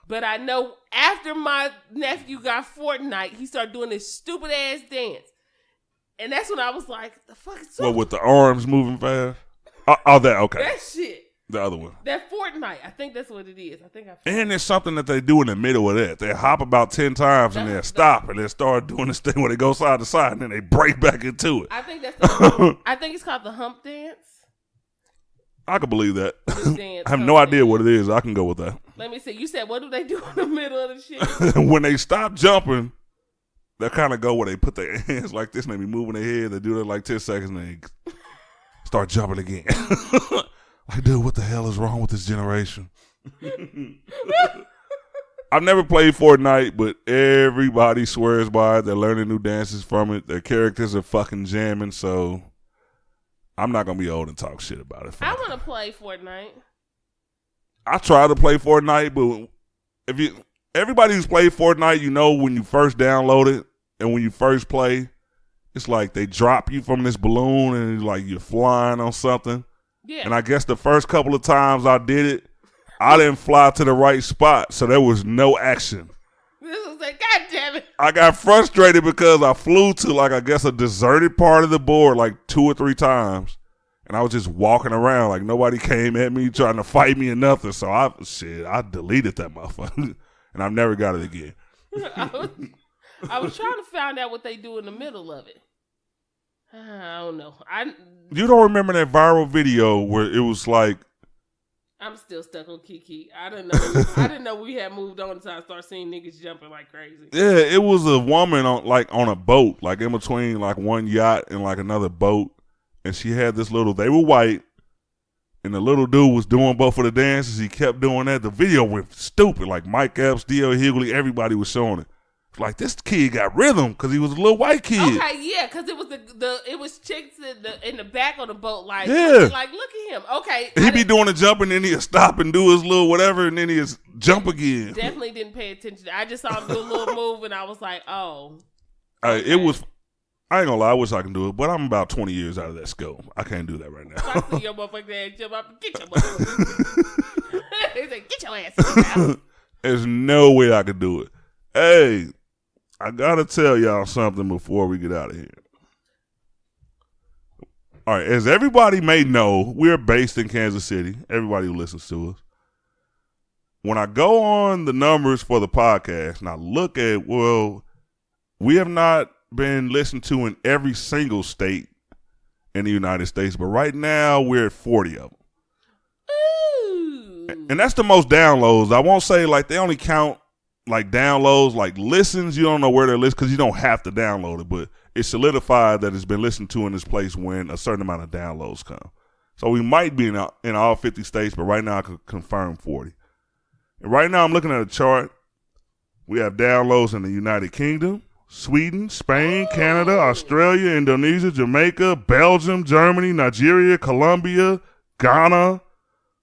but I know after my nephew got Fortnite, he started doing this stupid-ass dance. And that's when I was like, the fuck is Well, with the arms moving fast? Okay. That shit. The other one. That Fortnite. I think that's what it is. And there's something that they do in the middle of that. They hop about 10 times and then stop and then start doing this thing where they go side to side and then they break back into it. I think it's called the hump dance. I can believe that. I have no idea what it is. I can go with that. Let me see. You said, what do they do in the middle of the shit? When they stop jumping, they kind of go where they put their hands like this and they be moving their head. They do that like 10 seconds and they start jumping again. Like, dude, what the hell is wrong with this generation? I've never played Fortnite, but everybody swears by it. They're learning new dances from it. Their characters are fucking jamming, so I'm not going to be old and talk shit about it. I want to play Fortnite. I tried to play Fortnite, but everybody who's played Fortnite, you know when you first download it and when you first play, it's like they drop you from this balloon and it's like you're flying on something. Yeah. And I guess the first couple of times I did it, I didn't fly to the right spot, so there was no action. This was like, God damn it. I got frustrated because I flew to, like, I guess a deserted part of the board like 2 or 3 times. And I was just walking around like nobody came at me trying to fight me or nothing. So I deleted that motherfucker. And I've never got it again. I was trying to find out what they do in the middle of it. I don't know. You don't remember that viral video where it was like, I'm still stuck on Kiki. I didn't know we had moved on until I started seeing niggas jumping like crazy. Yeah, it was a woman on a boat, like in between like one yacht and like another boat, and she had this they were white, and the little dude was doing both of the dances. He kept doing that. The video went stupid. Like Mike Epps, D.L. Hughley, everybody was showing it. Like, this kid got rhythm because he was a little white kid. Okay, yeah, because it was it was chicks in the back of the boat, like, yeah. Like, look at him. Okay, he be doing the jump and then he'd stop and do his little whatever and then he'd jump again. Definitely didn't pay attention. I just saw him do a little move and I was like, oh. Okay. It was. I ain't gonna lie, I wish I can do it, but I'm about 20 years out of that scope. I can't do that right now. I see your motherfucking ass jump up and get your motherfucking He said, get your ass up. There's no way I could do it. Hey. I gotta tell y'all something before we get out of here. All right, as everybody may know, we're based in Kansas City. Everybody who listens to us. When I go on the numbers for the podcast and I look at, we have not been listened to in every single state in the United States, but right now we're at 40 of them. Ooh. And that's the most downloads. I won't say like they only count like downloads, like listens, you don't know where they're listened because you don't have to download it, but it's solidified that it's been listened to in this place when a certain amount of downloads come. So we might be in all 50 states, but right now I can confirm 40. And right now I'm looking at a chart. We have downloads in the United Kingdom, Sweden, Spain, Canada, Australia, Indonesia, Jamaica, Belgium, Germany, Nigeria, Colombia, Ghana,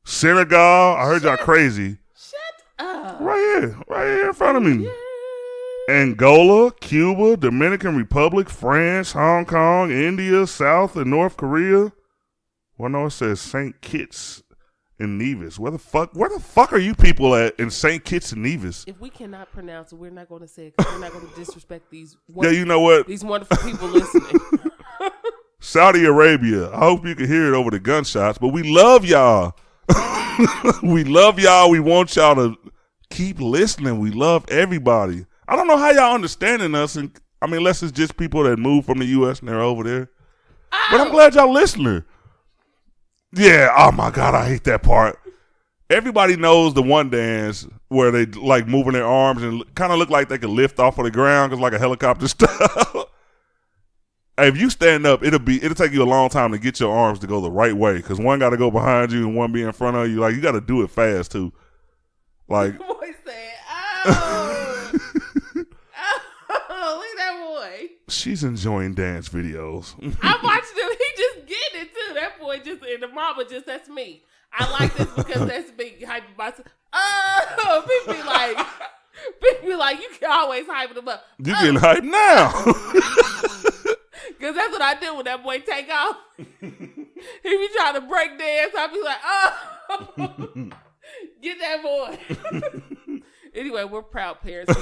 Senegal. I heard y'all crazy. Shut up. Right here in front of me. Angola, Cuba, Dominican Republic, France, Hong Kong, India, South and North Korea. Well, no, it says St. Kitts and Nevis. Where the fuck are you people at in St. Kitts and Nevis? If we cannot pronounce it, we're not going to say it because we're not going to disrespect these. Yeah, you know what? These wonderful people listening. Saudi Arabia. I hope you can hear it over the gunshots, but we love y'all. We love y'all. We want y'all to keep listening. We love everybody. I don't know how y'all understanding us, and I mean, unless it's just people that moved from the U.S. and they're over there. Oh. But I'm glad y'all listening. Yeah. Oh my God, I hate that part. Everybody knows the one dance where they like moving their arms and kind of look like they could lift off of the ground because like a helicopter stuff. Hey, if you stand up, it'll take you a long time to get your arms to go the right way because one got to go behind you and one be in front of you. Like you got to do it fast too. Like. Boy said, "Oh, oh, look at that boy." She's enjoying dance videos. I watched him. He just getting it too. That boy just and the mama just that's me. I like this because that's me hyping myself. Oh, people be like, you can always hype them up. You getting hyped now. Because that's what I do when that boy take off. He be trying to break dance. I be like, oh, get that boy. Anyway, we're proud parents.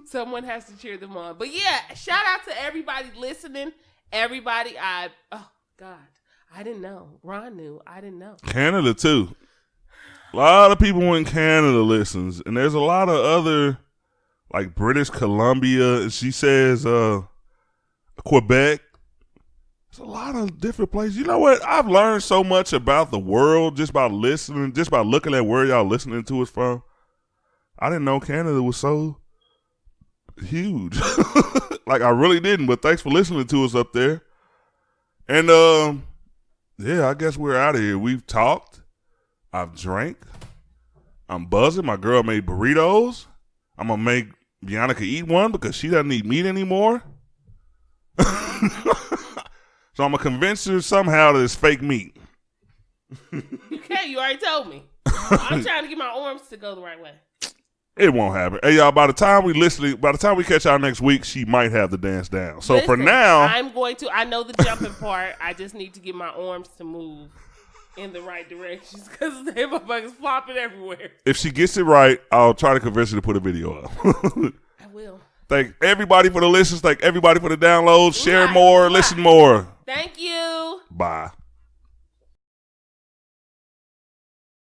Someone has to cheer them on. But yeah, shout out to everybody listening. Everybody, oh God, I didn't know. Ron knew. I didn't know. Canada too. A lot of people in Canada listens, and there's a lot of other, like British Columbia. She says, Quebec. There's a lot of different places. You know what? I've learned so much about the world just by listening, just by looking at where y'all listening to us from. I didn't know Canada was so huge. Like I really didn't, but thanks for listening to us up there. And yeah, I guess we're out of here. We've talked. I've drank. I'm buzzing. My girl made burritos. I'm gonna make Bianca eat one because she doesn't eat meat anymore. So I'm gonna convince her somehow that it's fake meat. You can't. You already told me. I'm trying to get my arms to go the right way. It won't happen. Hey, y'all, by the time we catch y'all next week, she might have the dance down. So for now. I know the jumping part. I just need to get my arms to move in the right directions because they motherfuckers flopping everywhere. If she gets it right, I'll try to convince her to put a video up. I will. Thank everybody for the listens. Thank everybody for the downloads. Share more, listen more. Thank you. Bye.